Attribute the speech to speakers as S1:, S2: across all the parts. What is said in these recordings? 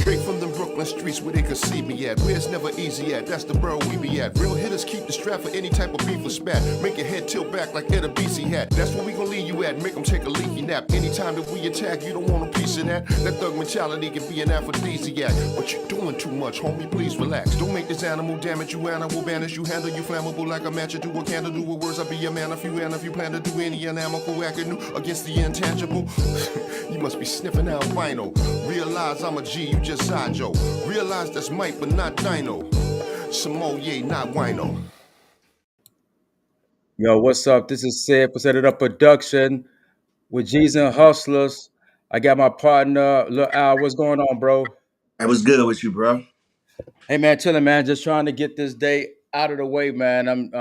S1: Straight from them Brooklyn streets where they could see me at. Where it's never easy at, that's the borough we be at. Real hitters keep the strap for any type of beef or spat. Make your head tilt back like Ed a BC hat. That's where we gon' leave you at, make them take a leaky nap. Anytime that we attack, you don't want a piece of that. That thug mentality can be an aphrodisiac. But you're doing too much, homie, please relax. Don't make this animal damage you, animal banish you. Handle you flammable like a match. You do a candle, do with words, I be a man if you plan to do any anamical acting against the intangible. You must be sniffing albino. Realize I'm a G, you just Joe. Realize that's Mike, but not Dino. Samoye, not Wino.
S2: Yo, what's up? This is Sid for CedItUp Production with G's and Hustlers. I got my partner, Lil Al. What's going on, bro?
S3: Hey, what's good with you, bro?
S2: Hey, man, chilling, man. Just trying to get this day out of the way, man.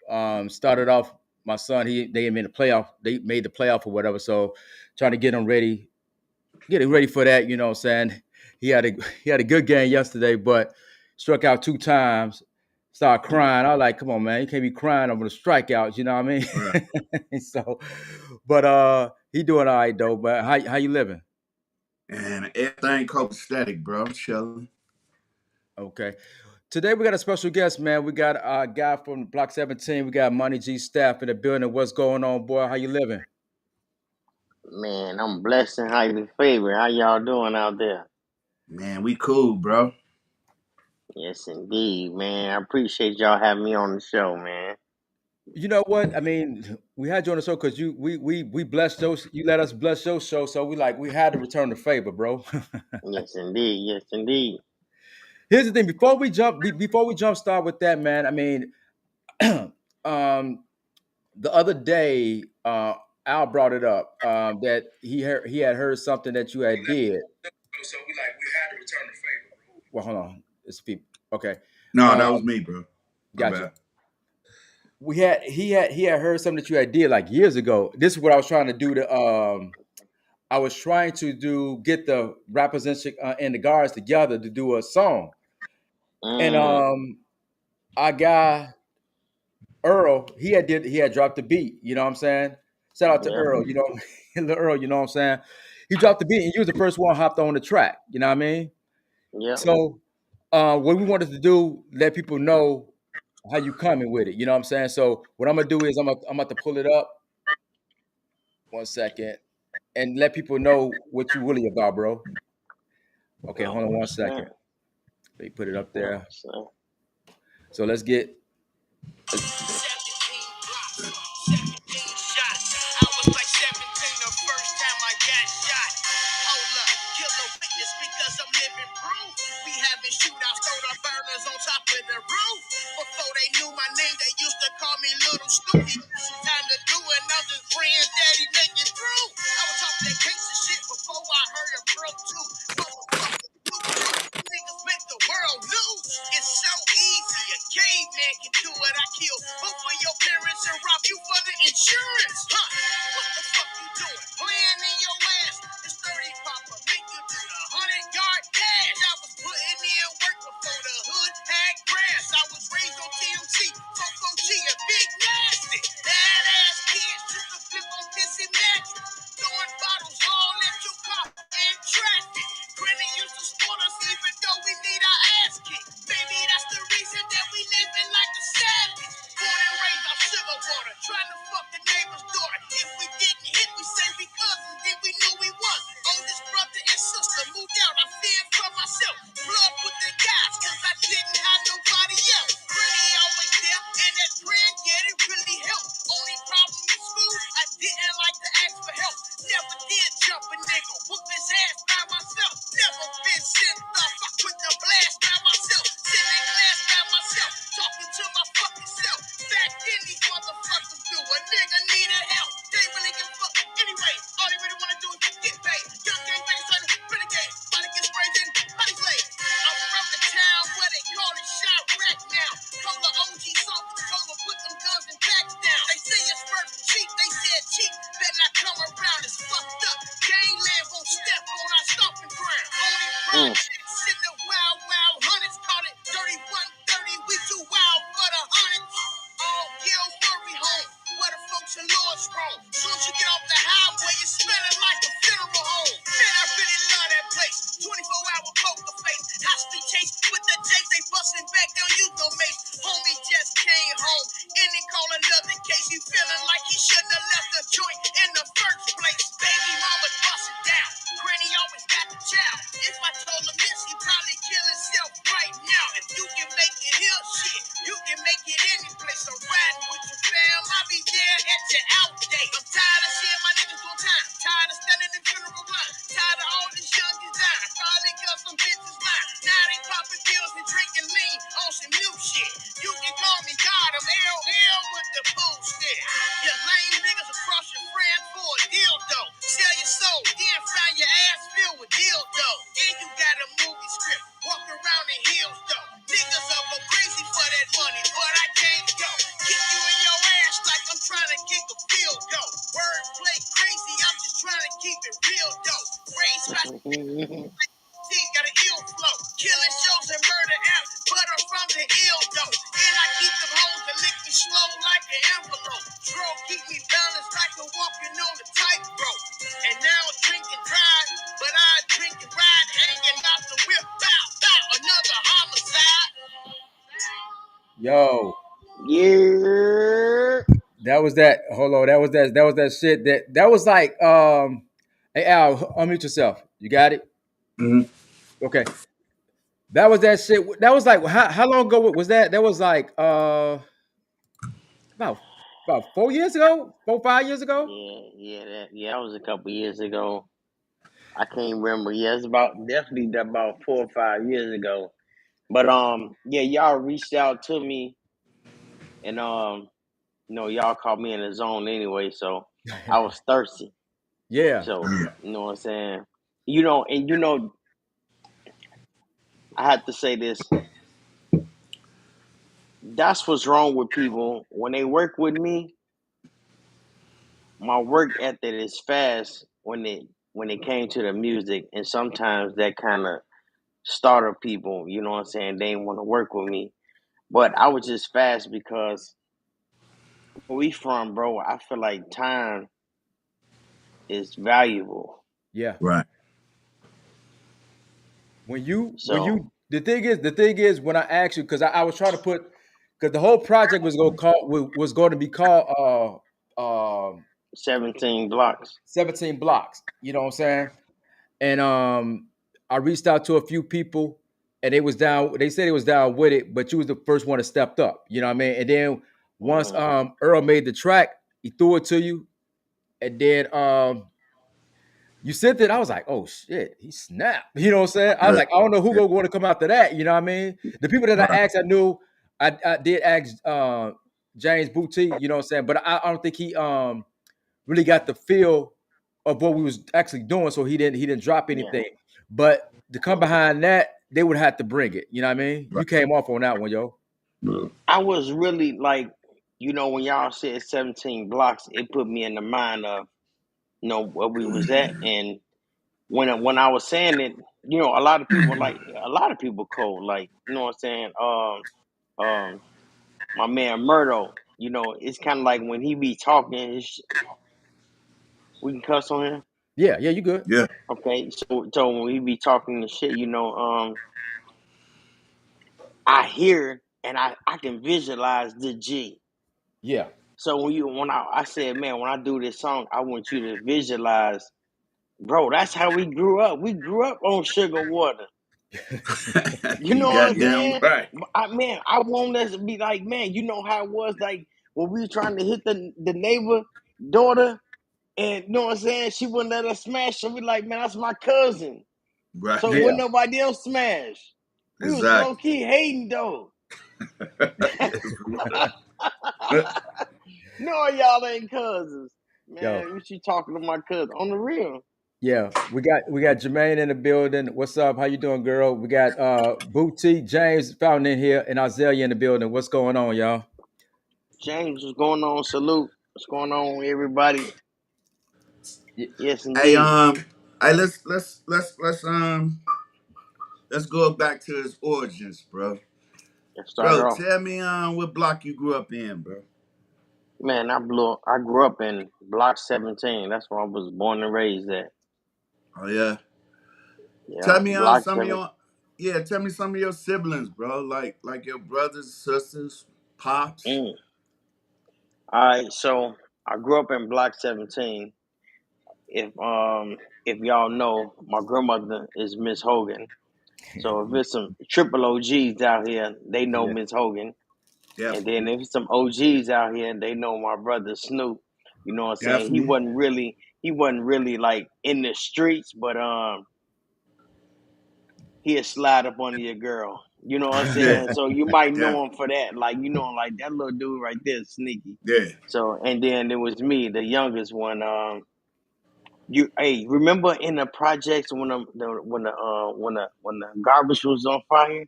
S2: I'm started off. My son, they made the playoff. They made the playoff or whatever. So, trying to get him ready, getting ready for that. You know what I'm saying? He had a good game yesterday, but struck out 2 times. Started crying. I was like, come on, man, you can't be crying over the strikeouts, you know what I mean?
S3: Right.
S2: So, but he doing all right though. But how you living?
S3: And everything copacetic, bro. I'm chilling.
S2: Okay. Today we got a special guest, man. We got a guy from Block 17. We got Money G staff in the building. What's going on, boy? How you living?
S4: Man, I'm blessed and highly favored. How y'all doing out there?
S3: Man, we cool, bro.
S4: Yes, indeed, man. I appreciate y'all having me on the show, man.
S2: You know what? I mean, we had you on the show because we blessed those. You let us bless your show, so we had to return the favor, bro.
S4: Yes, indeed. Yes, indeed.
S2: Here's the thing: before we jump start with that, man. I mean, the other day, Al brought it up that he had heard something that you had did. So we had to return the favor. Well, hold on, it's people. Okay,
S3: No, that was me, bro.
S2: Gotcha. He had heard something that you had did like years ago. This is what I was trying to do to I was trying to get the rappers and the guards together to do a song. And our guy Earl, he had dropped the beat, you know what I'm saying? Shout out to Earl, you know, the Earl, you know what I'm saying? He dropped the beat and he was the first one hopped on the track, you know what I mean?
S4: Yeah.
S2: So what we wanted to do, let people know how you coming with it, you know what I'm saying? So what I'm gonna do is I'm about to pull it up 1 second and let people know what you really about, bro. Okay, hold on 1 second. They put it up there. So let's get.
S5: On top of the roof. Before they knew my name, they used to call me Little Snoopy. Time to do it, I'm just praying daddy make it through. I was talking that gangsta shit before I heard a broke too. Niggas make the world lose. It's so easy, a caveman can do it. I kill both of your parents and rob you for the insurance. Huh? What the fuck you doing? Playing in your ass. This 30 popper make you do the 100-yard dash. I was putting in work before the hood had grass. I was raised on TMT, Coco G, and Big Nasty. Badass kids used to flip on pissy mattress. Throwing bottles all at your car in traffic. Granny used to sport us even though we need our ass kicked. Maybe that's the reason that we living like a savage. Born and raised on sugar water, trying to fuck the neighbor's daughter. If we didn't hit, we say we cousins, then we knew we won. Oldest brother and sister moved out, I feared for myself. Blood with the guys, cause I didn't have nobody else. Granny always there, and that friend, yeah, it really helped. Only problem in school, I didn't like to ask for help. Never did jump a nigga, whoop his ass by myself. Never been sent off, I quit the blast by myself. Sitting glass by myself, talking to my fucking self. Back then these motherfuckers do a nigga needed help. They really give a fuck anyway. All they really wanna do is get paid. Young gang bangers trying to renegade. Body get sprayed in, body laid. I'm from the town where they call it shot rack now. Cola OG soft, cola put them guns and packs down. They say it's worth cheap, they said cheap. Better not come around, it's fucked up. Gangland won't step on our stomping ground. Only projects in the wild, wild hunters call it 3130. We too wild for the hunters. All Gil Murray home, where the folks in Lord's roam. Soon as you get off the highway, it's smelling like a funeral home. Man, I really love that place. 24-hour coke though. Raised by got an ill flow. Killing shows and murder out, but I'm from the ill though. And I keep them hoes that lick me slow like an envelope. Bro, keep me balanced like I'm walking on a tightrope. And now I'm drinking drive, but I drink and ride, hanging out the whip. Bow, bow, another homicide.
S2: Yo,
S4: Yeah.
S2: that was that. Hold on, that was that shit. That was like Hey Al, unmute yourself. You got it?
S3: Mhm.
S2: Okay. That was that shit. That was like how long ago was that? That was like about 4 years ago, 5 years ago.
S4: That was a couple years ago. I can't remember. Yeah, it's definitely about 4 or 5 years ago. But yeah, y'all reached out to me, and y'all caught me in the zone anyway, so I was thirsty.
S2: Yeah,
S4: So you know what I'm saying. I had to say this. That's what's wrong with people when they work with me. My work ethic is fast when it came to the music, and sometimes that kind of startle people. You know what I'm saying? They didn't want to work with me, but I was just fast because where we from, bro. I feel like time is valuable.
S2: yeah.
S3: Right.
S2: When you
S4: So
S2: the thing is when I asked you because I was trying to put because the whole project was going to be called
S4: 17 blocks.
S2: 17 blocks. You know what I'm saying? And I reached out to a few people and they said it was down with it, but you was the first one that stepped up. You know what I mean? And then once
S4: Mhm.
S2: Earl made the track, he threw it to you, and then you sent it. I was like, oh shit, he snapped. You know what I'm saying? I was
S3: Yeah.
S2: like, I don't know who
S3: Yeah.
S2: gonna want to come after that. You know what I mean? The people that I
S3: Right.
S2: asked, I knew I did ask James Boutique, you know what I'm saying? But I don't think he really got the feel of what we was actually doing, so he didn't drop
S4: Yeah.
S2: anything. But to come
S4: Yeah.
S2: behind that, they would have to bring it. You know what I mean?
S3: Right.
S2: You came off on that one, yo.
S3: Yeah.
S4: I was really like, when y'all said 17 blocks, it put me in the mind of, where we was at. And when I was saying it, a lot of people cold, like, you know what I'm saying? My man Murdo, it's kind of like when he be talking, we can cuss on him.
S2: Yeah, yeah, you good.
S3: Yeah.
S4: Okay, so when we be talking the shit, I hear and I can visualize the G.
S2: Yeah.
S4: So I said, man, when I do this song, I want you to visualize, bro. That's how we grew up. We grew up on sugar water. You
S3: You
S4: know what
S3: got
S4: I'm
S3: damn
S4: saying?
S3: right.
S4: I want us to be like, man, you know how it was like when we were trying to hit the neighbor daughter, and you know what I'm saying? She wouldn't let us smash. So we like, man, that's my cousin.
S3: Right.
S4: So
S2: Yeah.
S4: when nobody else smash, we was low
S3: Exactly.
S4: key hating though. No, y'all ain't cousins.
S2: Yo.
S4: Man, what you talking to my cousin on the real?
S2: Yeah, we got Jermaine in the building. What's up? How you doing, girl? We got Boutique, James Fountain in here, and Azalea in the building. What's going on, y'all?
S4: James, what's going on? Salute. What's going on, everybody?
S2: Y-
S4: Yes,
S3: Hey,
S4: indeed.
S3: hey, let's go back to his origins, bro.
S4: Let's start
S3: Bro,
S4: off.
S3: tell me what block you grew up in, bro.
S4: Man, I grew up in Block 17. That's where I was born and raised at.
S3: Oh yeah.
S4: Yeah,
S3: Tell me
S4: Block
S3: some of
S4: 7.
S3: your tell me some of your siblings, bro. Like your brothers, sisters, pops.
S4: Mm. All right, so I grew up in Block 17. If y'all know, my grandmother is Miss Hogan. So if there's some triple OGs out here, they know
S2: Yeah,
S4: Miss Hogan. And then
S3: Definitely.
S4: if some OGs out here, they know my brother Snoop. You know what I'm saying?
S3: Definitely.
S4: He wasn't really like in the streets, but he'd slide up on your girl. You know what I'm
S3: Yeah.
S4: saying? So you might know
S3: Definitely.
S4: him for that. Like, like that little dude right there, sneaky.
S3: Yeah.
S4: So and then it was me, the youngest one. Remember in the projects when the garbage was on fire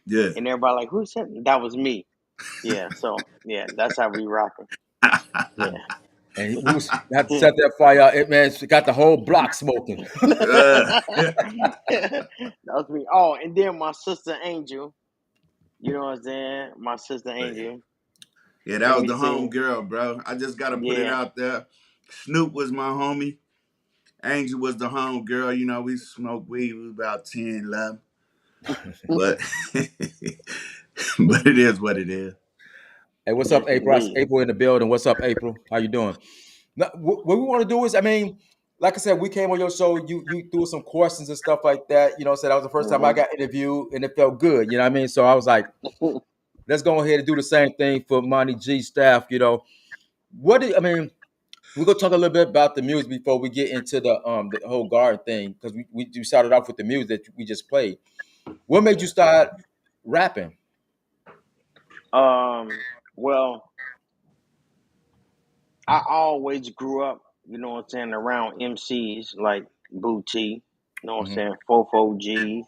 S3: Yeah.
S4: and everybody like, who's that? That was me. Yeah, so yeah, that's how we rocking. Yeah.
S2: And we was had to set that fire out. It man got the whole block smoking.
S3: Yeah.
S4: That was me. Oh, and then my sister Angel. You know what I'm saying? My sister Angel.
S3: Yeah, that
S4: Let
S3: was
S4: me
S3: the home
S4: see.
S3: girl, bro. I just gotta put it
S4: Yeah.
S3: out there. Snoop was my homie. Angel was the home girl. You know, we smoked weed. We was about 10, 11. But but it is what it is.
S2: Hey, what's up,
S4: Yes,
S2: April? That's
S4: indeed.
S2: April in the building. What's up, April? How you doing? Now, what we want to do is, I mean, like I said, we came on your show. You threw some questions and stuff like that. You know, said that was the first time I
S4: Hmm.
S2: got interviewed, and it felt good. You know what I mean? So I was like, let's go ahead and do the same thing for Monty G staff. You know, what do I mean? We're gonna talk a little bit about the music before we get into the whole guard thing because we started off with the music that we just played. What made you
S4: Yeah.
S2: start rapping?
S4: Well, I always grew up, you know what I'm saying, around MCs like Booty, you know what I'm
S2: Hmm.
S4: saying, Fofo G,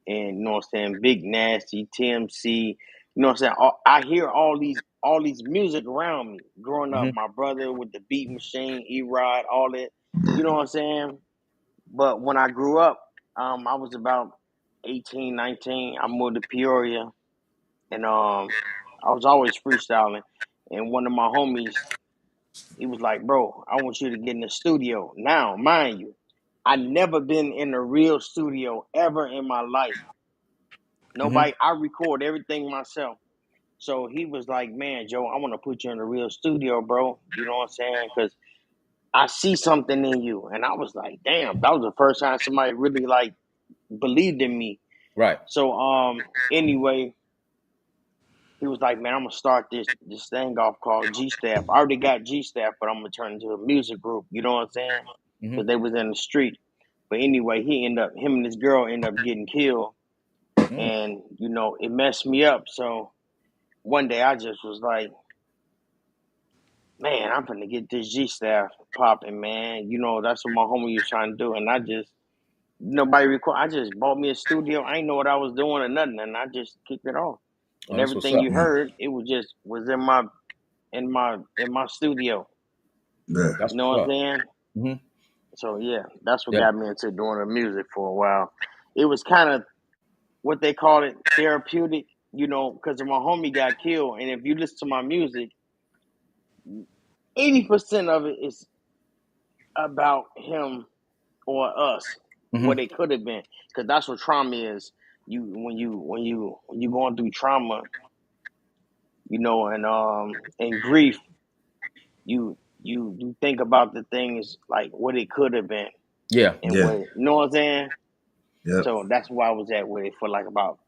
S4: and you know what I'm saying, Big Nasty, TMC, you know what I'm saying. I hear all these music around me growing up.
S2: Hmm.
S4: My brother with the Beat Machine, E Rod, all that, you know what I'm saying. But when I grew up, I was about 18, 19. I moved to Peoria, and I was always freestyling. And one of my homies, he was like, "Bro, I want you to get in the studio." Now, mind you, I never been in a real studio ever in my life.
S2: Hmm.
S4: Nobody, I record everything myself. So he was like, "Man, Joe, I want to put you in a real studio, bro." You know what I'm saying? Because I see something in you. And I was like, "Damn, that was the first time somebody really like believed in me."
S2: Right.
S4: So anyway, he was like, "Man, I'm gonna start this thing off called G Staff. I already got G Staff, but I'm gonna turn it into a music group." You know what I'm saying?
S2: Hmm.
S4: Because they was in the street. But anyway, him and his girl end up getting killed,
S2: Mm.
S4: and you know it messed me up. So one day I just was like, "Man, I'm gonna get this G Staff popping, man." You know that's what my homie was trying to do, and I just nobody record. I just bought me a studio. I didn't know what I was doing or nothing, and I just kicked it off.
S2: Oh,
S4: And
S2: that's what's
S4: everything
S2: up.
S4: you heard, it was in my studio.
S3: Yeah.
S2: That's
S4: You know
S2: what's
S4: what I'm
S2: up.
S4: saying?
S2: Hmm.
S4: So yeah, that's what
S2: Yeah.
S4: got me into doing the music for a while. It was kind of what they call it therapeutic, you know, because my homie got killed, and if you listen to my music, 80% of it is about him or us,
S2: Hmm.
S4: what it could have been, because that's what trauma is. You when you going through trauma, you know, and grief, you think about the things like what it could have been
S2: Yeah.
S4: and
S3: Yeah.
S4: what you know what I'm saying.
S3: Yep.
S4: So that's why I was at with it for like about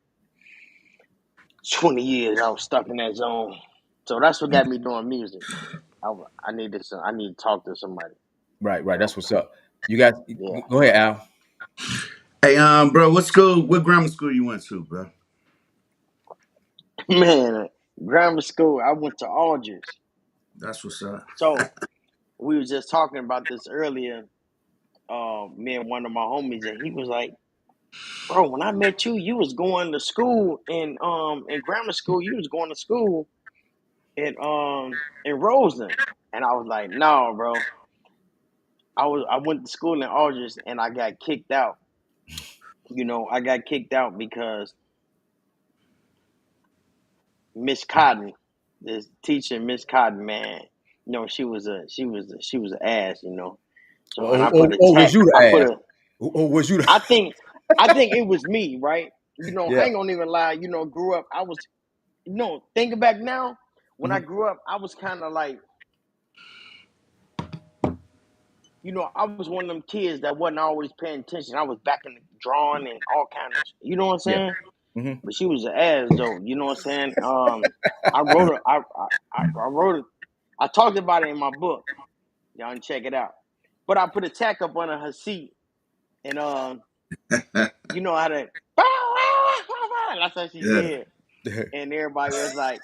S4: 20 years. I was stuck in that zone. So that's what got me doing music. I needed I need to talk to somebody.
S2: Right. Right. That's
S4: So
S2: what's up. You guys,
S4: yeah,
S2: go ahead, Al.
S3: Hey, bro, what grammar school you went to, bro?
S4: man, grammar school. I went to Aldridge.
S3: That's what's up.
S4: So we was just talking about this earlier. Me and one of my homies, and he was like, "Bro, when I met you, you was going to school in grammar school. You was going to school in Roseland." And I was like, "No, bro. I went to school in Aldridge and I got kicked out. You know, I got kicked out because Miss Cotton, this teacher, Miss Cotton, man, you know, she was an ass, you know. So and
S2: Oh,
S4: I put
S2: oh,
S4: a
S2: oh,
S4: tag.
S2: was you
S4: I
S2: the
S4: put
S2: ass?
S4: a.
S2: Oh, was you the?
S4: I think I think it was me, right? You know, I
S2: Yeah.
S4: ain't gonna even lie. You know, grew up. I was, thinking back now, when I
S2: Hmm.
S4: grew up, I was kind of like, I was one of them kids that wasn't always paying attention. I was back in the drawing and all kind of, you know what I'm
S2: Yeah.
S4: saying?
S2: Hmm.
S4: But she was an ass though. You know what I'm saying? I wrote it. I wrote it. I talked about it in my book. Y'all can check it out. But I put a tack up under her seat, and you know how to. That's what she
S3: Yeah.
S4: said, and everybody was like,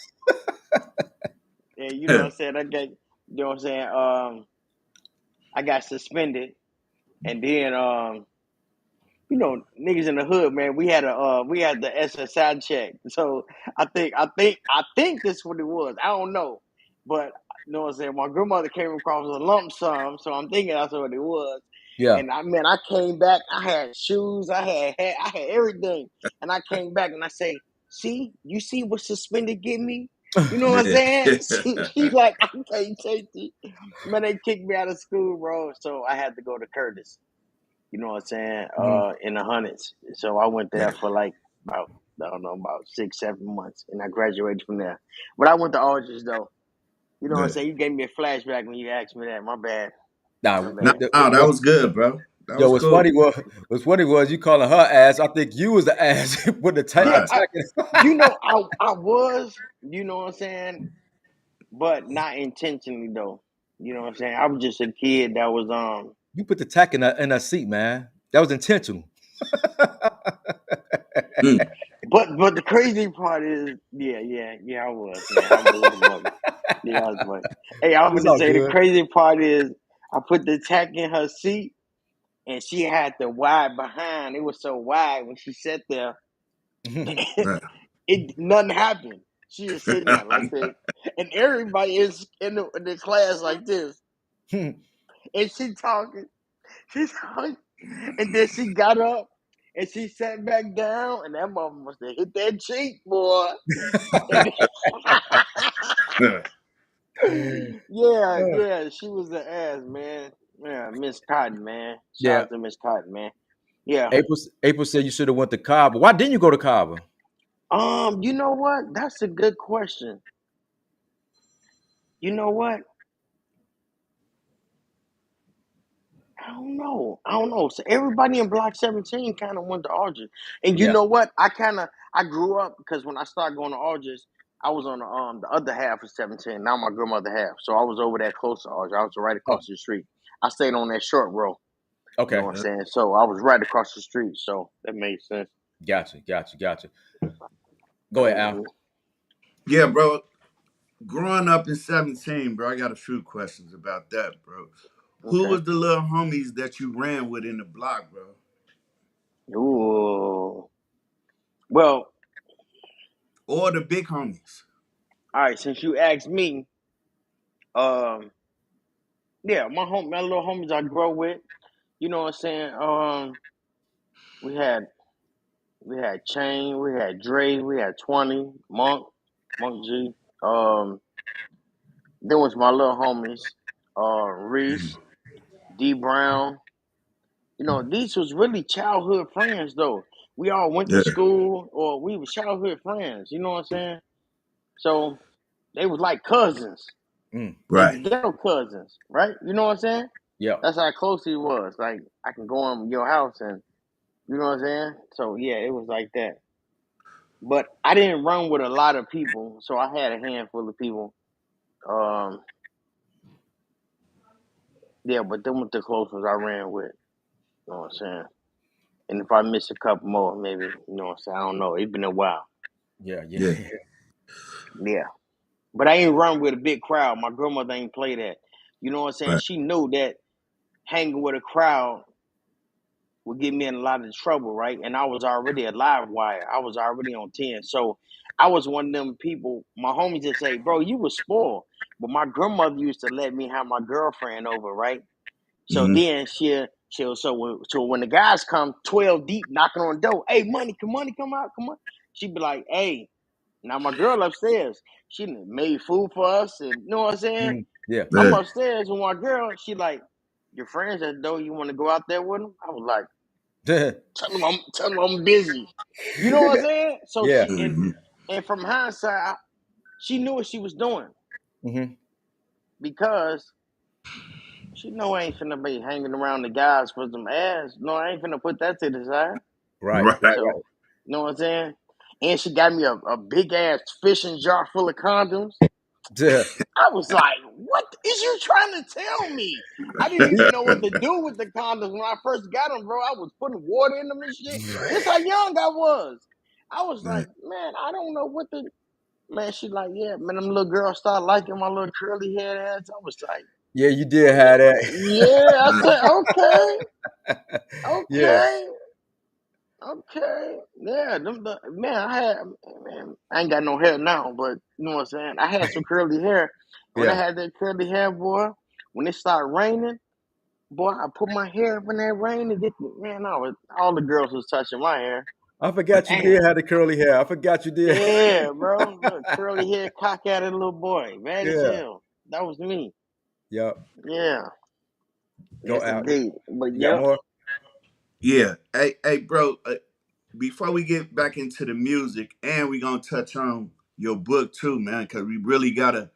S4: and you know what I'm saying? You know what I'm saying? I got suspended, and then niggas in the hood, man, we had the SSI check. So I think this is what it was. I don't know, but You know what I'm saying? My grandmother came across a lump sum, so I'm thinking that's what it was.
S2: Yeah.
S4: And I came back. I had shoes. I had hat. I had everything. And I came back and I say, "See, you see what suspended get me? You know what I'm
S3: Yeah.
S4: saying?" She like, "I can't take it." Man, they kicked me out of school, bro. So I had to go to Curtis. You know what I'm saying?
S2: Mhm.
S4: In the hundreds. So I went there
S3: Yeah.
S4: for like about, I don't know, about 6, 7 months, and I graduated from there. But I went to Aldridge though. You know what I'm
S3: Yeah.
S4: saying? You gave me a flashback when you asked me that. My bad.
S2: Nah,
S4: My
S3: No,
S4: bad.
S3: that was good, bro. That
S2: yo,
S3: was cool.
S2: what's funny was you calling her ass. I think you was the ass with the
S4: Yeah,
S3: Right.
S2: attacking.
S4: I was, you know what I'm saying, but not intentionally though. You know what I'm saying? I was just a kid that was
S2: You put the tack in a seat, man. That was intentional.
S3: Mm.
S4: but the crazy part is, yeah, I was, man. I was bugging. Yeah, I was bugging. Hey, I'm
S2: It's
S4: gonna
S2: all
S4: say the
S2: good.
S4: crazy part is I put the tack in her seat and she had the wide behind. It was so wide when she sat there,
S3: Right.
S4: it nothing happened. She is sitting there like this, and everybody is in the class like this, and she's talking, and then she got up and she sat back down, and that mother must have hit that cheek, boy. And yeah, she was the ass, man. Yeah, Miss Cotton, man. Shout
S2: Yeah.
S4: out to Miss Cotton, man. Yeah.
S2: April said you should have went to Cabo. Why didn't you go to Cabo?
S4: You know what? That's a good question. You know what? I don't know. So everybody in Block 17 kind of went to Aldridge. And you
S2: Yeah.
S4: know what? I grew up because when I started going to Aldridge, I was on the other half of 17. Now my grandmother half. So I was over there close to Aldridge. I was right
S2: Oh,
S4: across the street. I stayed on that short row. You know
S2: okay.
S4: what I'm
S3: Yeah.
S4: saying? So I was right across the street. So that made sense.
S2: Gotcha. Go ahead, Al.
S4: Hmm.
S3: Yeah, bro. Growing up in 17, bro, I got a few questions about that, bro. Who
S4: Okay.
S3: was the little homies that you ran with in the block, bro?
S4: Ooh. Well,
S3: Or the big homies?
S4: all right. Since you asked me, um, yeah, my little homies I grew up with. You know what I'm saying? We had We had Chain, we had Dre, we had 20, Monk G. Then was my little homies, Reese, D Brown. You know, these was really childhood friends though. We all went to
S3: Yeah.
S4: school or we were childhood friends, you know what I'm saying? So they was like cousins.
S2: Mm,
S4: They
S3: Right.
S4: was ghetto cousins, right? You know what I'm saying?
S2: yeah.
S4: That's how close he was. Like I can go in your house and you know what I'm saying? So yeah, it was like that. But I didn't run with a lot of people, so I had a handful of people. Um, yeah, but them were the close ones I ran with. You know what I'm saying? And if I miss a couple more, maybe you know what I'm saying. I don't know. It's been a while.
S2: Yeah.
S3: Yeah.
S4: Yeah, but I ain't run with a big crowd. My grandmother ain't play that. You know what I'm saying?
S3: Right.
S4: She knew that hanging with a crowd would get me in a lot of trouble, right? And I was already a live wire. I was already on 10. So I was one of them people, my homies just say, bro, you was spoiled. But my grandmother used to let me have my girlfriend over, right? So
S3: Mm-hmm.
S4: then so when the guys come 12 deep knocking on the door, hey, money, come out, come on. She'd be like, hey, now my girl upstairs, she done made food for us and you know what I'm saying?
S2: Mm, yeah.
S4: I'm
S3: Yeah.
S4: upstairs with my girl. She like, your friends at the door, you want to go out there with them? I was like, tell them I'm busy. You know what I'm saying? So
S2: Yeah.
S4: she
S3: Mm-hmm.
S4: and from hindsight, she knew what she was doing
S2: Hmm.
S4: because she know I ain't finna be hanging around the guys for some ass. No, I ain't finna put that to the side.
S2: Right.
S3: Right.
S4: So, you know what I'm saying? And she got me a big ass fishing jar full of condoms.
S2: Yeah.
S4: I was like, what is you trying to tell me? I didn't even know what to do with the condoms when I first got them, bro. I was putting water in them and shit. This how young I was. I was
S3: Yeah.
S4: like, man, I don't know what the man. She like, yeah, man. Them little girls start liking my little curly head ass. I was like,
S2: Yeah, you did have
S4: yeah. I
S3: Uh,
S4: said, okay,
S2: that. Yeah.
S4: okay, okay. Yeah, man. I ain't got no hair now, but you know what I'm saying. I had some curly hair, When I
S2: Yeah.
S4: had that curly hair, boy, when it started raining, boy, I put my hair up in that rain and get man. I was all the girls was touching my hair.
S2: I forgot you
S4: Damn.
S2: did have the curly hair. I forgot you did.
S4: Yeah, bro. Look, curly hair, cock-headed little boy, bad as
S2: Yeah.
S4: hell. That was me.
S2: Yep.
S4: Yeah.
S2: Go
S4: Yes,
S2: out.
S4: indeed. But
S2: You got
S4: yep.
S2: more?
S3: Yeah. Hey, bro. Before we get back into the music, and we gonna touch on your book too, man, because we really gotta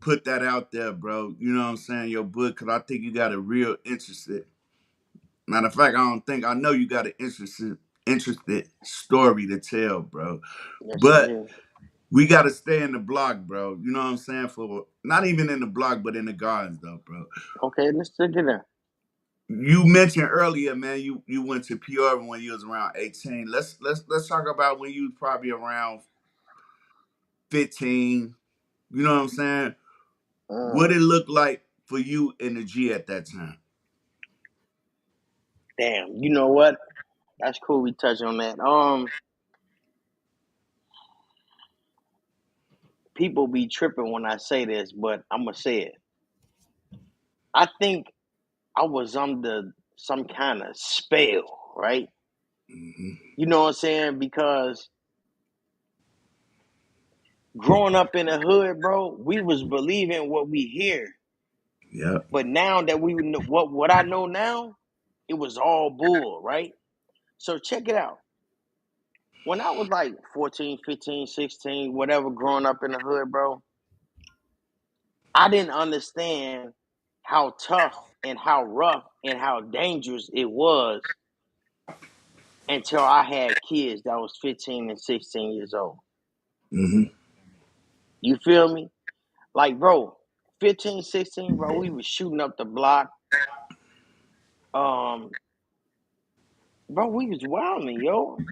S3: put that out there, bro. You know what I'm saying? Your book, because I think you got a real interested. Matter of fact, I know you got an interested story to tell, bro.
S4: Yes,
S3: But
S4: indeed.
S3: we gotta stay in the block, bro. You know what I'm saying? For not even in the block, but in the gardens, though, bro.
S4: Okay, let's take it there.
S3: You mentioned earlier, man, you went to Peoria when you was around 18. Let's talk about when you was probably around 15. You know what I'm saying? What
S4: Mm,
S3: it looked like for you in the G at that time.
S4: damn. You know what? That's cool. We touch on that. People be tripping when I say this, but I'm gonna say it. I think I was under some kind of spell, right?
S3: Hmm.
S4: You know what I'm saying? Because growing up in the hood, bro, we was believing what we hear.
S3: Yep.
S4: But now that we know what I know now, it was all bull, right? So check it out. When I was like 14, 15, 16, whatever, growing up in the hood, bro, I didn't understand how tough and how rough and how dangerous it was until I had kids that was 15 and 16 years old.
S3: Hmm.
S4: You feel me? Like, bro, 15, 16, bro, we was shooting up the block. Um, bro, we was wilding, yo.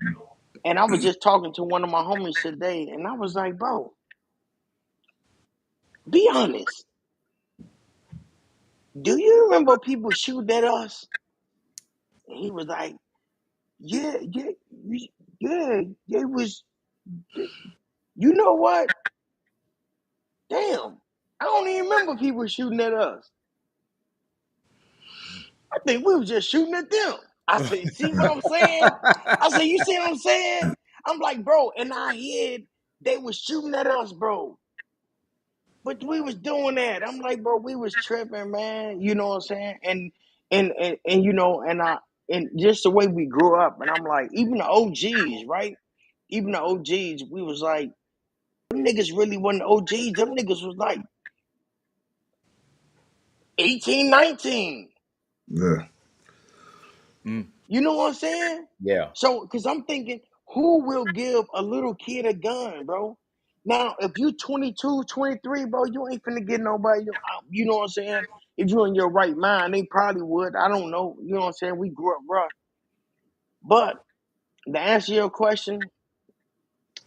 S4: And I was just talking to one of my homies today, and I was like, bro, be honest. Do you remember people shooting at us? And he was like, yeah, yeah, yeah, they was, you know what? Damn, I don't even remember people shooting at us. I think we was just shooting at them. I said, see what I'm saying? I said, you see what I'm saying? I'm like, bro, in our head, they was shooting at us, bro. But we was doing that. I'm like, bro, we was tripping, man. You know what I'm saying? And you know, and just the way we grew up, and I'm like, even the OGs, right? Even the OGs, we was like, them niggas really wasn't OGs. Them niggas was like 18, 19.
S3: Yeah.
S2: Mm,
S4: You know what I'm saying?
S2: yeah.
S4: So, because I'm thinking, who will give a little kid a gun, bro? Now, if you 22, 23, bro, you ain't finna get nobody. You know what I'm saying? If you in your right mind, they probably would. I don't know. You know what I'm saying? We grew up rough. But to answer your question,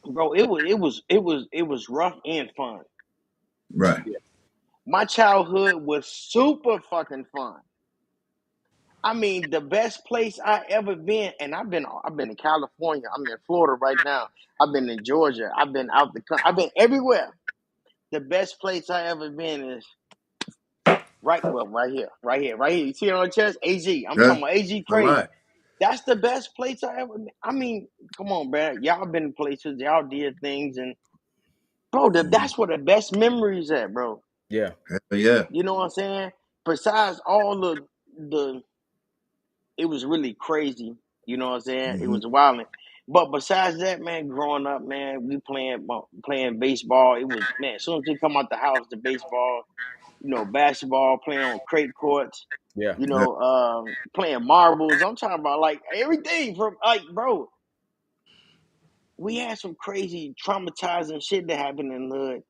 S4: bro, it was rough and fun.
S3: Right.
S4: My childhood was super fucking fun. I mean, the best place I ever been, and I've been in California. I'm in Florida right now. I've been in Georgia. I've been out the country. I've been everywhere. The best place I ever been is right here, right here, right here. You see it on the chest, AG. I'm
S3: Yeah.
S4: talking about AG
S3: All
S4: crazy.
S3: right.
S4: That's the best place I ever. I mean, come on, bro. Y'all been places, y'all did things, and bro,
S3: Mhm.
S4: that's where the best memories at, bro.
S2: Yeah.
S3: Hell yeah.
S4: You know what I'm saying? Besides all the it was really crazy. You know what I'm saying? It
S3: Hmm.
S4: was wild. But besides that, man, growing up, man, we playing baseball. It was man, as soon as we come out the house, the baseball, basketball, playing on crate courts,
S2: Yeah.
S3: Yeah.
S4: playing marbles. I'm talking about like everything from like, bro. We had some crazy traumatizing shit that happened in the hood.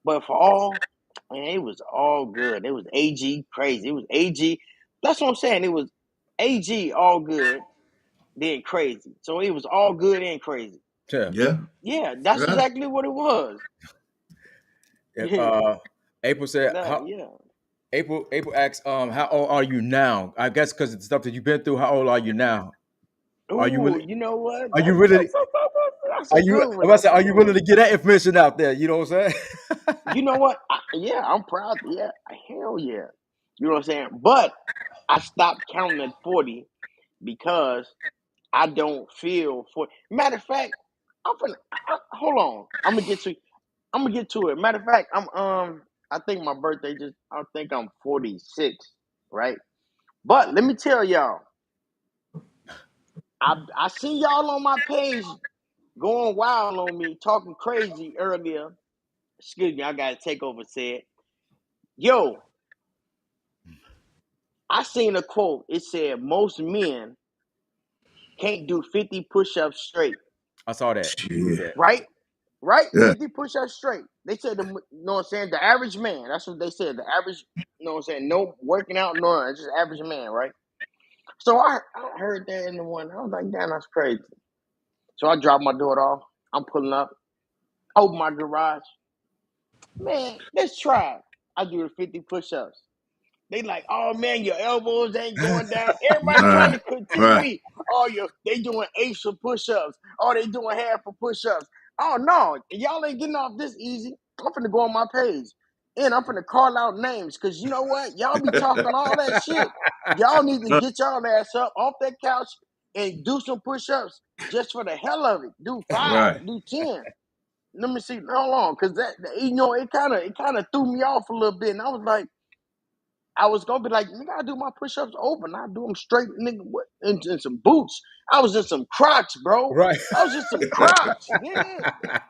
S4: But for all, man, it was all good. It was AG crazy. It was AG. That's what I'm saying. It was AG all good then crazy. So it was all good and crazy.
S2: Yeah.
S3: Yeah.
S4: Yeah, that's
S3: Yeah.
S4: exactly what it was.
S2: If,
S4: Yeah,
S2: April said,
S4: nah,
S2: how
S4: yeah.
S2: April asks, how old are you now? I guess because it's stuff that you've been through. How old are you now? Are you
S4: Ooh,
S2: really?
S4: you know what?
S2: Are you really?
S4: That's
S2: Are
S4: a
S2: you?
S4: good
S2: I'm
S4: one.
S2: about to say,
S4: That's a
S2: are you
S4: good
S2: willing
S4: one.
S2: to get that information out there? You know what I'm saying?
S4: You know what? Yeah, I'm proud. Yeah, hell yeah. You know what I'm saying? But I stopped counting at 40 because I don't feel for. Matter of fact, hold on. I'm gonna get to it. Matter of fact, I think my birthday I think I'm 46, right? But let me tell y'all, I see y'all on my page going wild on me, talking crazy earlier. Excuse me, I gotta take over. Said, yo, I seen a quote. It said most men can't do 50 push-ups straight,
S2: I saw that.
S3: Shit.
S2: Yeah.
S4: right? Right?
S3: Yeah.
S4: 50 push-ups straight. They said, you know what I'm saying? The average man, that's what they said. The average, you know what I'm saying? No working out, no, it's just average man, right? So I heard that in the one. I was like, damn, that's crazy. So I dropped my daughter off. I'm pulling up, open my garage. Man, let's try it. I do the 50 push-ups. They like, oh man, your elbows ain't going down. Everybody trying
S3: Right.
S4: to critique
S3: Right.
S4: me. Oh, they doing eighths of push-ups. Oh, they doing half of push-ups. Oh no, y'all ain't getting off this easy. I'm finna go on my page. And I'm finna call out names. Cause you know what? Y'all be talking all that shit. Y'all need to get y'all ass up off that couch and do some push-ups just for the hell of it. Do 5,
S3: Right.
S4: do 10. Let me see. Hold on. Cause it kinda threw me off a little bit. And I was like, I was gonna be like, nigga, I do my push-ups open. I do them straight, nigga, in some boots. I was in some Crocs, bro.
S2: Right.
S4: I was in some Crocs, nigga.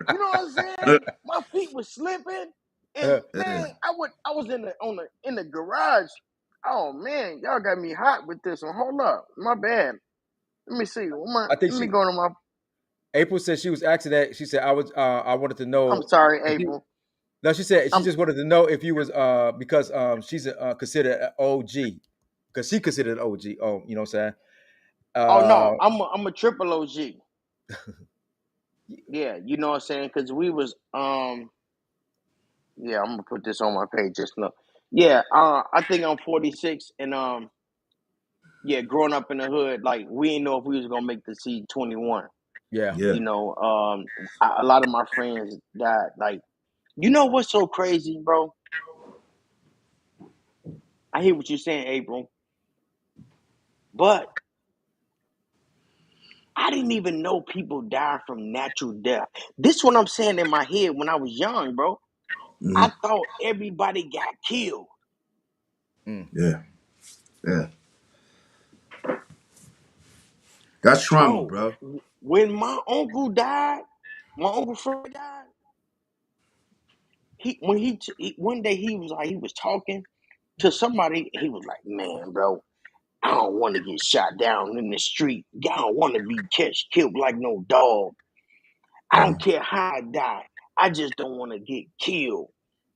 S4: You know what I'm saying? My feet was slipping, and
S3: Yeah.
S4: man, I was in the garage. Oh man, y'all got me hot with this one. Hold up, my bad. Let me see.
S2: I think
S4: Let me go to my.
S2: April said she was asking that. She said I wanted to
S4: I'm
S2: know
S4: sorry,
S2: if you.
S4: April.
S2: No, she said she
S4: I'm.
S2: just wanted to know if you was because she's considered an OG because she considered an OG. Oh, you know what I'm saying?
S4: Oh
S2: Uh,
S4: no, I'm a triple OG. Yeah, you know what I'm saying? Because we was Yeah, I'm gonna put this on my page just now. Yeah, I think I'm 46, and yeah, growing up in the hood, like we didn't know if we was gonna make the C 21.
S2: yeah,
S3: Yeah.
S4: You know, a lot of my friends died. Like, you know what's so crazy, bro? I hear what you're saying, April, but I didn't even know people die from natural death. This what I'm saying in my head when I was young, bro.
S3: Mm.
S4: I thought everybody got killed,
S2: mm,
S3: Yeah. Yeah. That's trauma,
S4: bro.
S3: bro.
S4: When my uncle died, my uncle Fred died. One day he was talking to somebody. He was like, "Man, bro, I don't want to get shot down in the street. I don't want to be killed like no dog. I don't care how I die. I just don't want to get killed."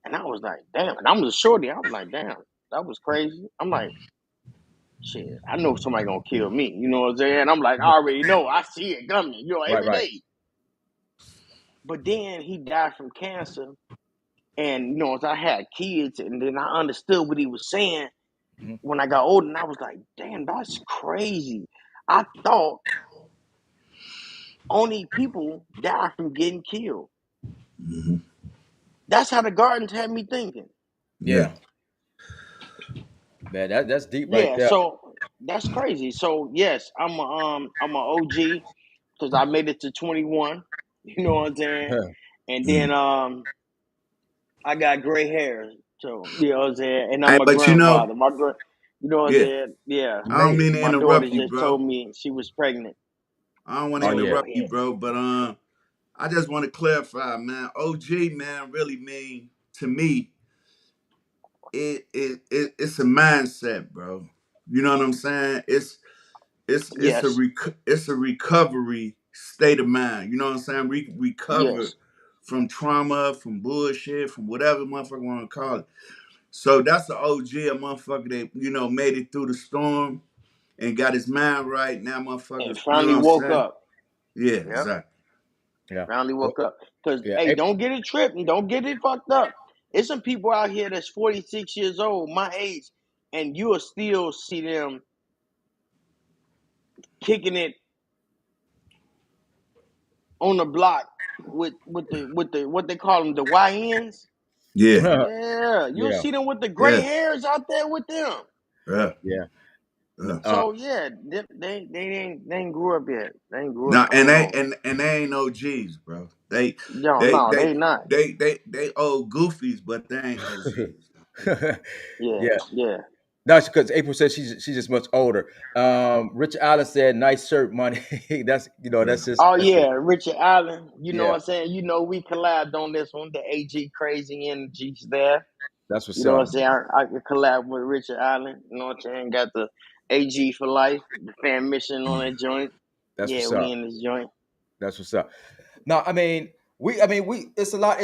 S4: And I was like, "Damn!" And I'm the shorty. I was like, "Damn, that was crazy." I'm like, "Shit, I know somebody gonna kill me." You know what I'm saying? I'm like, "I already know. I see it coming. You know,
S2: right,
S4: every
S2: right.
S4: day." But then he died from cancer. And you know, as I had kids, and then I understood what he was saying
S2: Mhm.
S4: when I got older, and I was like, "Damn, that's crazy." I thought only people die from getting killed.
S3: Hmm.
S4: That's how the gardens had me thinking.
S3: Yeah.
S2: Yeah, man, that's deep right
S4: Yeah,
S2: there.
S4: so that's crazy. So yes, I'm a OG because I made it to 21. You know what I'm saying? And then
S3: Mm.
S4: I got gray hair, so you know what I'm saying. And
S3: Hey,
S4: I'm a
S3: but
S4: grandfather. You know what I'm
S3: yeah,
S4: saying? Yeah.
S2: You
S3: I don't
S2: made it.
S3: mean to
S4: My daughter
S3: interrupt you,
S4: just
S3: bro.
S4: told me she was pregnant.
S3: I don't want to
S2: Oh
S4: Yeah,
S2: yeah,
S4: go
S3: interrupt you,
S4: ahead.
S3: bro. But I just want to clarify, man. OG, man, really mean to me. It's a mindset, bro. You know what I'm saying?
S4: Yes,
S3: It's a recovery state of mind. You know what I'm saying? Recover
S4: yes.
S3: from trauma, from bullshit, from whatever motherfucker want to call it. So that's the OG, a motherfucker that made it through the storm and got his mind right. Now,
S4: And
S3: motherfuckers, you know
S4: finally
S3: what I'm
S4: woke
S3: saying?
S4: up.
S3: Yeah,
S4: Yep,
S3: exactly.
S2: yeah,
S4: finally
S2: well,
S4: woke up. Cause
S2: yeah.
S4: hey, don't get it tripped and don't get it fucked up. There's some people out here that's 46 years old, my age, and you'll still see them kicking it on the block with the what they call them, the YNs.
S3: Yeah,
S4: Yeah, you'll
S2: Yeah,
S4: see them with the gray
S3: yeah,
S4: hairs out there with them.
S3: yeah,
S2: yeah.
S3: yeah.
S4: So yeah, they ain't grew up yet. They ain't grew up.
S3: Now
S4: I don't know.
S3: and they ain't OGs, bro. They
S4: Yo,
S3: they
S4: no,
S3: they
S4: they not.
S3: they old goofies, but they ain't OGs.
S4: Yeah,
S2: Yeah.
S4: yeah.
S2: No, because April said she's just much older. Richard Allen said, "Nice shirt, money." That's
S3: Yeah,
S2: that's just
S4: Oh
S2: that's
S4: yeah, Richard Allen. You know what
S2: yeah.
S4: I'm saying? You know we collabed on this one. The AG Crazy Energy's there.
S2: That's
S4: You
S2: what's
S4: know what
S2: up.
S4: I'm saying? I could collab with Richard Allen. You know what I'm saying? Got the AG for life, the fan mission on that joint.
S2: That's
S4: Yeah,
S2: what's
S4: we
S2: up.
S4: in this joint.
S2: That's what's up. No, I mean, it's a lot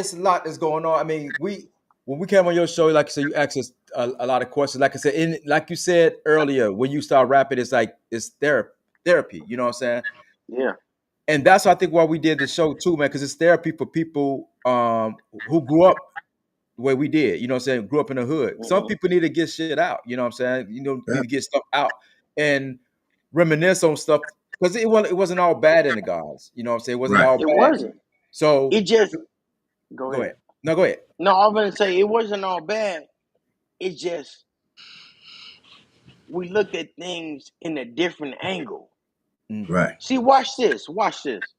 S2: that's going on. I mean, when we came on your show, like I said, you asked us a lot of questions. Like I said, like you said earlier, when you start rapping, it's like it's therapy. You know what I'm saying?
S4: Yeah.
S2: And that's I think why we did the show too, man, because it's therapy for people who grew up the way we did. You know what I'm saying? Grew up in the hood. Some
S4: Hmm.
S2: people need to get shit out. You know what I'm saying? You know, need
S3: yeah,
S2: to get stuff out and reminisce on stuff because it wasn't all bad in the guys. You know what I'm saying? It wasn't
S3: right.
S2: all
S4: It
S2: bad.
S4: wasn't.
S2: So
S4: It just go
S2: go
S4: ahead.
S2: ahead. No, go ahead.
S4: No, I'm gonna say it wasn't all bad. It just we looked at things in a different angle.
S2: Hmm.
S3: Right.
S4: See, watch this. Watch this.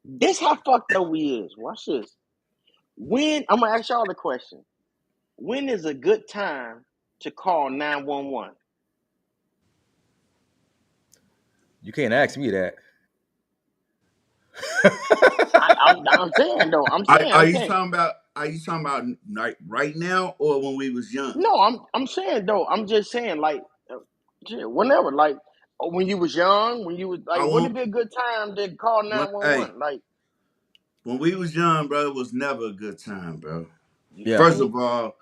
S4: This how fucked up we is. Watch this. When I'm gonna ask y'all the question. When is a good time to call 911?
S2: You can't ask me that.
S4: I'm saying though. I'm saying.
S3: Are
S4: I'm
S3: you
S4: saying.
S3: talking about? Are you talking about right now or when we was young?
S4: No, I'm saying though. I'm just saying like, shit, whenever like when you was young, when you was
S3: I
S4: like, wouldn't
S3: won't.
S4: it be a good time to call
S3: Hey,
S4: 911? Like,
S3: when we was young, bro, it was never a good time, bro.
S4: you
S2: Yeah,
S4: feel
S3: First
S4: me?
S3: of all,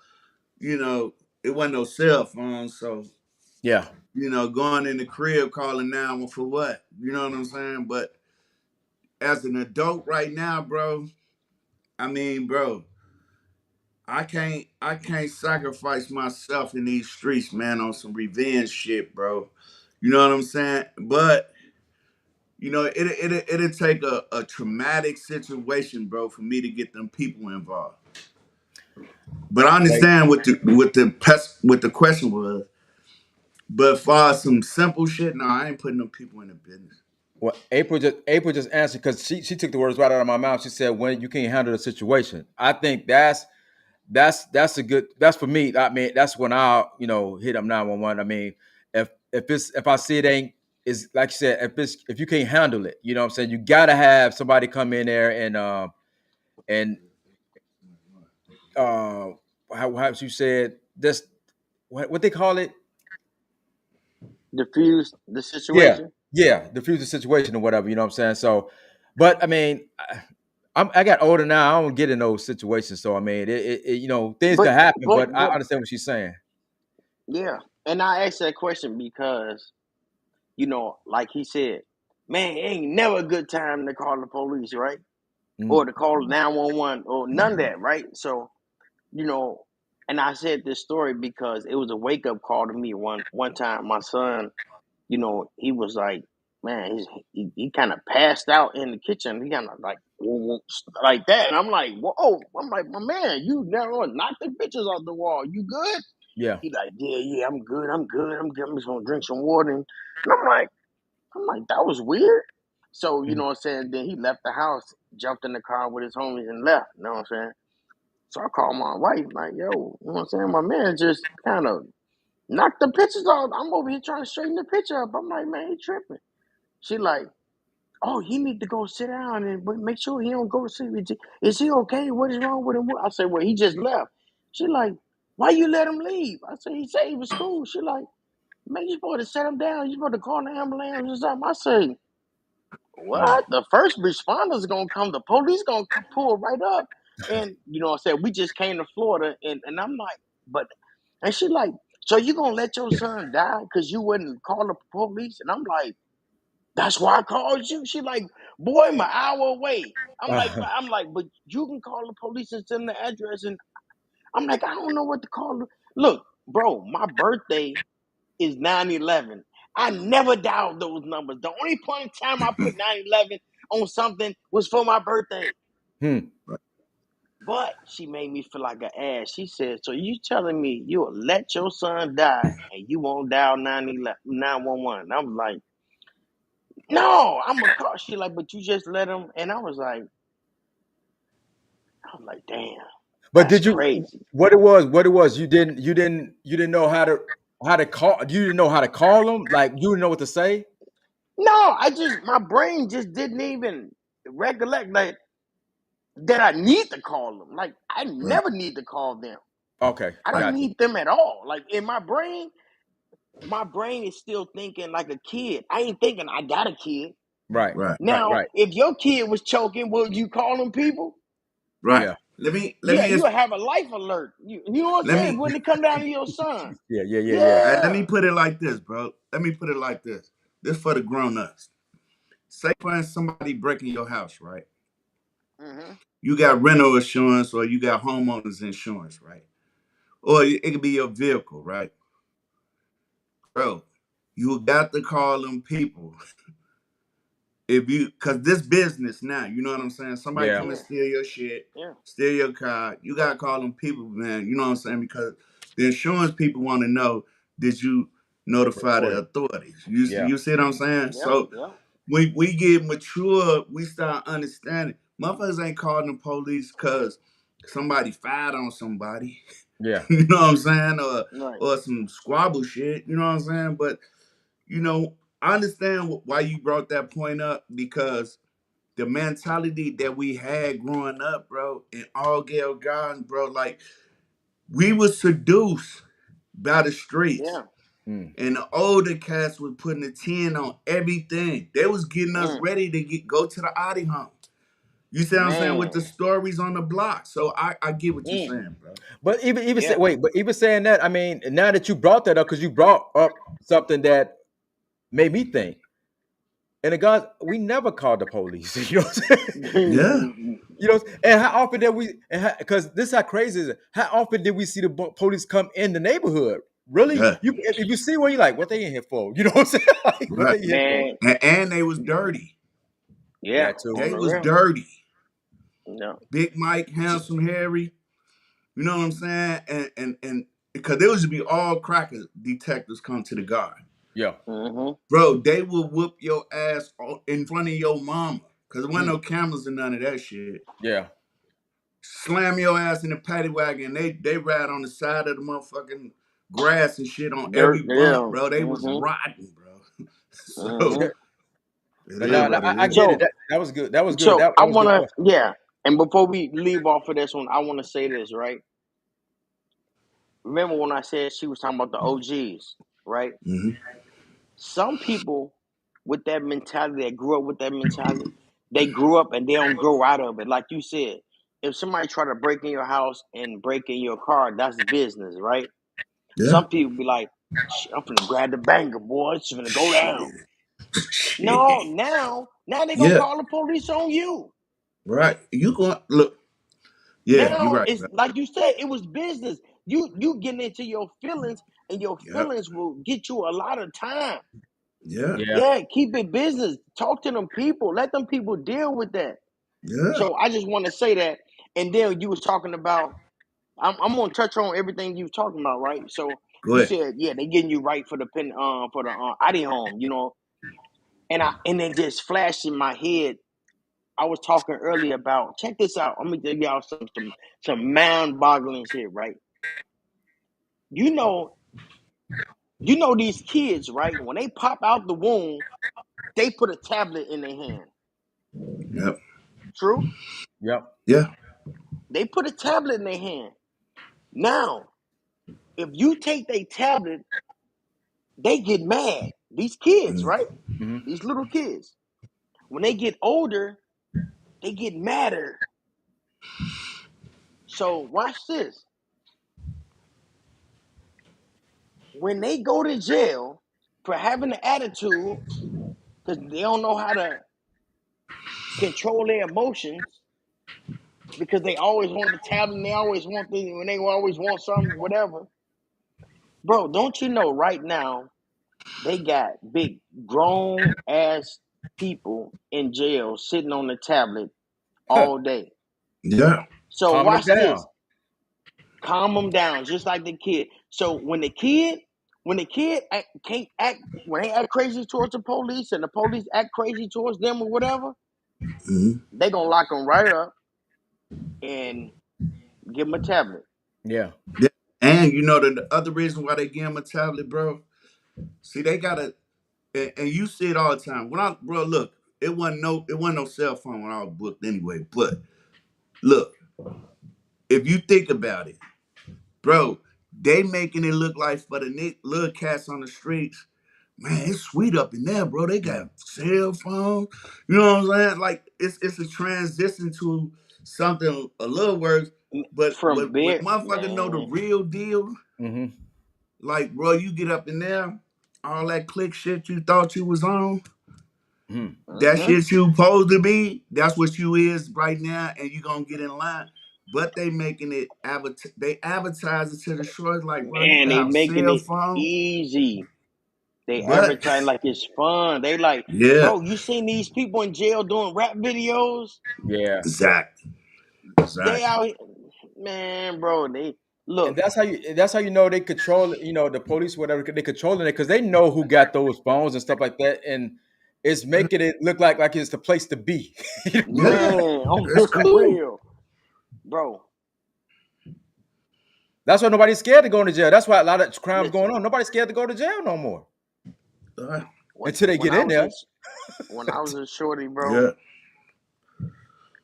S3: it wasn't no cell phone, so
S2: yeah.
S3: going in the crib calling now for what? You know what I'm saying? But as an adult right now, bro, I mean, bro, I can't sacrifice myself in these streets, man, on some revenge shit, bro. You know what I'm saying? But it'll take a traumatic situation, bro, for me to get them people involved. But I
S2: Like,
S3: understand what the question was. But for some simple shit, no, I ain't putting them people in the business.
S2: well, April just answered because she took the words right out of my mouth. She said, "When you can't handle the situation," I think that's a good. That's for me. I mean, that's when I'll hit up 911. I mean, if I see it ain't is like you said, if you can't handle it, you know what I'm saying, you gotta have somebody come in there and uh how you said this what they call it.
S4: Diffuse the
S2: Yeah,
S4: situation.
S2: yeah, diffuse the situation or whatever. You know what I'm saying. So, but I mean, I got older now. I don't get in those situations. So I mean, things
S4: But
S2: can happen.
S4: but
S2: But I
S4: but
S2: understand what she's saying.
S4: yeah. And I asked that question because like he said, man, it ain't never a good time to call the police, right? Or
S2: Mm.
S4: to call 911 or none of that, right? So you know, and I said this story because it was a wake up call to me. One time, my son, he was like, man, he kind of passed out in the kitchen. He kind of like like that, and I'm like, whoa! I'm like, my man, you never knock the pictures off the wall. You good?
S2: Yeah.
S4: He like, yeah, I'm good. I'm good. I'm good. I'm just gonna drink some water. And I'm like, that was weird. So you
S2: Mhm.
S4: know what I'm saying. Then he left the house, jumped in the car with his homies, and left. You know what I'm saying. So I called my wife, like, yo, you know what I'm saying? My man just kind of knocked the pictures off. I'm over here trying to straighten the picture up. I'm like, man, he tripping. She like, oh, he need to go sit down and make sure he don't go to sleep. Is he okay? What is wrong with him? I said, well, he just left. She like, why you let him leave? I said, he said he was cool. She like, man, you supposed to set him down. You supposed to call the ambulance or something. I say,
S2: Yeah.
S4: what? The first responders gonna come. The police gonna pull right up. And I said we just came to Florida, and I'm like, but, and she like, so you gonna let your son die because you wouldn't call the police? And I'm like, that's why I called you. She like, boy, I'm an hour away. But you can call the police and send the address. And I'm like, I don't know what to call. Look, bro, my birthday is 9/11. I never dialed those numbers. The only point in time I put 9/11 on something was for my birthday.
S2: Hmm.
S4: But she made me feel like an ass. She said, so you telling me you'll let your son die and you won't dial 911? I was like, no, I'm a call. She like, but you just let him. And I was like, damn,
S2: But
S4: that's
S2: did you
S4: crazy.
S2: what it was? You didn't know how to call. You didn't know how to call them. Like you didn't know what to say.
S4: No, my brain just didn't even recollect like that I need to call them. Like I
S3: Right.
S4: never need to call them.
S2: Okay,
S4: I don't
S3: Right.
S2: got you.
S4: need them at all. Like in my brain is still thinking like a kid. I ain't thinking I got a kid.
S2: Right,
S3: Right.
S2: right,
S4: Now,
S2: right.
S4: if your kid was choking, would you call them people?
S3: Right.
S2: Yeah,
S3: Let
S4: Yeah,
S3: me
S4: you would have a life alert. You know what I'm
S3: let
S4: saying?
S3: me
S4: When it come down to your son.
S2: yeah.
S3: let me
S4: Yeah.
S3: put it like this, bro. Let me put it like this. This for the grown ups. Say for instance somebody breaking your house, right?
S4: Mm-hmm.
S3: You got rental insurance or you got homeowners insurance, right? Or it could be your vehicle, right? Bro, you got to call them people. If you, cause this business now, you know what I'm saying? Somebody
S2: Yeah.
S3: come and
S4: Yeah.
S3: steal your shit,
S4: Yeah.
S3: steal your car, you gotta call them people, man. You know what I'm saying? Because the insurance people want to know, did you notify
S2: Report
S3: the
S2: it.
S3: authorities?
S2: Yeah,
S3: You see what I'm saying?
S4: Yeah.
S3: So
S4: Yeah.
S3: when we get mature, we start understanding. Motherfuckers ain't calling the police cause somebody fired on somebody.
S2: yeah,
S3: You know what I'm saying?
S4: Right.
S3: Or some squabble shit. You know what I'm saying? But you know, I understand why you brought that point up because the mentality that we had growing up, bro, in all Gale Garden, bro, like we were seduced by the streets.
S4: Yeah.
S2: mm,
S3: And the older cats were putting a 10 on everything. They was getting us
S4: Mm.
S3: ready to go to the Audi home. You see what I'm saying? With
S4: Man.
S3: the stories on the block. So I get what you're
S4: Mm.
S3: saying, bro.
S2: but even say,
S4: Yeah.
S2: wait, but even saying that, I mean, now that you brought that up, because you brought up something that made me think. And the guys, we never called the police. You know what I'm saying?
S3: Yeah.
S2: You know, and how often did we? Because this how crazy is it? How often did we see the police come in the neighborhood? Really?
S3: Yeah.
S2: If you see one, you're like, what they in here for? You know what I'm saying? Like, what
S3: Right.
S2: they in here for?
S4: Man.
S3: And they was dirty.
S4: Yeah.
S2: That too.
S4: On
S3: They
S4: the
S3: was
S4: real.
S3: dirty.
S4: No.
S3: Big Mike, Handsome Harry. You know what I'm saying? And because there used to be all cracker detectives come to the guard.
S2: Yeah.
S4: Mm-hmm.
S3: Bro, they will whoop your ass in front of your mama. Cause there wasn't
S2: Hmm.
S3: no cameras and none of that shit.
S2: Yeah.
S3: Slam your ass in the paddy wagon. They ride on the side of the motherfucking grass and shit on every
S4: Dirt.
S3: bump,
S4: Yeah.
S3: bro. They was
S4: Mm-hmm.
S3: rotten, bro. So
S2: Yeah.
S4: Mm-hmm.
S3: it
S2: But
S3: is
S2: no,
S3: what it
S2: I get it.
S3: is.
S4: So
S2: That was good. That was good.
S4: so
S2: That
S4: I
S2: was a good
S4: wanna
S2: question.
S4: yeah. And before we leave off of this one, I wanna say this, right? Remember when I said she was talking about the OGs, right?
S3: Hmm.
S4: Some people with that mentality that grew up with that mentality, they grew up and they don't grow out of it. Like you said, if somebody try to break in your house and break in your car, that's business, right?
S3: Yeah.
S4: Some people be like, "Shit, I'm finna grab the banger, boy. It's finna go down."
S3: Shit.
S4: No,
S3: Shit.
S4: now they gonna
S3: Yeah.
S4: call the police on you.
S3: Right. You going look. Yeah, you're
S4: Now
S3: right,
S4: it's
S3: bro.
S4: like you said, it was business. You getting into your feelings, and your
S3: Yep.
S4: feelings will get you a lot of time.
S3: Yeah.
S2: Yeah.
S4: Yeah, keep it business. Talk to them people. Let them people deal with that.
S3: Yeah.
S4: So I just want to say that. And then you was talking about. I'm gonna touch on everything you was talking about, right? So
S3: Go
S4: you
S3: ahead.
S4: said, yeah, they getting you right for the ID home, and then just flashed in my head. I was talking earlier about check this out. I'm gonna tell y'all some mind boggling shit, right? You know, you know these kids, right? When they pop out the womb, they put a tablet in their hand.
S3: Yep.
S4: True?
S2: Yep.
S3: Yeah.
S4: They put a tablet in their hand. Now, if you take their tablet, they get mad. These kids,
S3: Mm.
S4: right?
S2: Hmm.
S4: These little kids. When they get older, they get madder. So watch this. When they go to jail for having an attitude, because they don't know how to control their emotions, because they always want the tablet and they always want when they always want something, whatever. Bro, don't you know right now they got big grown ass people in jail sitting on the tablet all day.
S3: Yeah.
S4: So
S2: Calming them
S4: watch
S2: down.
S4: this. Calm them down, just like the kid. So when the kid can't act, when they act crazy towards the police and the police act crazy towards them or whatever,
S3: Mhm.
S4: they gonna lock them right up and give them a tablet.
S2: Yeah.
S3: Yeah. And you know the other reason why they give him a tablet, bro. See, they gotta, and you see it all the time. When I, bro, look, it wasn't no cell phone when I was booked anyway. But look, if you think about it, bro, they making it look like for the little cats on the streets. Man, it's sweet up in there, bro. They got cell phones. You know what I'm saying? Like it's a transition to something a little worse. But
S4: From
S3: when
S4: bed,
S3: motherfuckers know the
S4: man.
S3: real deal,
S2: Mm-hmm.
S3: like bro, you get up in there, all that click shit you thought you was on,
S2: Mm-hmm.
S3: that
S4: Mm-hmm.
S3: shit you supposed to be, that's what you is right now, and you gonna get in line. But they making it they advertise it to the shores like, bro, you
S4: Man,
S3: can
S4: they
S3: have a
S4: making
S3: cell
S4: it
S3: phone.
S4: easy. They
S3: But
S4: advertise like it's fun. They like,
S3: yeah,
S4: bro, you seen these people in jail doing rap videos?
S2: Yeah.
S3: exactly.
S4: They
S3: Exactly.
S4: out here, man, bro. They
S2: And
S4: look
S2: that's how you know they control, the police, whatever, they controlling it because they know who got those phones and stuff like that. And it's making it look like it's the place to be.
S3: Yeah,
S4: man on
S3: it's
S4: the
S3: cool.
S4: real, bro.
S2: That's why nobody's scared to go into jail. That's why a lot of crimes
S4: Listen,
S2: going on. Nobody's scared to go to jail no more
S3: Uh,
S4: when
S2: until they
S4: when
S2: get
S4: I
S2: in
S4: was
S2: there.
S4: a when I was a shorty, bro,
S3: yeah,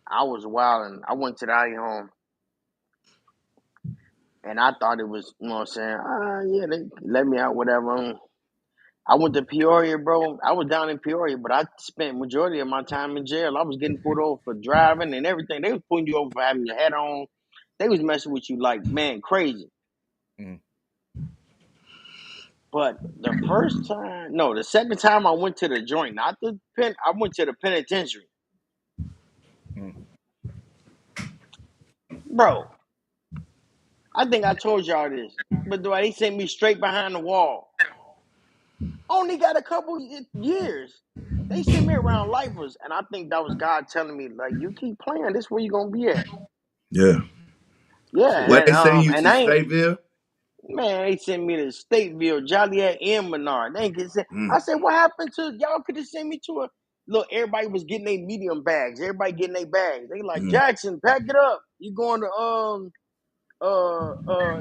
S4: I was wilding. I went to the alley home, and I thought it was, you know what I'm saying? Yeah, they let me out, whatever. I went to Peoria, bro. I was down in Peoria, but I spent majority of my time in jail. I was getting pulled over for driving and everything. They was pulling you over for having your hat on. They was messing with you like, man, crazy.
S2: Mm,
S4: But the second time I went to the joint, not the pen. I went to the penitentiary,
S2: mm.
S4: bro. I think I told y'all this, but they sent me straight behind the wall. Only got a couple years. They sent me around lifers, and I think that was God telling me, like, you keep playing, this where you gonna be at.
S3: yeah.
S2: Shit.
S3: What
S4: Yeah,
S3: they send you
S4: and
S3: to
S4: I ain't,
S3: Stateville?
S4: man, they sent me to Stateville, Joliet, and Menard. They ain't get sent. I
S3: Mm,
S4: said, what happened to y'all? Could have sent me to a look. Everybody was getting their medium bags. Everybody getting their bags. They like,
S3: mm.
S4: Jackson, pack it up. You going to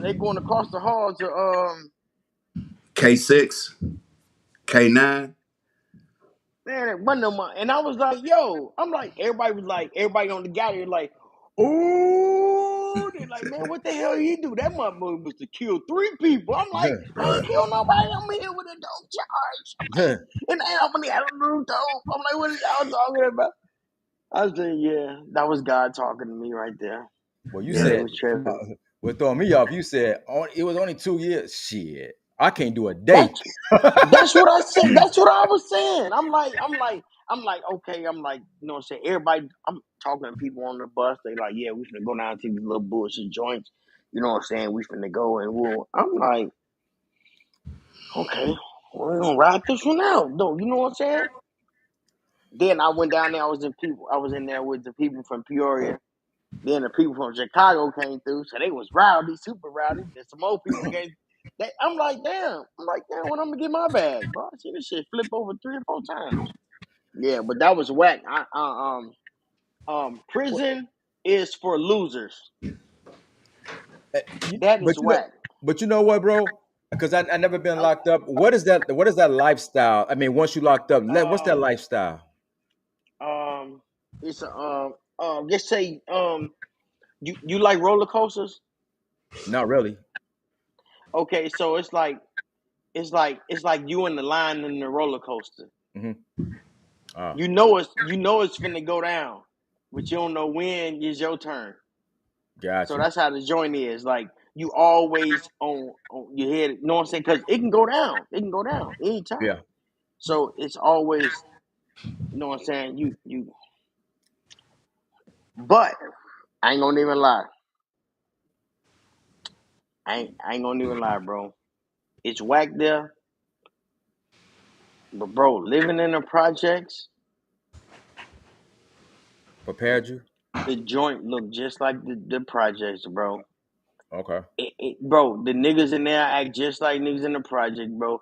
S4: they going across the hall to
S3: K6, K9.
S4: man, it wasn't no money. And I was like, yo, I'm like, everybody on the gallery like, oh, they're like, man, what the hell he do? That motherfucker was to kill 3 people. I'm like, I
S3: Right.
S4: ain't kill nobody. I'm here with a dope charge. I'm like, and I ain't many had a little dope. I'm like, what is y'all talking about? I said, yeah, that was God talking to me right there.
S2: Well, you
S4: Yeah, they
S3: Yeah.
S2: said,
S4: was tripping.
S2: well, throwing me off. You said it was only 2 years. Shit, I can't do a day.
S4: That's That's what I said. That's what I was saying. I'm like, okay. I'm like, you know what I'm saying? Everybody, I'm talking to people on the bus. They like, yeah, we finna go down to these little bullshit joints. You know what I'm saying? We finna go and I'm like, okay, we're gonna ride this one out, though. You know what I'm saying? Then I went down there. I was in there with the people from Peoria. Then the people from Chicago came through, so they was rowdy, super rowdy. Then some more people came. I'm like, damn. When I'm gonna get my bag, bro? I see this shit flip over 3 or 4 times. Yeah, but that was whack. Prison is for losers. That
S2: But
S4: is whack.
S2: you know what, bro? Because I never been locked up. What is that? What is that lifestyle? I mean, once you locked up, what's that
S4: Um,
S2: lifestyle?
S4: um, it's a just say you like roller coasters?
S2: Not really.
S4: Okay, so it's like you in the line in the roller coaster.
S2: Hmm. Oh,
S4: You know it's finna go down, but you don't know when is your turn.
S2: got
S4: So
S2: you.
S4: that's how the joint is. Like you always on your head. You know what I'm saying? Because it can go down. It can go down anytime.
S2: Yeah.
S4: So it's always, you know what I'm saying? But I ain't gonna even lie. I ain't gonna even lie, bro. It's whack there, but bro, living in the projects.
S2: Prepared you?
S4: The joint looked just like the projects, bro.
S2: Okay.
S4: Bro, the niggas in there act just like niggas in the project, bro.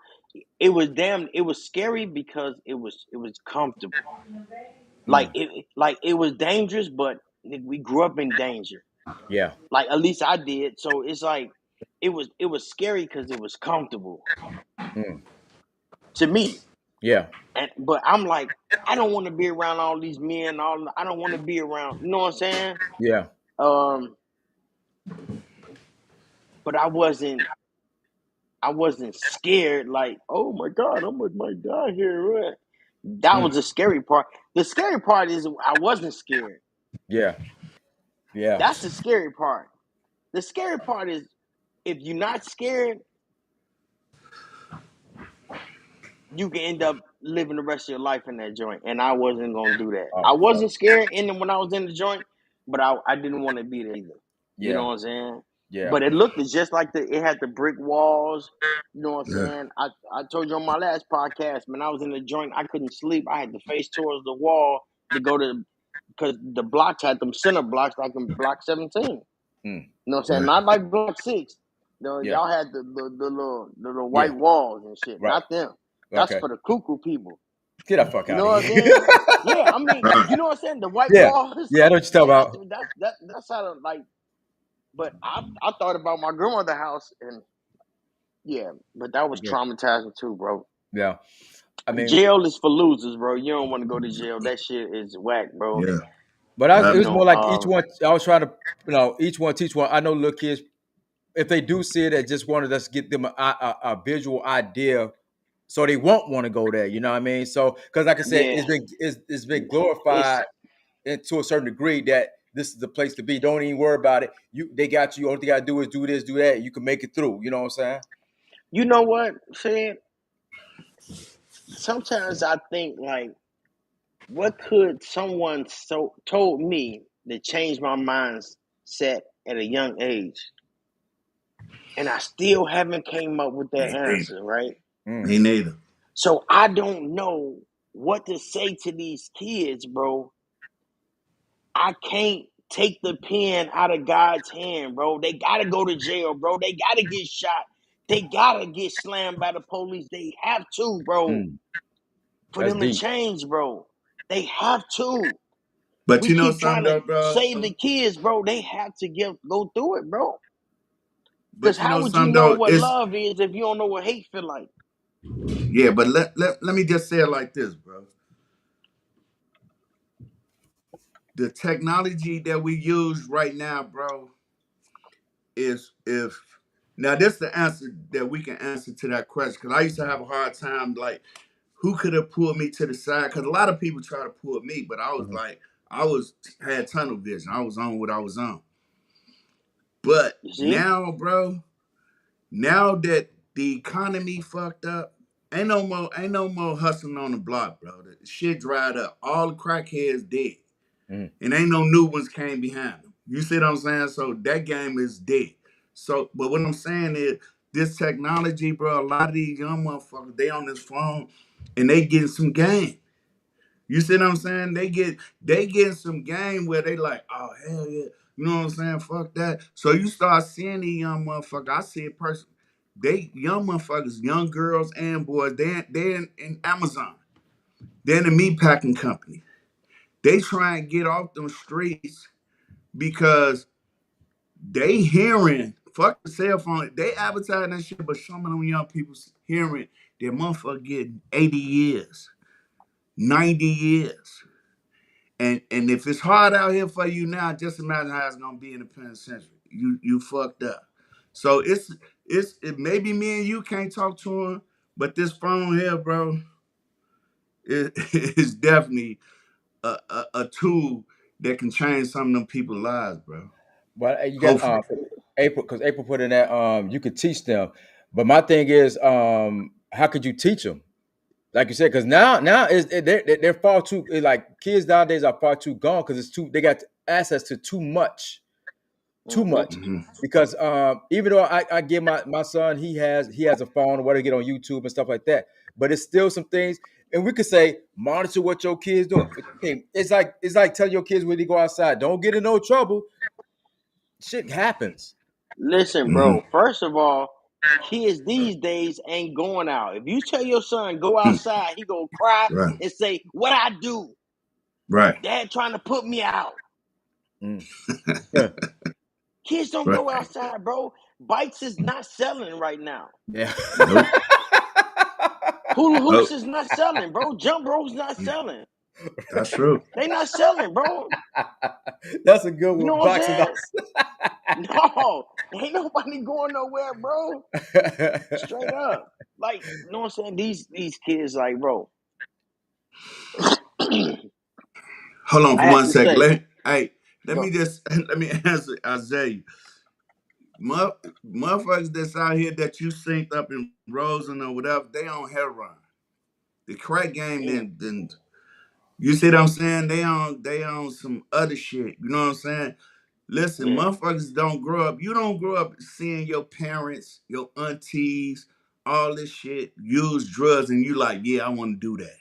S4: It was scary because it was comfortable.
S2: Mm.
S4: Like it was dangerous, but we grew up in danger.
S2: Yeah.
S4: Like at least I did. So it's like it was scary because it was comfortable
S2: Mm.
S4: to me.
S2: Yeah.
S4: But I'm like, I don't want to be around all these men. I don't want to be around. You know what I'm saying?
S2: Yeah.
S4: Um, but I wasn't scared. Like, oh my god, I might die here. Right? That
S2: Mm.
S4: was the scary part. The scary part is I wasn't scared.
S2: Yeah. Yeah.
S4: That's the scary part. The scary part is if you're not scared, you can end up living the rest of your life in that joint. And I wasn't gonna do that.
S2: Oh
S4: I
S2: fuck.
S4: wasn't scared when I was in the joint, but I didn't want to be there either. You know
S2: Yeah.
S4: what I'm saying?
S2: Yeah.
S4: But it looked just like it had the brick walls. You know what I'm
S3: Yeah.
S4: saying? I told you on my last podcast, man, I was in the joint, I couldn't sleep. I had to face towards the wall to go to because the blocks had them center blocks like in block 17.
S2: Mm.
S4: You know what I'm saying?
S3: Right.
S4: Not like block 6.
S2: Yeah.
S4: Y'all had the little
S2: Yeah.
S4: white walls and shit.
S2: Right.
S4: Not them. That's
S2: Okay.
S4: for the cuckoo people.
S2: Get the fuck
S4: You
S2: out
S4: know
S2: of
S4: what I'm
S2: here.
S4: saying? Yeah, I mean,
S3: Right.
S4: you know what I'm saying? The white
S2: Yeah.
S4: walls.
S2: Yeah. I know what you're talking
S4: Yeah, that's
S2: about.
S4: that's how to, like. But I thought about my grandmother's house and yeah, but that was
S2: Yeah.
S4: traumatizing too, bro.
S2: Yeah. I mean,
S4: Jail is for losers, bro. You don't want to go to jail. That shit is whack, bro.
S3: Yeah.
S2: but it
S3: Yep.
S4: You
S2: was more
S4: know,
S2: like each one. I was trying to, each one teach one. I know little kids, if they do see it, I just wanted us to get them a visual idea, so they won't want to go there. You know what I mean? So, because like I said,
S4: yeah.
S2: it's been
S4: It's
S2: glorified and to a certain degree that this is the place to be. Don't even worry about it. They got you. All you gotta do is do this, do that. You can make it through. You know what I'm saying?
S4: you know what, Fed? Sometimes I think like, what could someone told me that changed my mindset at a young age, and I still haven't came up with that
S3: Me neither.
S4: answer, right?
S2: Mm.
S3: Me neither.
S4: So I don't know what to say to these kids, bro. I can't take the pen out of God's hand, bro. They gotta go to jail, bro. They gotta get shot. They gotta get slammed by the police. They have to, bro,
S2: Mm.
S4: for
S2: That's
S4: them to
S2: deep.
S4: change, bro. They have to.
S3: But
S4: We
S3: you know
S4: keep
S3: something
S4: trying to
S3: though, bro.
S4: save the kids, bro. They have to go through it, bro. Because
S3: But you
S4: how
S3: know
S4: would you
S3: something
S4: know
S3: though.
S4: what
S3: It's
S4: love is if you don't know what hate feel like?
S3: yeah. But let me just say it like this, bro. The technology that we use right now, bro, is if now this is the answer that we can answer to that question. Because I used to have a hard time, like, who could have pulled me to the side? Because a lot of people try to pull me, but I was
S2: Mhm.
S3: like, I was had tunnel vision. I was on what I was on. But
S4: You see?
S3: now, bro, now that the economy fucked up, ain't no more hustling on the block, bro. The shit dried up. All the crackheads dead.
S2: Mm.
S3: And ain't no new ones came behind them. You see what I'm saying? So that game is dead. So, but what I'm saying is this technology, bro, a lot of these young motherfuckers, they on this phone and they getting some game. You see what I'm saying? They getting some game where they like, oh hell yeah. You know what I'm saying? Fuck that. So you start seeing these young motherfuckers. I see a person, they young motherfuckers, young girls and boys, they in Amazon. They're in the meat packing company. They try and get off them streets because they hearing fuck the cell phone. They advertising that shit, but some of them young people hearing their motherfucker getting 80 years, 90 years. And if it's hard out here for you now, just imagine how it's gonna be in the penitentiary. You fucked up. So it maybe me and you can't talk to him, but this phone here, bro, is definitely a tool that can change some of them people's lives, bro.
S2: But you got
S3: Hopefully.
S2: April, because April put in that you could teach them. But my thing is, how could you teach them? Like you said, because now they're far too like kids nowadays are far too gone because it's too they got access to too
S4: Mm-hmm.
S2: much.
S3: Hmm.
S2: Because even though I give my son he has a phone or where to get on YouTube and stuff like that, but it's still some things. and we could say monitor what your kids doing. But okay, it's like telling your kids when they go outside, don't get in no trouble. Shit happens.
S4: Listen,
S3: Hmm.
S4: bro. First of all, kids these days ain't going out. If you tell your son go outside, he gonna cry
S3: Right.
S4: and say, "What I do?
S3: Right.
S4: Dad trying to put me out."
S2: Mm. Yeah.
S4: Kids don't go
S3: Right.
S4: outside, bro. Bikes is not selling right now.
S2: Yeah.
S3: Nope.
S4: Hula hoops
S3: Nope.
S4: is not selling, bro. Jump ropes not selling.
S3: That's true.
S4: They not selling, bro.
S2: That's a good
S4: You know
S2: one.
S4: what I'm
S2: Boxing
S4: saying? No, ain't nobody going nowhere, bro.
S2: out.
S4: Straight up. Like, you know what I'm saying? These kids, like, bro.
S3: Hold on
S4: I
S3: for
S4: have
S3: one
S4: to
S3: second.
S4: say,
S3: Let me
S4: bro,
S3: just let me answer Isaiah. Motherfuckers that's out here that you synced up in Rosen or whatever, they on heroin. The crack game
S4: mm,
S3: then you see what I'm saying? They on some other shit. You know what I'm saying? Listen,
S4: yeah,
S3: motherfuckers don't grow up. You don't grow up seeing your parents, your aunties, all this shit use drugs, and you like, yeah, I want to do that.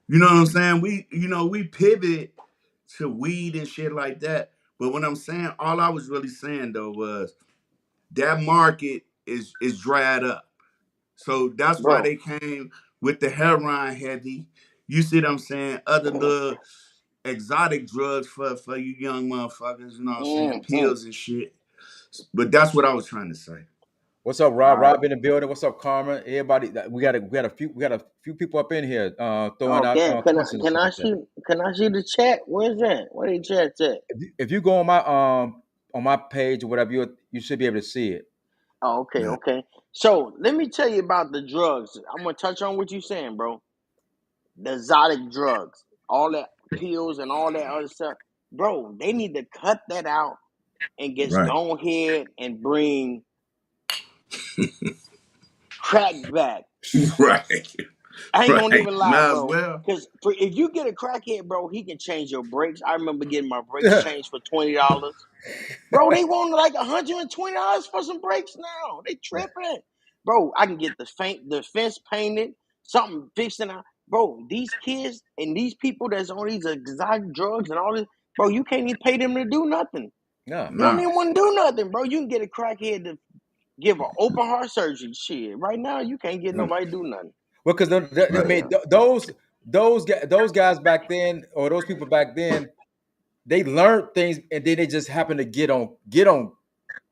S3: You know what I'm saying? We pivot to weed and shit like that. But what I'm saying, all I was really saying though was that market is dried up. So that's why
S4: bro.
S3: they came with the heroin heavy. You see what I'm saying? Other little exotic drugs for you young motherfuckers, you know what I'm saying?
S4: Mm-hmm.
S3: Pills and shit. But that's what I was trying to say.
S2: What's up, Rob?
S4: All right.
S2: Rob in the building. What's up, Karma? Everybody, we got a few people up in here throwing out
S4: Okay.
S2: questions and stuff like that.
S4: Can I see the chat? Where's that? Where the chat at?
S2: If you go on my page or whatever, you should be able to see it.
S4: Oh, okay,
S3: Yeah.
S4: okay. So let me tell you about the drugs. I'm gonna touch on what you're saying, bro. The exotic drugs, all that pills and all that other stuff, bro. They need to cut that out and just
S3: Right.
S4: go ahead and bring crack back.
S3: Right.
S4: I ain't gonna
S3: Right.
S4: even lie,
S3: Might as
S4: bro.
S3: well.
S4: Because if you get a crackhead, bro, he can change your brakes. I remember getting my brakes changed for $20. Bro, they want like $120 for some brakes now. They tripping. Bro, I can get the fence painted, something fixed out. Bro, these kids and these people that's on these exotic drugs and all this, bro, you can't even pay them to do nothing.
S2: No.
S4: They don't
S3: Nah.
S4: even want to do nothing, bro. You can get a crackhead to give an open heart surgery. Shit. Right now, you can't get
S3: Right.
S4: nobody to do nothing.
S2: Well, because I
S3: Right.
S2: mean,
S4: Yeah.
S2: those guys back then, or those people back then, they learned things, and then they just happened to get on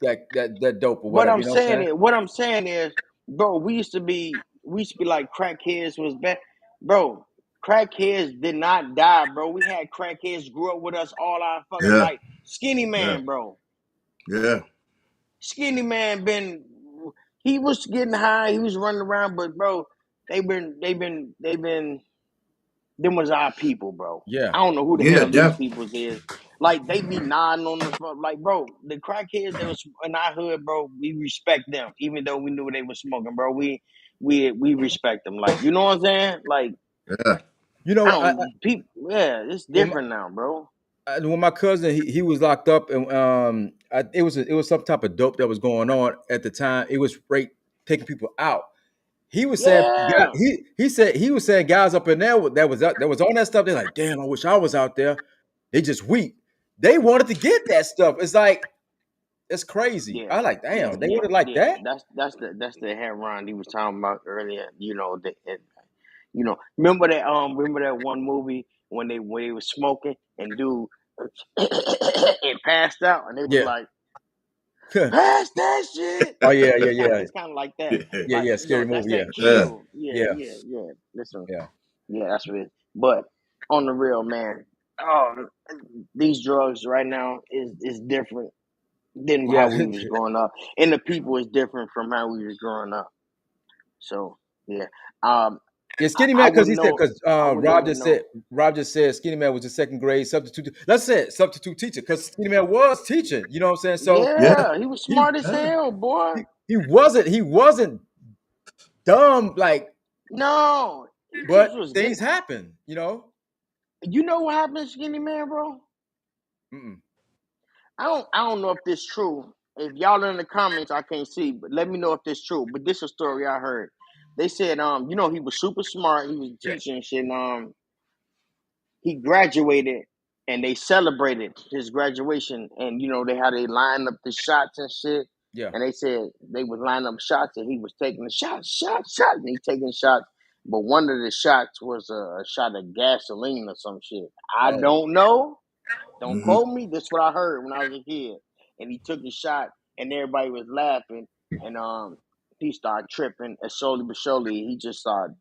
S2: that dope or whatever. You know what I'm saying?
S4: What I'm saying is, bro, we used to be like crackheads was bad. Bro, crackheads did not die, bro. We had crackheads grew up with us all our fucking
S3: Yeah.
S4: life. Skinny
S3: Yeah.
S4: man, bro.
S3: Yeah.
S4: Skinny man he was getting high, he was running around, but bro, they've been them was our people, bro.
S2: Yeah.
S4: I don't know who the
S3: Yeah.
S4: hell these
S3: Definitely.
S4: peoples is. Like they be nodding on the phone. Like, bro, the crackheads that was in our hood, bro, we respect them, even though we knew they were smoking, bro. We respect them. Like, you know what I'm saying? Like,
S3: Yeah.
S2: You know
S4: I
S2: what?
S4: don't people. Yeah, it's
S2: When
S4: different now, bro.
S2: when my cousin he was locked up and it was some type of dope that was going on at the time. It was straight taking people out. He was saying
S4: Yeah,
S2: he was saying guys up in there that was on that stuff. They're like, damn, I wish I was out there. They just weak. They wanted to get that stuff. It's like it's crazy.
S4: yeah,
S2: I like,
S4: yeah,
S2: damn, they
S4: yeah,
S2: would have liked
S4: yeah.
S2: that.
S4: That's the headline he was talking about earlier. Remember that one movie when they was smoking and dude and passed out and they was
S2: Yeah.
S4: like, pass that shit.
S2: Oh yeah, yeah,
S4: It's kind of
S2: yeah,
S4: it's kind of like that.
S3: Yeah.
S2: yeah,
S4: Like,
S2: yeah. Scary
S4: that's
S2: movie. Yeah,
S4: that
S3: Yeah.
S4: kill. Yeah,
S2: yeah,
S4: yeah, yeah. Listen,
S2: yeah.
S4: yeah, that's what it is. But on the real, man, these drugs right now is different than
S2: Yeah,
S4: how we was growing up, and the people is different from how we was growing up. So yeah, um,
S2: yeah. Skinny
S4: I
S2: man, because
S4: would
S2: he said
S4: know.
S2: because
S4: I would never know.
S2: Rob just said Skinny man was a second grade substitute. Let's say it, substitute teacher because Skinny man was teaching. You know what I'm saying? So
S3: Yeah.
S4: Yeah, he was
S2: he
S4: smart as
S3: Yeah.
S4: hell, boy.
S2: he wasn't dumb like,
S4: No, he just
S2: but
S4: was getting.
S2: things happen. You know.
S4: You know what happened, Skinny Man, bro?
S2: Mm-mm.
S4: I don't know if this true. If y'all in the comments, I can't see, but let me know if this true. But this is a story I heard they said he was super smart. He was
S2: Yeah.
S4: teaching and shit. And, he graduated, and they celebrated his graduation. And they had they line up the shots and shit.
S2: Yeah.
S4: And they said they was lining up shots, and he was taking the shots, and he taking shots. But one of the shots was a shot of gasoline or some shit. I
S2: Oh,
S4: don't know. Don't
S3: Hmm.
S4: quote me. This is what I heard when I was a kid. And he took a shot, and everybody was laughing. And he started tripping. And slowly but surely, he just started,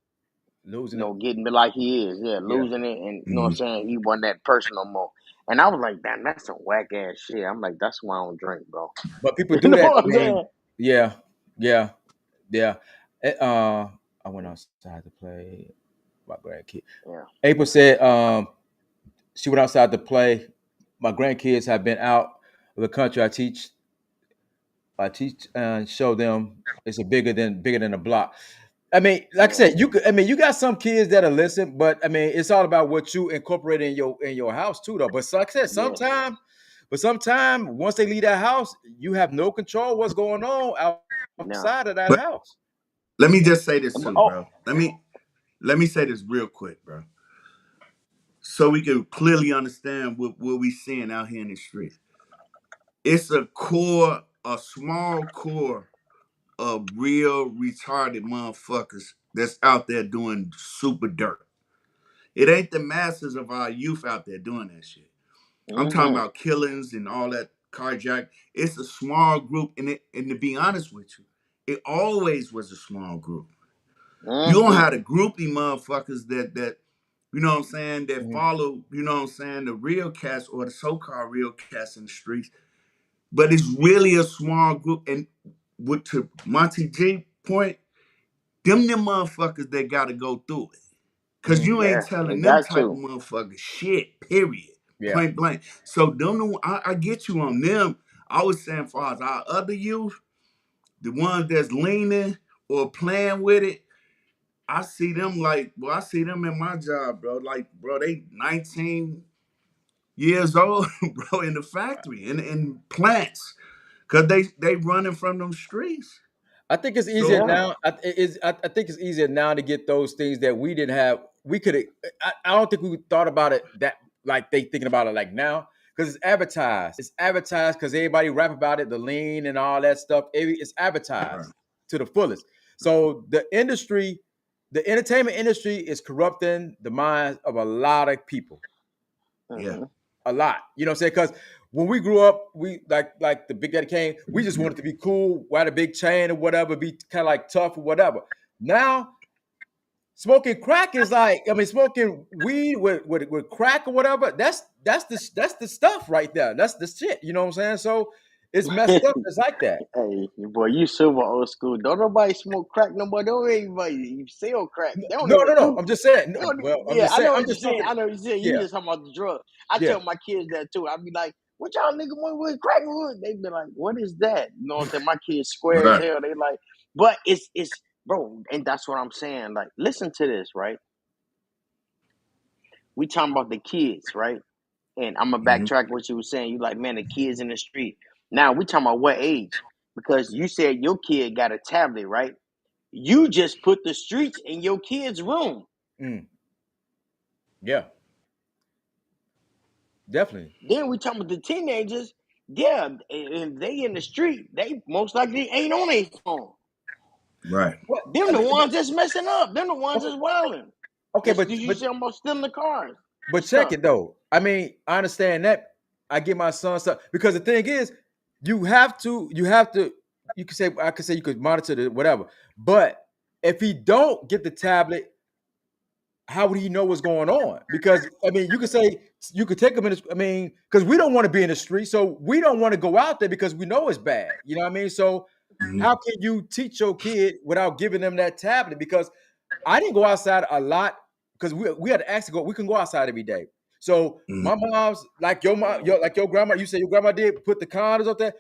S2: losing it.
S4: getting me like he is. Yeah,
S2: Yeah.
S4: losing it. And you know what I'm
S3: Hmm.
S4: saying? He wasn't that person no more. And I was like, damn, that's some whack ass shit. I'm like, that's why I don't drink, bro.
S2: But people
S4: You
S2: do
S4: know
S2: that.
S4: what
S2: I
S4: I'm
S2: mean,
S4: saying?
S2: yeah, yeah, yeah. I went outside to play my grandkid.
S4: Yeah,
S2: April said she went outside to play. My grandkids have been out of the country. I teach and show them it's a bigger than a block. I mean, like I
S4: yeah,
S2: said, you could. I mean, you got some kids that'll listen, but I mean, it's all about what you incorporate in your house too, though. But like I said,
S4: yeah.
S2: sometime once they leave that house, you have no control what's going on
S4: No.
S2: outside of that
S3: But
S2: house.
S3: let me just say this too,
S4: Oh,
S3: bro. Let me say this real quick, bro, so we can clearly understand what we seeing out here in the street. It's a small core of real retarded motherfuckers that's out there doing super dirt. It ain't the masses of our youth out there doing that shit. I'm talking
S4: mm-hmm,
S3: about killings and all that carjack. It's a small group, and to be honest with you, it always was a small group. You don't
S4: mm-hmm,
S3: have the groupie motherfuckers that you know what I'm saying, that
S2: Mhm.
S3: follow, you know what I'm saying, the real cats or the so-called real cats in the streets. But it's really a small group. And with to Monty G point, them motherfuckers that gotta go through it. Cause you
S2: Mhm.
S4: yeah,
S3: ain't
S4: they
S3: telling them
S4: got
S3: type of
S4: to.
S3: motherfuckers shit, period.
S2: Yeah.
S3: Point blank. So I get you on them. I was saying far as our other youth, the ones that's leaning or playing with it, I see them like, well, I see them in my job, bro. Like, bro, they 19 years old, bro, in the factory, in plants. Cause they running from them streets.
S2: I think it's easier
S3: So
S4: Yeah.
S2: now. I think it's easier now to get those things that we didn't have. We could. I don't think we thought about it that like they thinking about it like now because it's advertised. It's advertised because everybody rap about it, the lean and all that stuff. It's
S3: right.
S2: advertised to the fullest. So the industry, the entertainment industry, is corrupting the minds of a lot of people.
S3: Yeah.
S4: Mm-hmm.
S2: A lot. You know what I'm saying? Because when we grew up, we like the Big Daddy Kane, we just wanted to be cool, wear a big chain or whatever, be kind of like tough or whatever. Now, smoking crack is like, I mean, smoking weed with crack or whatever, that's the stuff right there. That's the shit. You know what I'm saying? So it's messed up. It's like that.
S4: Hey, boy, you super old school. Don't nobody smoke crack no more. Don't anybody you sell crack. They don't
S2: No,
S4: even
S2: no, no.
S4: do.
S2: I'm just saying.
S4: They don't.
S2: Well, I'm
S4: Yeah,
S2: just
S4: I
S2: saying.
S4: know
S2: I'm
S4: what you're
S2: just
S4: saying.
S2: talking.
S4: I know what you're saying. You
S2: Yeah,
S4: just talking about the drugs. I
S2: yeah.
S4: tell my kids that too. I be like, "What y'all nigga want with crack wood?" They be like, "What is that?" You know what I'm saying? My kids square as
S3: Right.
S4: hell. They like, but it's bro, and that's what I'm saying. Like, listen to this, right? We talking about the kids, right? And I'm gonna
S3: Hmm.
S4: backtrack what you were saying. You like, man, the kids in the street. Now we talking about what age? Because you said your kid got a tablet, right? You just put the streets in your kid's room.
S2: Mm, yeah, definitely.
S4: Then we talking about the teenagers. Yeah, and they in the street, they most likely ain't on their phone.
S3: Right.
S2: What
S4: Them
S2: I
S4: the
S2: mean,
S4: ones that's messing up. Them the ones that's wilding.
S2: okay,
S4: That's
S2: but
S4: because you
S2: but
S4: see about stealing the cars and
S2: But check
S4: stuff.
S2: it though. I mean, I understand that. I get my son stuff because the thing is, you have to. You could say I could say you could monitor the whatever, but if he don't get the tablet, how would he know what's going on? Because I mean, you could say you could take him in. I mean, because we don't want to be in the street, so we don't want to go out there because we know it's bad. You know what I mean? So
S3: Hmm.
S2: how can you teach your kid without giving them that tablet? Because I didn't go outside a lot because we had to actually go. We can go outside every day. So
S3: Hmm.
S2: my mom's like your mom,
S4: Mhm.
S2: like your grandma. You said your grandma did put the condoms up there.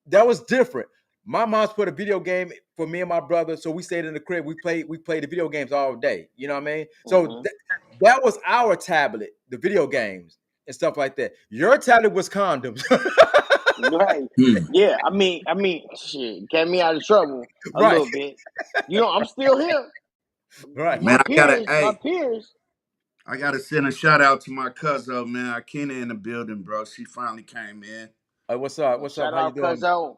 S2: That was different. My mom's put a video game for me and my brother, so we stayed in the crib. We played the video games all day. You know what I mean? So
S4: Mhm.
S2: that was our tablet, the video games and stuff like that. Your tablet was condoms,
S4: Right.
S3: Hmm.
S4: Yeah. I mean, shit, get me out of trouble a
S2: right?
S4: little bit. I'm still here.
S2: Right.
S3: Man,
S4: My peers.
S3: I gotta send a shout out to my cousin, man. Akina in the building, bro. She finally came in.
S2: What's up? What's up?
S4: Shout
S2: How you
S4: out
S2: doing?
S4: Cuzzo.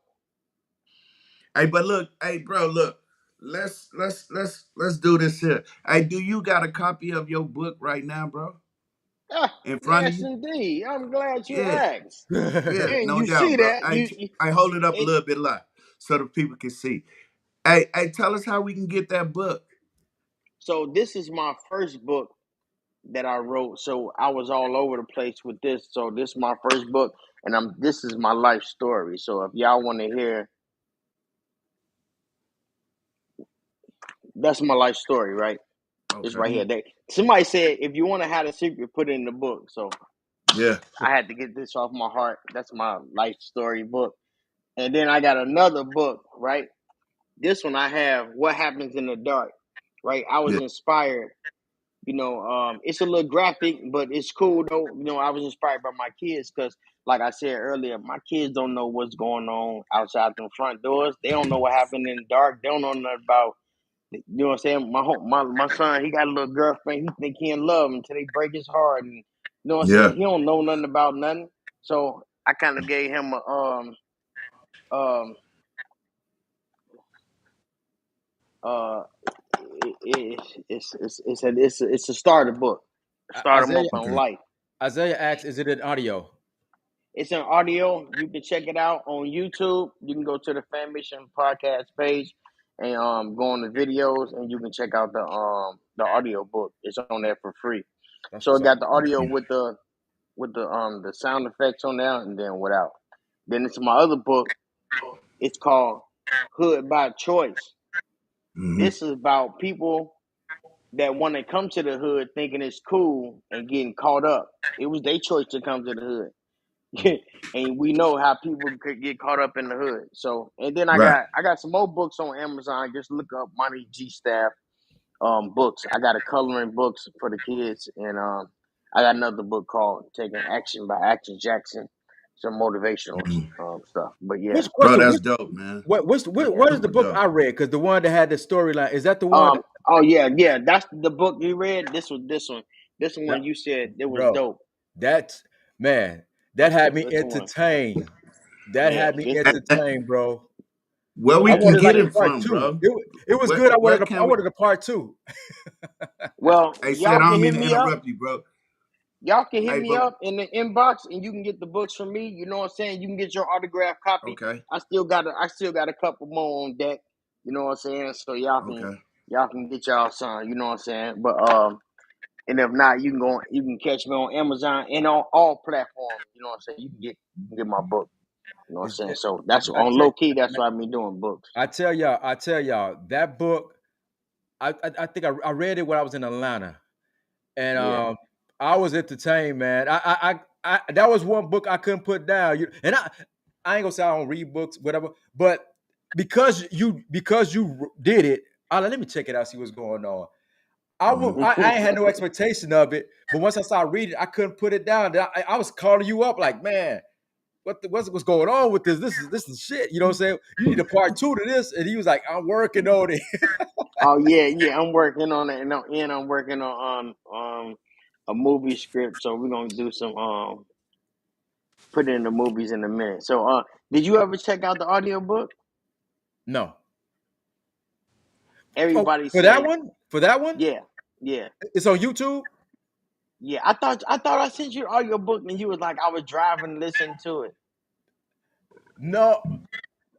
S3: Hey, but look, hey, bro, look. Let's do this here. Hey, do you got a copy of your book right now, bro?
S4: Ah,
S3: In front of
S4: yes,
S3: you?
S4: indeed. I'm glad you
S3: Yeah,
S4: asked.
S3: yeah,
S4: And
S3: no
S4: you see
S3: doubt, bro.
S4: that
S3: I hold it up a
S4: it.
S3: little bit live so the people can see. Hey, tell us how we can get that book.
S4: So this is my first book that I wrote. So I was all over the place with this. So this is my first book, and this is my life story. So if y'all want to hear, that's my life story, right? It's
S3: Okay.
S4: right here. Somebody said if you want to have a secret, put it in the book. So
S3: Yeah.
S4: I had to get this off my heart. That's my life story book. And then I got another book, right? This one I have What Happens in the Dark, right? I was
S3: Yeah.
S4: inspired. It's a little graphic, but it's cool though. I was inspired by my kids because, like I said earlier, my kids don't know what's going on outside them front doors. They don't know what happened in the dark. They don't know nothing about, you know what I'm saying? My son, he got a little girlfriend. He think he in love until they break his heart, and you know what I'm saying?
S3: Yeah.
S4: He don't know nothing about nothing. So I kind of gave him a um uh it's a starter book, start him
S2: Isaiah
S4: up on
S3: Okay.
S4: life.
S2: Isaiah asks, is it an audio?
S4: It's an audio. You can check it out on YouTube. You can go to the Fan Mission podcast page and go on the videos, and you can check out the audio book. It's on there for free.
S2: That's
S4: So
S2: what's
S4: it
S2: up.
S4: got the audio with the sound effects on there, and then without. Then it's my other book. It's called Hood by Choice.
S3: Mm-hmm.
S4: This is about people that want to come to the hood thinking it's cool and getting caught up. It was their choice to come to the hood. And we know how people could get caught up in the hood. So, and then I
S3: Right.
S4: got some more books on Amazon. Just look up Monty G Staff books. I got a coloring books for the kids, and I got another book called Taking Action by Action Jackson. Some motivational
S3: Mhm.
S4: stuff. But yeah,
S2: Which
S3: Bro,
S2: question?
S3: that's dope, man. That's
S4: yeah.
S2: What is the
S3: super
S2: book
S3: dope.
S2: I read? Because the one that had the storyline, is that the one
S4: Oh yeah. That's the book you read. This was this one. This
S2: that,
S4: one you said it was
S2: bro?
S4: dope.
S2: That's man, that had me
S4: This one.
S2: entertained. That
S4: Yeah.
S2: had me
S4: This
S2: entertained, bro.
S3: Where
S2: I
S3: we can
S2: wanted
S3: get
S2: like a
S3: it
S2: part
S3: from,
S2: two.
S3: bro?
S2: It was good.
S3: Where can
S2: I
S3: we?
S2: wanted a part two.
S4: well,
S3: Hey, said
S4: y'all
S3: I
S4: can
S3: don't
S4: hit
S3: mean to
S4: me up.
S3: interrupt you, bro.
S4: Y'all can hit
S3: Hey,
S4: me
S3: but
S4: up in the inbox and you can get the books from me. You know what I'm saying? You can get your autographed copy.
S3: okay,
S4: I still got a couple more on deck. You know what I'm saying? So
S3: okay.
S4: y'all can get y'all some, you know what I'm saying? But and if not, you can catch me on Amazon and on all platforms. You know what I'm saying? You can get my book. You know what I'm
S2: It's,
S4: saying?
S2: it,
S4: So that's
S2: I
S4: on
S2: tell,
S4: low key, that's
S2: man,
S4: why I be doing books.
S2: I tell y'all that book. I think I read it when I was in Atlanta, and
S4: Yeah.
S2: I was entertained, man. That was one book I couldn't put down. And I ain't gonna say I don't read books, whatever, but because you did it, let me check it out, see what's going on.
S3: Mhm.
S2: I ain't had no expectation of it, but once I started reading, I couldn't put it down. I was calling you up like, man, what's going on with this? This is shit. You know what I'm saying? You need a part two to this, and he was like, I'm working on it.
S4: Oh yeah. I'm working on it, and I'm working on a movie script. So we're gonna do some put it in the movies in a minute. So did you ever check out the audiobook?
S2: No. Oh,
S4: Everybody
S2: for that
S4: say
S2: one, for that one,
S4: yeah, yeah,
S2: it's on YouTube.
S4: yeah. I thought I sent you the audiobook and you was like I was driving and listening to it.
S2: No,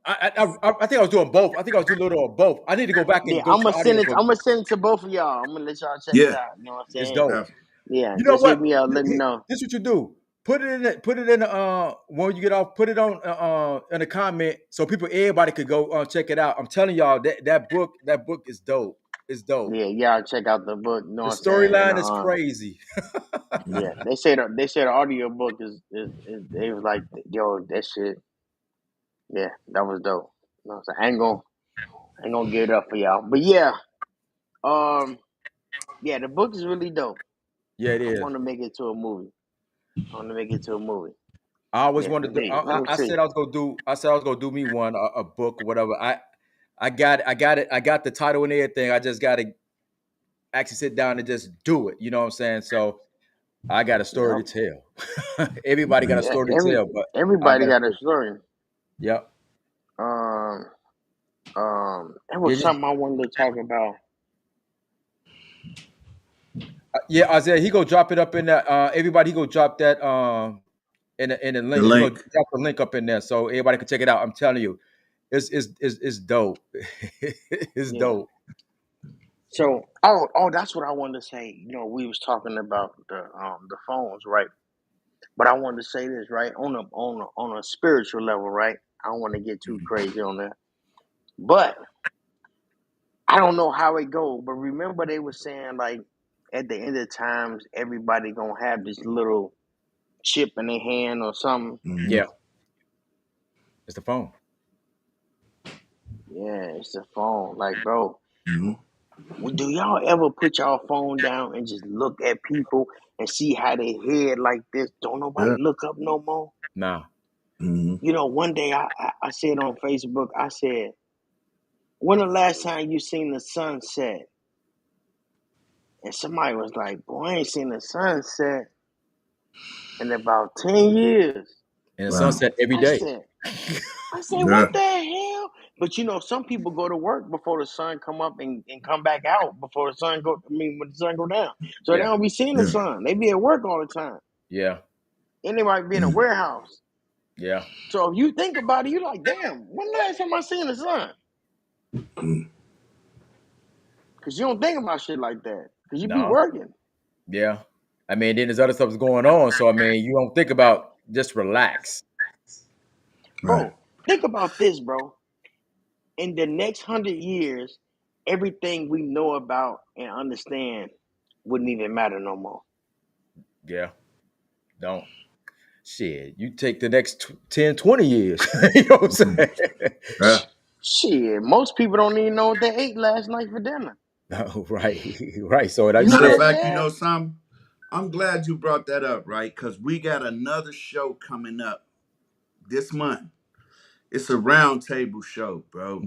S2: I think I was doing both. I think I was doing a little of both. I need to go back
S4: Yeah,
S2: and go to the audiobook.
S4: I'm gonna send it to both of y'all. I'm gonna let y'all check it
S3: Yeah.
S4: out. You know what I'm
S2: It's
S4: saying?
S2: dope.
S3: That's-
S4: Yeah,
S2: You know
S4: just hit
S2: what?
S4: me up, let me know.
S2: This what you do. Put it in when you get off. Put it on in a comment so everybody could go check it out. I'm telling y'all that book is dope. It's dope.
S4: Yeah, y'all check out the book, you know
S2: The
S4: what I'm saying? And
S2: storyline is crazy.
S4: yeah,
S3: Mhm.
S4: they said the audio book is they was like, yo, that shit, yeah, that was dope. You know what I'm saying? I ain't gonna give it up for y'all. But yeah, um, yeah, the book is really dope.
S2: Yeah, it
S4: I
S2: is.
S4: want to make it to a movie. I want to make it to a movie.
S2: I always
S4: Yes,
S2: wanted to.
S4: indeed. Let me
S2: I
S4: see.
S2: said I was gonna do. I said I was gonna do me one a book or whatever. I got it. I got the title and everything. I just got to actually sit down and just do it. You know what I'm saying? So I got a story to
S4: Yep.
S2: tell. Everybody got a
S4: Yeah.
S2: story to tell, but I
S4: Everybody
S2: got a
S4: got a
S2: story.
S4: story.
S2: Yep.
S4: Um. It
S2: Yeah,
S4: was something I wanted to talk about.
S2: yeah, Isaiah, he go drop it up in that. Everybody, he go drop that in the
S3: The
S2: link. He go
S3: link.
S2: drop the link up in there so everybody can check it out. I'm telling you, it's dope. It's
S4: Yeah.
S2: dope.
S4: So, that's what I wanted to say. We was talking about the phones, right? But I wanted to say this, right? On a spiritual level, right? I don't want to get too crazy on that. But I don't know how it go. But remember they were saying like at the end of times everybody gonna have this little chip in their hand or something.
S3: Mm-hmm.
S2: Yeah, it's the phone.
S4: Yeah, it's the phone. Like, bro,
S3: Mm-hmm.
S4: do y'all ever put y'all phone down and just look at people and see how they head like this? Don't nobody
S3: Yeah.
S4: look up no more.
S2: Nah,
S3: Mm-hmm.
S4: One day I said on Facebook, I said, when the last time you seen the sunset? And somebody was like, boy, I ain't seen the sunset in about 10 years.
S2: and the
S3: Wow.
S2: sunset every
S4: I
S2: day.
S4: said, what
S3: Yeah.
S4: the hell? But some people go to work before the sun come up and come back out before the sun when the sun go down. So they
S2: Yeah,
S4: don't be seeing the
S3: Yeah.
S4: sun. They be at work all the time.
S2: yeah,
S4: And they might be in a
S3: Mm-hmm.
S4: warehouse.
S2: yeah.
S4: So if you think about it, you're like, damn, when the last time I seen the sun? Because you don't think about shit like that. Because you be
S2: No,
S4: working.
S2: yeah. I mean, then there's other stuff going on. So I mean, you don't think about just relax.
S3: Right.
S4: Bro, think about this, bro. In the next 100 years, everything we know about and understand wouldn't even matter no more.
S2: Yeah, don't. Shit, you take the next 10, 20 years. You know what I'm
S3: Mm-hmm.
S2: saying?
S3: Yeah.
S4: Shit, most people don't even know what they ate last night for dinner.
S2: No, right, right. So like
S4: You
S2: you
S4: know
S3: Matter
S2: said,
S3: of
S4: what I'm
S3: fact, you
S4: saying?
S3: know something? I'm glad you brought that up, right? Because we got another show coming up this month. It's a roundtable show, bro.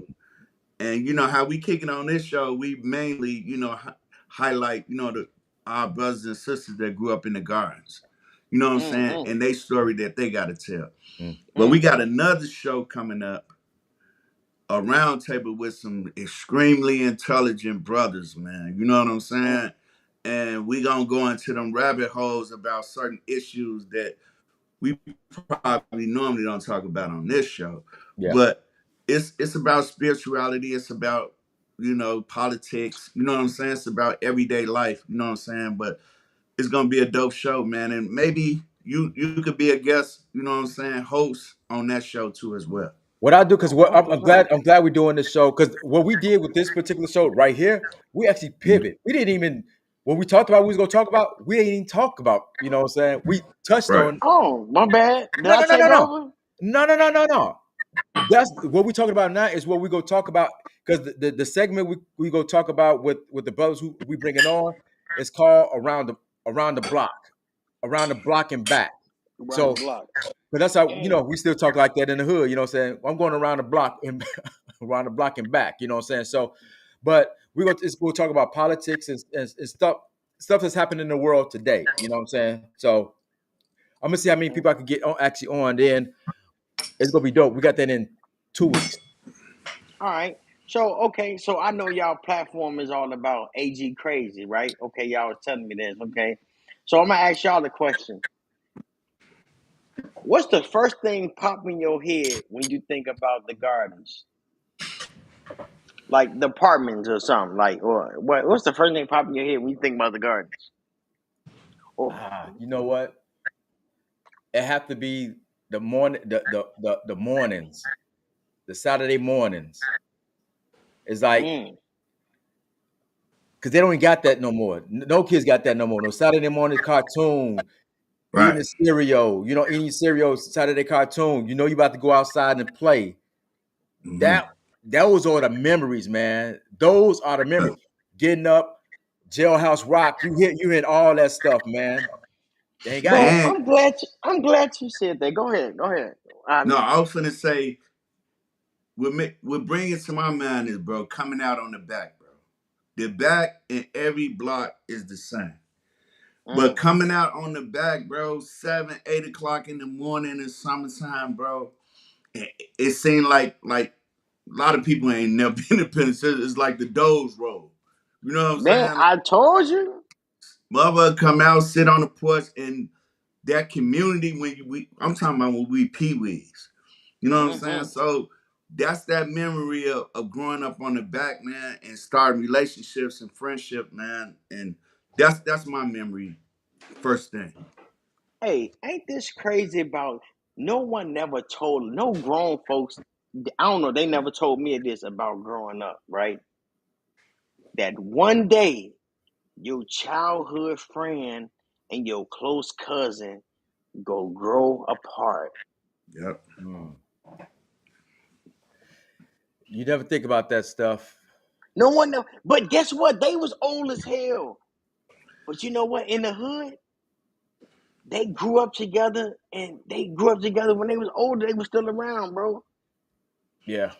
S3: And you know how we kicking on this show, we mainly, highlight, our brothers and sisters that grew up in the gardens. You know what I'm saying?
S4: Mm-hmm.
S3: And they story that they got to tell.
S2: mm,
S3: But we
S4: Mm.
S3: got another show coming up, a roundtable with some extremely intelligent brothers, man. You know what I'm
S4: Mm.
S3: saying? And we gonna go into them rabbit holes about certain issues that we probably normally don't talk about on this show.
S2: yeah.
S3: But it's about spirituality, it's about, politics, you know what I'm saying? It's about everyday life, you know what I'm saying? But it's gonna be a dope show, man. And maybe you could be a guest, you know what I'm saying, host on that show too as well.
S2: What I do, because
S4: Oh,
S2: what
S4: fuck
S2: I'm
S4: yeah.
S2: glad we're doing this show, because what we did with this particular show right here, we actually
S3: Mhm.
S2: pivot. We didn't even when we talked about what we was gonna talk about, we didn't even talk about, you know what I'm saying? We touched
S3: Right.
S2: on
S4: Oh, my bad. Did
S2: no
S4: I
S2: no no no
S4: take
S2: no
S4: over?
S2: no. That's what we're talking about now is what we go talk about because the segment we go talk about with the brothers who we bringing on is called around the block and back.
S4: Around the
S2: So
S4: block.
S2: but that's how
S4: Mm.
S2: we still talk like that in the hood, you know what I'm saying? I'm going around the block and around the block and back, you know what I'm saying? So but we'll talk about politics and stuff that's happening in the world today, you know what I'm saying? So I'm gonna see how many
S4: Mm-hmm.
S2: people I can get on actually on. Then it's gonna be dope. We got that in 2 weeks.
S4: All right. So I know y'all platform is all about AG crazy, right? Okay, y'all was telling me this. Okay. So I'm gonna ask y'all the question. What's the first thing pop in your head when you think about the gardens? Like the apartments or something. Like or what's the first thing pop in your head when you think about the gardens? Oh,
S2: You know what? It have to be the morning, the mornings, the Saturday mornings. It's like
S4: mm,
S2: because they don't even got that no more. No kids got that no more. No Saturday morning cartoon, eating
S3: Right.
S2: a cereal. You know, eating cereal Saturday cartoon. You know, you about to go outside and play.
S3: Mm-hmm.
S2: That those are the memories, man. Those are the
S3: Yeah.
S2: memories. Getting up, Jailhouse Rock. You hear all that stuff, man. They ain't got
S4: bro,
S2: that.
S3: And
S4: I'm glad you said that. Go ahead. Go ahead.
S3: no, I was finna say what bringing to my mind is, bro, coming out on the back, bro. The back in every block is the same. But
S4: Mm.
S3: coming out on the back, bro, 7, 8 o'clock in the morning in summertime, bro, it seemed like a lot of people ain't never been to Penn. It's like the Doge roll. You know what I'm
S4: Man,
S3: saying?
S4: I told you.
S3: Mother come out, sit on the porch, and that community I'm talking about when we pee-wees. You know what I'm saying?
S4: Hmm.
S3: So that's that memory of growing up on the back, man, and starting relationships and friendship, man. And that's my memory, first thing.
S4: Hey, ain't this crazy about no one never told no grown folks, I don't know, they never told me this about growing up, right? That one day your childhood friend and your close cousin go grow apart.
S3: Yep.
S2: Mm. You never think about that stuff.
S4: No one know, but guess what? They was old as hell. But you know what? In the hood, they grew up together and they grew up together when they was older, they was still around, bro.
S2: Yeah,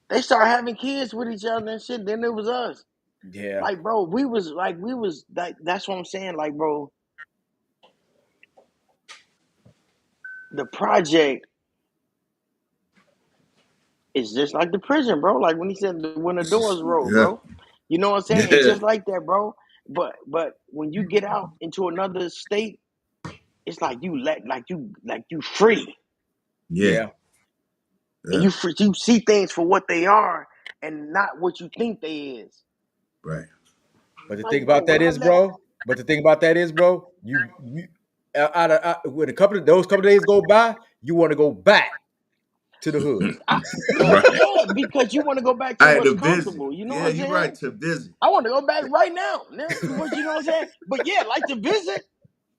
S4: They started having kids with each other and shit. Then it was us.
S2: yeah,
S4: Like, bro, we was like, that's what I'm saying. Like, bro, the project is just like the prison, bro. Like when he said when the doors roll,
S3: Yeah.
S4: bro. You know what I'm saying? It's
S3: Yeah.
S4: just like that, bro. But when you get out into another state, it's like you free.
S3: Yeah.
S2: yeah.
S4: And
S3: Yeah.
S4: you see things for what they are and not what you think they is.
S3: Right.
S2: But the thing
S4: Like, bro,
S2: about
S4: when
S2: that
S4: I
S2: is,
S4: left,
S2: bro. But the thing about that is, bro. You when a couple of those couple of days go by, you want to go back to the hood.
S4: yeah,
S3: Right.
S4: yeah, because you want to go back
S3: I
S4: to
S3: had
S4: what's
S3: to visit.
S4: comfortable. You know
S3: Yeah,
S4: what I'm
S3: you're right,
S4: saying?
S3: to visit.
S4: I want to go back right now. What you know what I'm saying? But yeah, like to visit.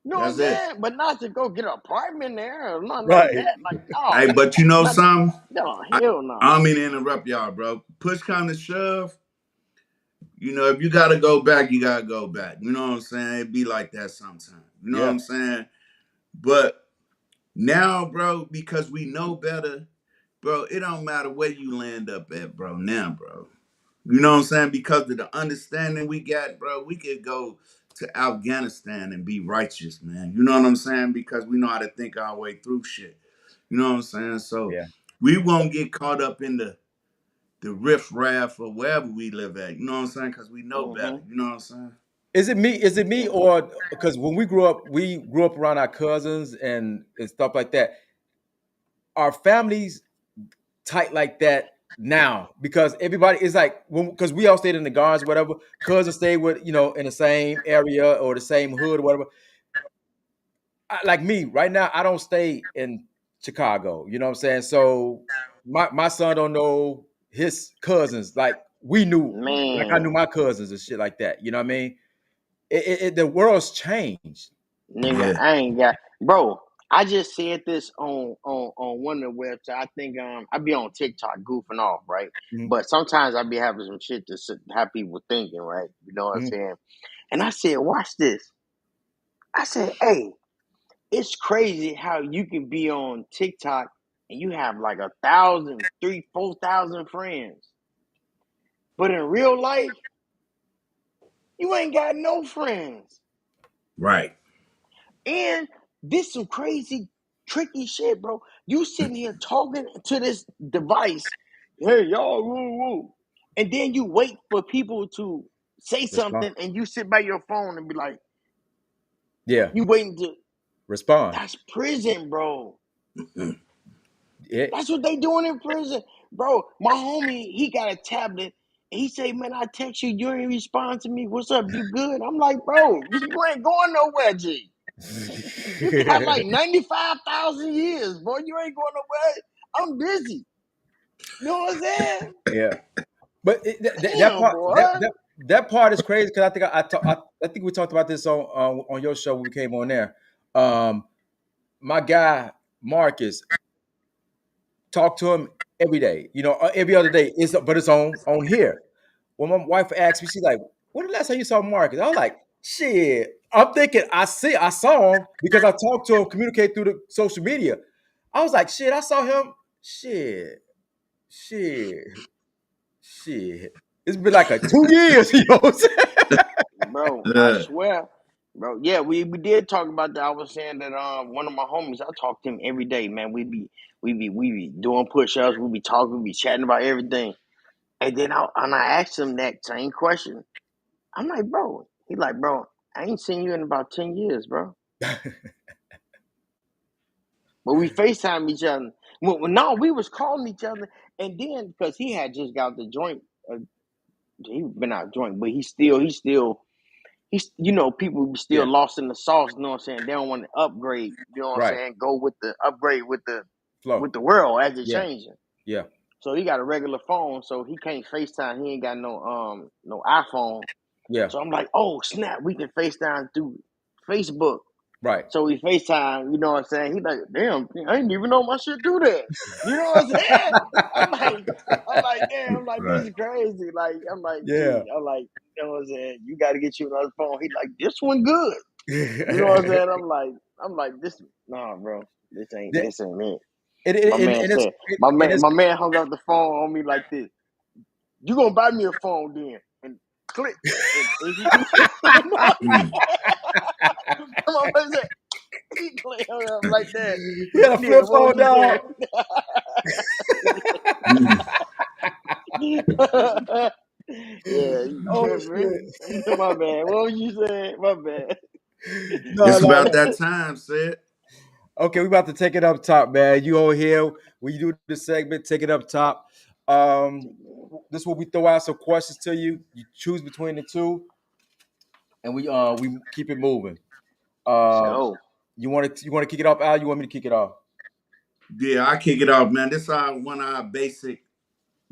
S4: You know what I'm
S3: That's it.
S4: saying? But not to go get an apartment there or nothing like
S2: Right.
S4: that. Like, no,
S3: Hey, but you know
S4: not
S3: something?
S4: no,
S3: I,
S4: hell
S3: I
S4: no.
S3: don't mean to interrupt y'all, bro. Push come to shove, if you gotta go back, you gotta go back. You know what I'm saying? It be like that sometimes. You know what
S2: Yeah.
S3: I'm saying? But now, bro, because we know better, bro, it don't matter where you land up at, bro. Now, bro. You know what I'm saying? Because of the understanding we got, bro, we could go to Afghanistan and be righteous, man. You know what I'm saying? Because we know how to think our way through shit. You know what I'm saying? So
S2: Yeah.
S3: we won't get caught up in the riff raff or wherever we live at. You know what I'm saying? Because we know better.
S4: Mm-hmm.
S3: You know what I'm saying?
S2: Is it me? Is it me,
S4: Yeah.
S2: or because when we grew up around our cousins and stuff like that. Our families tight like that now because everybody is like because we all stayed in the guards, whatever. Cousins stayed with in the same area or the same hood, or whatever. Like me right now, I don't stay in Chicago. You know what I'm saying? So my son don't know his cousins like we knew, like I knew
S4: Man,
S2: my cousins and shit like that. You know what I mean? The world's changed.
S4: nigga,
S3: Yeah.
S4: I ain't got bro. I just said this on one of the websites. I think I be on TikTok goofing off, right?
S2: Mhm,
S4: But sometimes I be having some shit to have people thinking, right? You know what I'm
S2: mhm.
S4: saying? And I said, watch this. I said, hey, it's crazy how you can be on TikTok and you have like 1,000, 3, 4,000 friends. But in real life, you ain't got no friends.
S3: Right.
S4: And this some crazy, tricky shit, bro. You sitting here talking to this device, hey, y'all, woo, woo. And then you wait for people to say
S2: Respond.
S4: something and you sit by your phone and be like,
S2: Yeah,
S4: you waiting to,
S2: respond.
S4: that's prison, bro.
S3: Mhm.
S2: Yeah.
S4: That's what they doing in prison. Bro, my homie, he got a tablet. And he say, man, I text you, you ain't respond to me. What's up? You good? I'm like, bro, you ain't going nowhere, G. You got like 95,000 years, boy. You ain't going nowhere. I'm busy. You know what I'm saying?
S2: Yeah. But that
S4: Damn,
S2: part
S4: boy.
S2: that part is crazy because I think I think we talked about this on your show when we came on there. My guy Marcus talked to him every day, every other day. It's on here. When my wife asked me, she's like, "When the last time you saw Marcus?" I was like, "Shit." I'm thinking I saw him because I talked to him, communicate through the social media. I was like, "Shit, I saw him." Shit, shit, shit. It's been like 2 years, you know what I'm saying?
S4: Bro, I
S3: Yeah.
S4: swear. Bro, yeah, we did talk about that. I was saying that one of my homies, I talk to him every day, man. We be doing push ups, we be talking, we be chatting about everything. And then I asked him that same question. I'm like, bro, he like, bro, I ain't seen you in about 10 years, bro. But we FaceTime each other. Well, no, we was calling each other, and then because he had just got the joint, he been out of joint, but he's people be still
S2: Yeah,
S4: lost in the sauce. You know what I'm saying? They don't want to upgrade. You know what I'm
S2: right.
S4: saying? Go with the upgrade with
S2: Flow.
S4: the world as it
S2: Yeah,
S4: changing.
S2: yeah,
S4: So he got a regular phone, so he can't FaceTime. He ain't got no iPhone.
S2: yeah.
S4: So I'm like, oh snap, we can FaceTime through Facebook.
S2: Right.
S4: So we FaceTime, you know what I'm saying? He like, damn, I didn't even know my shit do that. You know what I'm saying? I'm like, damn, I'm like, this
S3: Right.
S4: is crazy. Like, I'm like,
S2: Yeah.
S4: gee, I'm like, you know what I'm saying? You got to get you another phone. He like, this one good. You know what I'm saying? I'm like, this, nah, bro, this ain't
S2: Yeah,
S4: it. My
S2: and,
S4: man
S2: and it's
S4: said,
S2: and it's
S4: my man hung up the phone on me like this. You gonna buy me a phone then? And click. And he,
S3: Mm.
S4: my man said, he clicked hung up like that.
S2: he had a
S4: Yeah,
S2: flip
S4: what was
S2: phone,
S4: you
S2: dog.
S4: saying?
S3: Mm.
S4: Yeah, you
S2: Oh
S4: tripping.
S2: shit.
S4: My bad. What was you saying? My bad.
S2: No,
S3: It's
S2: no.
S3: about that time, said.
S2: Okay, we about to take it up top, man. You over here, we do the segment, take it up top. This is where we throw out some questions to you. You choose between the two, and we keep it moving. Um,
S4: So,
S2: you want to kick it off, Al? You want me to kick it off?
S3: Yeah, I kick it off, man. This one of our basic,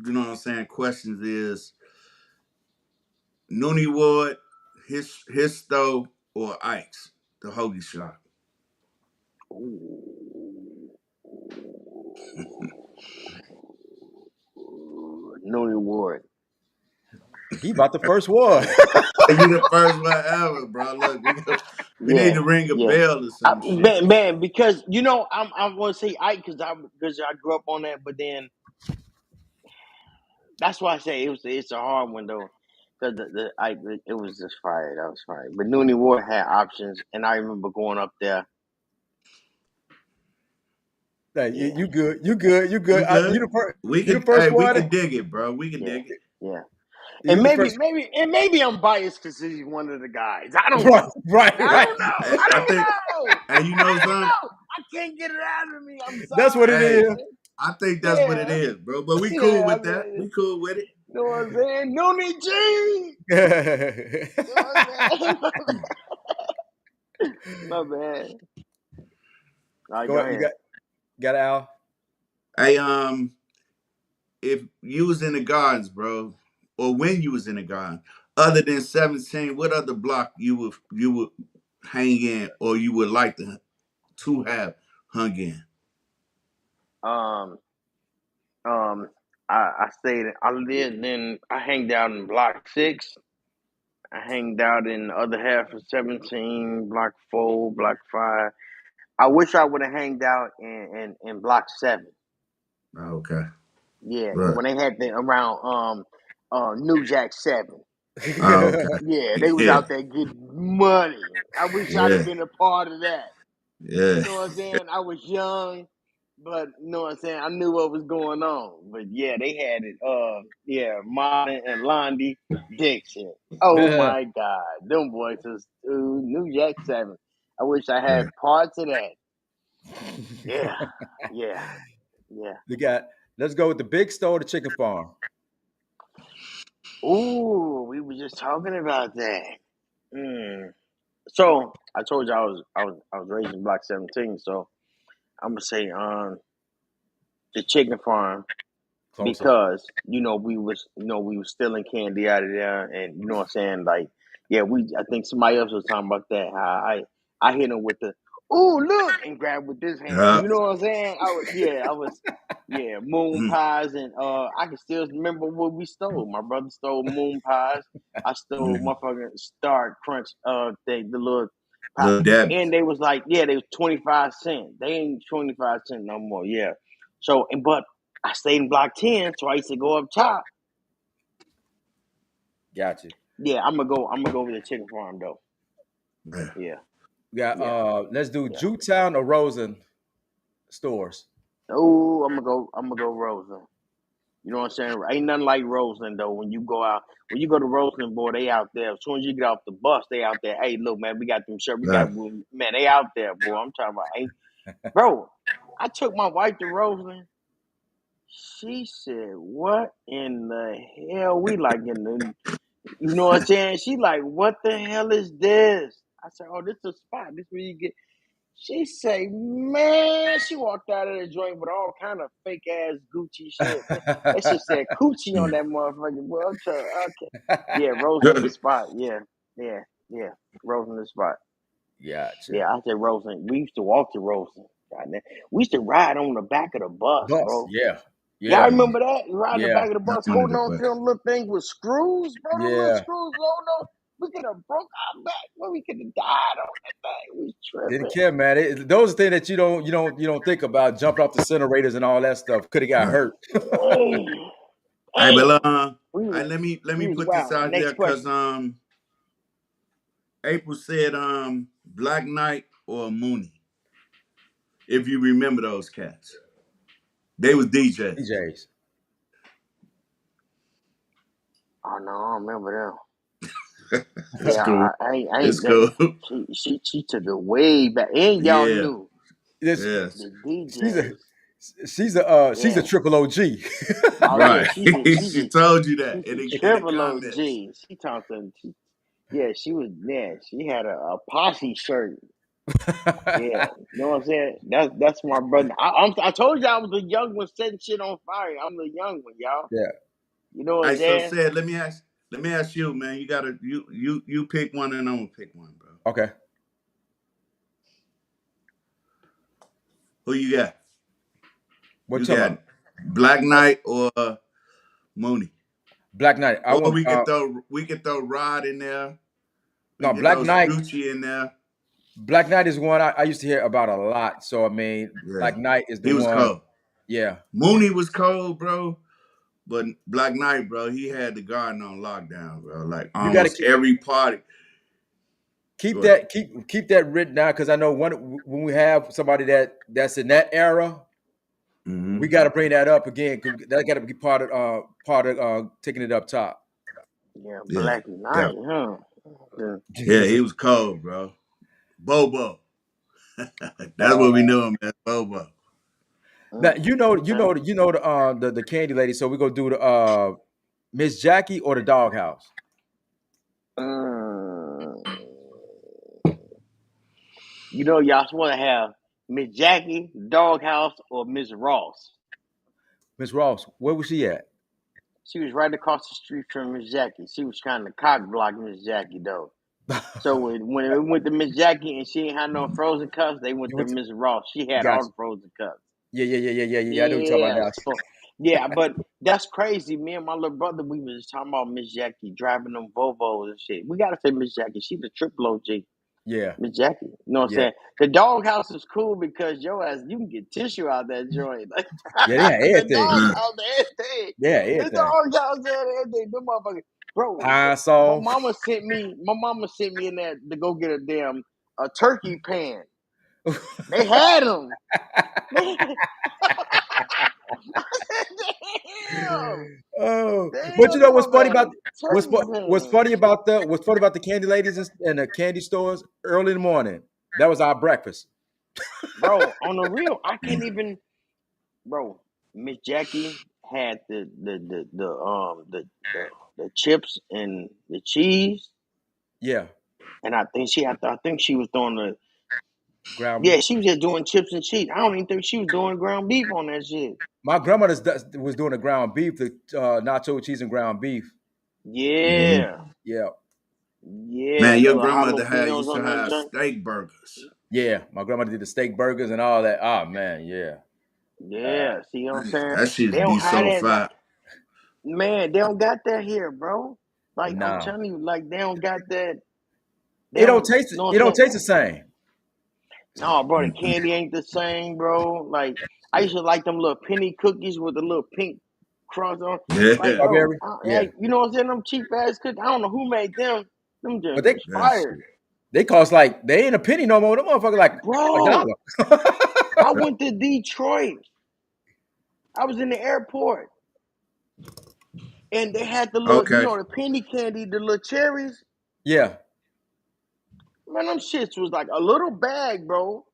S3: you know what I'm saying, questions is Noonie Ward, his stove, or Ike's, the hoagie shop.
S4: no reward.
S2: He about the first one.
S3: You the first one ever, bro. Look, we need
S4: Yeah,
S3: to ring a
S4: yeah.
S3: bell or some shit.
S4: Man, because I want to say Ike because I grew up on that, but then that's why I say it's a hard one though, because it was just fire. That was fire. But Noonie Ward had options, and I remember going up there.
S2: Hey, you,
S4: Yeah,
S2: you good? You good? You good?
S3: You good?
S2: You the first
S3: We
S2: one.
S3: can dig it, bro. We can
S4: yeah,
S3: dig it.
S4: yeah.
S2: You
S4: And
S2: the first.
S4: maybe I'm biased because he's one of the guys. I don't
S2: Right,
S4: know.
S2: right,
S4: I
S3: Hey,
S2: right.
S4: don't know.
S3: hey,
S4: I
S3: I
S4: don't
S3: think,
S4: know.
S3: hey, you
S4: I
S3: know
S4: don't
S3: something?
S4: know. I can't get it out of me. I'm
S2: That's what
S4: sorry,
S2: it
S3: Hey,
S2: is.
S4: man.
S3: I think that's what it
S4: Yeah,
S3: is, bro. But we cool
S4: yeah. I
S3: with that.
S4: mean,
S3: We cool with it.
S4: you know what I'm saying? No need G. You know what I'm saying? My bad. All right,
S2: Go
S4: go
S2: ahead. You
S4: ahead.
S3: Yeah.
S2: got Al.
S3: Hey, if you was in the gardens, bro, or when you was in the garden, other than 17, what other block you would hang in, or you would like to have hung in?
S4: Um, I stayed. I lived in. I hanged out in Block 6. I hanged out in the other half of 17, Block 4, Block 5. I wish I would have hanged out in Block 7.
S3: Oh, okay.
S4: Yeah,
S3: Right.
S4: when they had the around New Jack 7.
S3: Oh, okay.
S4: Yeah, they was
S3: Yeah.
S4: out there getting money. I wish I'd have
S3: Yeah.
S4: been a part of that. You
S3: Yeah.
S4: know what I'm saying? I was young, but you know what I'm saying? I knew what was going on. But yeah, they had it. Yeah, Martin and Londy Dixon. Oh my God, them boys was New Jack 7. I wish I
S3: Yeah.
S4: had parts of that. Yeah, yeah, yeah.
S2: You got. Let's go with the big store, the chicken farm.
S4: Ooh, we were just talking about that. Mm. So I told you I was raised in Block 17. So I'm gonna say the chicken farm
S2: Closer.
S4: because we was stealing candy out of there, and you know what I'm saying, like, yeah, I think somebody else was talking about that, how I hit him with the ooh look and grab with this hand,
S3: Yeah.
S4: you know what I'm saying. I was yeah, moon
S3: Mm,
S4: pies, and I can still remember what we stole. My brother stole moon pies. I stole
S3: mm.
S4: motherfucking Star Crunch thing, the little pie,
S3: Little Debbie's.
S4: and they was like, yeah, they was 25 cents. They ain't 25 cents no more. Yeah. So, but I stayed in Block 10, so I used to go up top
S2: Got you.
S4: Yeah, I'm gonna go. I'm gonna go with the chicken farm though.
S3: Yeah.
S4: Yeah,
S2: We got
S4: yeah,
S2: let's do
S4: yeah.
S2: Jewtown or Rosen stores.
S4: Oh, I'm gonna go. I'm gonna go Roseland. You know what I'm saying? Ain't nothing like Roseland though. When you go out, when you go to Roseland, boy, they out there. As soon as you get off the bus, they out there. Hey, look, man, we got them shirt. We got
S3: Right.
S4: man, they out there, boy. I'm talking about. Ain't bro. I took my wife to Roseland. She said, "What in the hell? We like in the, you know what I'm saying?" She like, "What the hell is this?" I said, "Oh, this is a spot. This where you get." She say, "Man," she walked out of the joint with all kind of fake ass Gucci shit. Man, that shit said coochie on that motherfucker. Well, okay, yeah, Rose in the spot. Yeah, yeah, yeah, Rose in the spot.
S2: Gotcha.
S4: Yeah, I said Roseland. We used to walk to Roseland. Goddamn. We used to ride on the back of the bus,
S2: Bus.
S4: bro.
S2: Yeah.
S4: Y'all
S2: Yeah.
S4: remember that? Riding the
S2: Yeah.
S4: back of the
S3: I
S4: bus,
S3: wanted
S4: holding
S3: to
S4: on to
S3: bust.
S4: them little things with screws, bro. Them little
S2: Yeah.
S4: screws on them. We could have broke our back. Well, we could have died on that thing. We
S2: Didn't
S4: tripping.
S2: care, man. Those are things that you don't think about. Jumping off the incinerators and all that stuff. Could have got
S3: Right.
S2: hurt.
S4: Damn.
S3: Hey, but
S4: Damn.
S3: let
S4: We
S3: me
S4: was
S3: put this
S4: wild.
S3: out there
S4: Next
S3: because
S4: question.
S3: April said Black Knight or Mooney, if you remember those cats. They was DJs.
S2: DJs.
S4: Oh no, I don't remember them.
S3: It's
S4: Yeah,
S3: cool.
S4: I
S3: It's
S4: ain't that.
S3: cool.
S4: She took it way back. And y'all
S3: Yeah.
S4: knew
S2: This
S3: Yes.
S4: the
S2: she's a
S4: DJs.
S2: she's a
S4: Yeah.
S2: triple OG.
S4: Oh yeah,
S3: Right.
S4: she's
S3: She told you that
S4: she's a
S3: in the
S4: triple
S3: comments.
S4: OG. She talked to yeah, she was yeah, she had a posse shirt. Yeah, you know what I'm saying? That's my brother. I told you I was the young one setting shit on fire. I'm the young one, y'all.
S2: Yeah.
S4: You know what I'm
S3: I so
S4: saying?
S3: said, let me ask you, man. You gotta you pick one and I'm gonna pick one, bro.
S2: Okay.
S3: Who you got?
S2: What
S3: You
S2: you talking
S3: got
S2: about?
S3: Black Knight or Mooney?
S2: Black Knight. I
S3: Or
S2: want
S3: we could throw Rod in there. We
S2: no
S3: could
S2: Black
S3: throw
S2: Knight.
S3: Scoochie in there.
S2: Black Knight is one I used to hear about a lot. So I mean,
S3: Yeah.
S2: Black Knight is the
S3: He was
S2: one.
S3: cold.
S2: Yeah.
S3: Mooney was cold, bro. But Black Knight, bro, he had the garden on lockdown, bro. Like
S2: You got to
S3: almost every party.
S2: keep
S3: Go ahead.
S2: that keep that written down because I know when we have somebody that's in that era, we
S3: Mm-hmm.
S2: got to bring that up again. 'Cause that got to be part of taking it up top.
S4: Yeah,
S3: Yeah.
S4: Black Knight,
S3: Definitely.
S4: huh? The,
S3: Yeah, he was cold, bro. Bobo. That's what we
S2: Uh,
S3: knew him as, Bobo.
S2: now
S4: okay.
S2: the candy lady. So we gonna do the Miss Jackie or the doghouse.
S4: Mm, you know, y'all want to have Miss Jackie, Doghouse, or Miss Ross.
S2: Miss Ross, where was she at?
S4: She was right across the street from Miss Jackie. She was trying to cock block Miss Jackie though. So when it went to Miss Jackie and she ain't had no frozen cups, they went
S2: You
S4: to
S2: went to-
S4: Miss Ross. She had all
S2: Gotcha.
S4: the frozen cups.
S2: Yeah. I know what you're talking about
S4: Yeah.
S2: now.
S4: So yeah, but that's crazy. Me and my little brother, we was talking about Miss Jackie driving them Volvos and shit. We gotta say Miss Jackie. She the triple OG.
S2: Yeah,
S4: Miss Jackie. You know what I'm
S2: yeah,
S4: saying? The doghouse is cool because your ass you can get tissue out that joint. Like
S2: yeah. They had
S4: the
S2: everything.
S4: doghouse, everything.
S2: They had
S4: The
S2: everything.
S4: doghouse had everything. Them motherfuckers. Bro,
S2: Pine
S4: my
S2: Sol.
S4: mama sent me in there to go get a turkey pan. They had them. Damn.
S2: But you
S4: Damn,
S2: know
S4: them
S2: what's funny
S4: motherfuckers
S2: about
S4: had turkey pan.
S2: what's funny about the candy ladies and the candy stores early in the morning. That was our breakfast.
S4: Bro, on the real, I can't even bro, Miss Jackie had the chips and the cheese,
S2: Yeah,
S4: and I think she was doing the
S2: ground.
S4: yeah, she was just doing chips and cheese. I don't even think she was doing ground beef on that shit.
S2: My was doing the ground beef, the nacho cheese and ground beef.
S3: Mm-hmm.
S4: Yeah,
S2: Yeah,
S4: yeah,
S3: Man,
S4: the
S3: your
S4: little
S3: grandmother
S4: jalapenos
S3: used to
S4: on that
S3: have
S4: joint.
S3: steak burgers.
S2: yeah. My grandmother did the steak burgers and all that. Oh man, yeah. Uh,
S4: Yeah, see what I'm saying?
S3: That
S4: They
S3: shit
S4: don't
S3: be
S4: have
S3: so
S4: that,
S3: fire.
S4: man. They don't got that here, bro. Like I'm
S2: nah,
S4: telling you, like they don't got that. They don't know
S2: it
S4: what I'm
S2: don't
S4: saying?
S2: taste the same.
S4: No, bro, the
S3: Mm-mm.
S4: candy ain't the same, bro. Like I used to like them little penny cookies with the little pink crust on. Like,
S3: Yeah.
S4: bro,
S2: Strawberry. Yeah,
S4: you know what I'm saying? Them cheap ass cookies. I don't know who made them. Them
S2: but
S4: just was
S3: That's
S4: fire,
S2: they cost like they ain't a penny no more. Them motherfuckers like a
S4: bro.
S2: dollar.
S4: I went to Detroit. I was in the airport, and they had the little,
S3: okay.
S4: the penny candy, the little cherries.
S2: Yeah,
S4: Man, them shits was like a little bag, bro.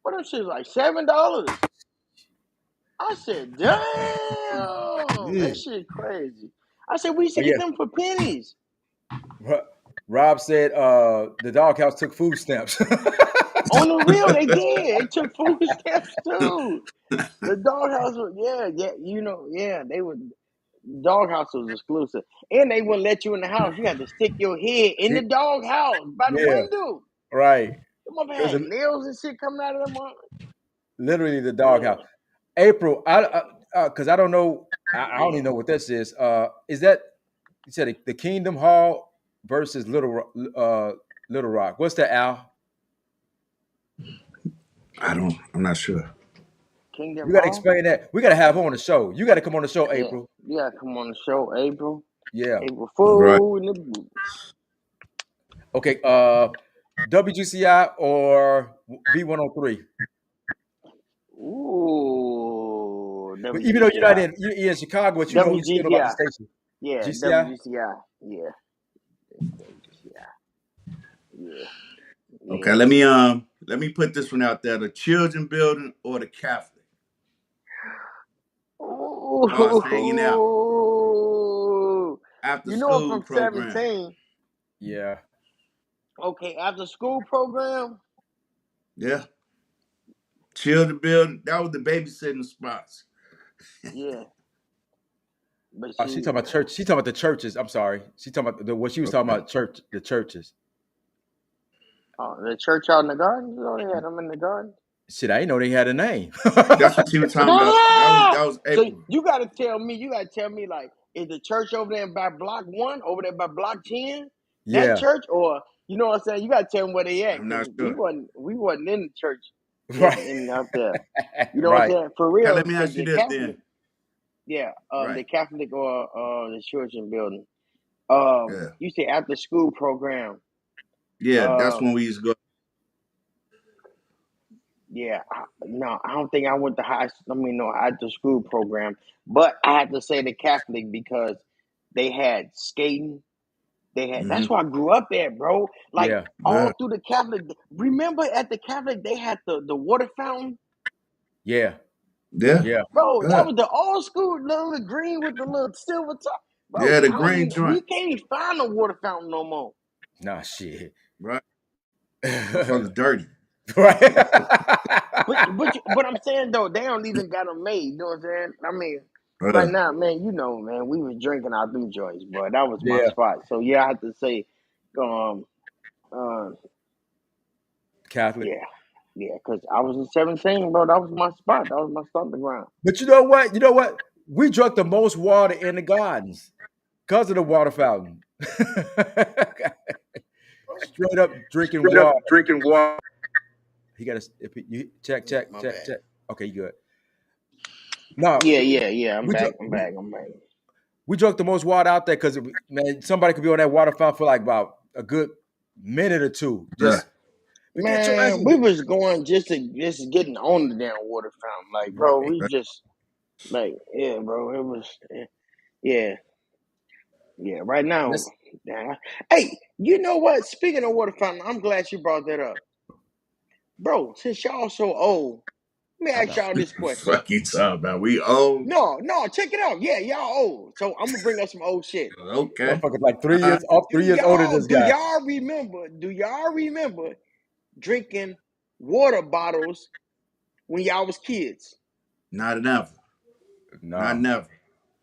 S4: But them shits like $7. I said, damn,
S2: yeah.
S4: that shit crazy. I said, we used to
S2: Oh
S4: get
S2: yeah.
S4: them for pennies.
S2: Rob said the doghouse took food stamps.
S4: On the real, they did. They took food stamps too. The doghouse was, they would. Doghouse was exclusive, and they wouldn't let you in the house. You had to stick your head in the doghouse by the
S2: Yeah,
S4: window.
S2: right.
S4: The mother
S2: It was
S4: had nails and shit coming out of them.
S2: literally the
S4: Yeah.
S2: doghouse. April, because I don't know, I don't even know what this is. Is that you said the Kingdom Hall versus Little Rock? What's that, Al?
S3: I'm not sure.
S4: Kingdom
S2: You got to
S4: Hall.
S2: explain that. We got to have her on the show. You got to come on the show,
S4: Yeah,
S2: April.
S4: you gotta come on the show, April.
S2: Yeah.
S4: April
S3: Right.
S4: Fool in the booth.
S2: Okay. WGCI or V103?
S4: Ooh,
S2: Even though
S4: WGCI.
S2: you're in Chicago, but you still know about the
S4: WGCI.
S2: station.
S4: Yeah,
S2: GCI.
S4: WGCI. Yeah, WGCI. Yeah,
S3: Okay,
S4: yeah.
S3: let me put this one out there. The children building or the Catholic? Cars hanging out.
S4: Ooh.
S3: After
S4: You know I'm
S3: school
S4: from
S3: program.
S4: 17.
S2: Yeah.
S4: Okay, after school program.
S3: Yeah. Children building. That was the babysitting spots.
S4: Yeah, but
S2: She
S4: see,
S2: talking about church. She talking about the churches. I'm sorry. She talking about what she was talking
S3: Okay.
S2: about. The churches.
S4: the church out in the garden. You know they had them in the garden.
S2: Shit, I didn't know they had a name.
S3: That's what she was talking about.
S4: Ah!
S3: That was
S4: So
S3: April.
S4: you gotta tell me, like, is the church over there by block 1, over there by block 10, that
S2: Yeah.
S4: church, or you know what I'm saying? You gotta tell me where they at,
S3: I'm
S4: because
S3: not
S4: we
S3: sure.
S4: wasn't in the church
S2: Right.
S4: in out there. You know what I'm
S2: Right.
S4: saying? For
S3: Okay,
S4: real,
S3: let me
S4: because
S3: ask you
S4: the
S3: this
S4: Catholic,
S3: then.
S4: the
S3: Right.
S4: Catholic or the children building.
S3: Yeah.
S4: You say after school program.
S3: Yeah, that's
S4: Um,
S3: when we used to go.
S4: Yeah, no, I don't think I went to no, after school program, but I had to say the Catholic because they had skating.
S3: Mm-hmm.
S4: That's where I grew up at, bro. Like
S2: Yeah.
S3: Yeah.
S4: all through the Catholic. Remember at the Catholic they had the water fountain,
S2: Yeah.
S3: Yeah.
S2: Yeah.
S4: bro. That
S3: Yeah.
S4: was the old school little green with the little silver top, bro.
S3: Yeah, the
S4: I don't
S3: green
S4: even. We
S3: joint.
S4: can't even find a water fountain no more.
S2: Nah, shit.
S3: Right.
S2: Right.
S3: Motherfuckers dirty.
S4: But I'm saying though, they don't even got them made. You know what I'm saying? I mean, right
S3: Uh,
S4: now, man, man, we was drinking out them joints, but that was my
S2: Yeah.
S4: spot. So yeah, I have to say, um, uh,
S2: Catholic.
S4: yeah, because I was in 17, bro. That was my spot. That was my stomping ground.
S2: But you know what? You know what? We drank the most water in the gardens because of the water fountain. Straight up drinking
S4: Straight up
S2: water.
S4: drinking water.
S2: He got to you check, check,
S4: My
S2: check,
S4: bad.
S2: check. Okay, you good. No,
S4: Yeah. I'm
S2: we
S4: back.
S2: drank
S4: I'm back. I'm back.
S2: we drank the most water out there because man, somebody could be on that water fountain for like about a good minute or two.
S3: uh,
S2: Just get your ass
S4: Man, we was going just getting on the damn water fountain. Like, bro,
S2: right.
S4: we just like, yeah, bro. It was, yeah. Yeah, right now.
S2: Let's
S4: Yeah. Hey, you know what? Speaking of water fountain, I'm glad you brought that up. Bro, since y'all so old, let me
S2: I
S4: ask
S2: know.
S4: y'all this question.
S3: fuck you talking about? We old.
S4: No, check it out. Yeah, y'all old. So I'm gonna bring up some old shit.
S3: Okay.
S2: Motherfucker's like
S3: Uh,
S2: 3 years older than this
S4: Do
S2: guy.
S4: y'all remember drinking water bottles when y'all was kids?
S3: not enough. Not
S2: No,
S3: never.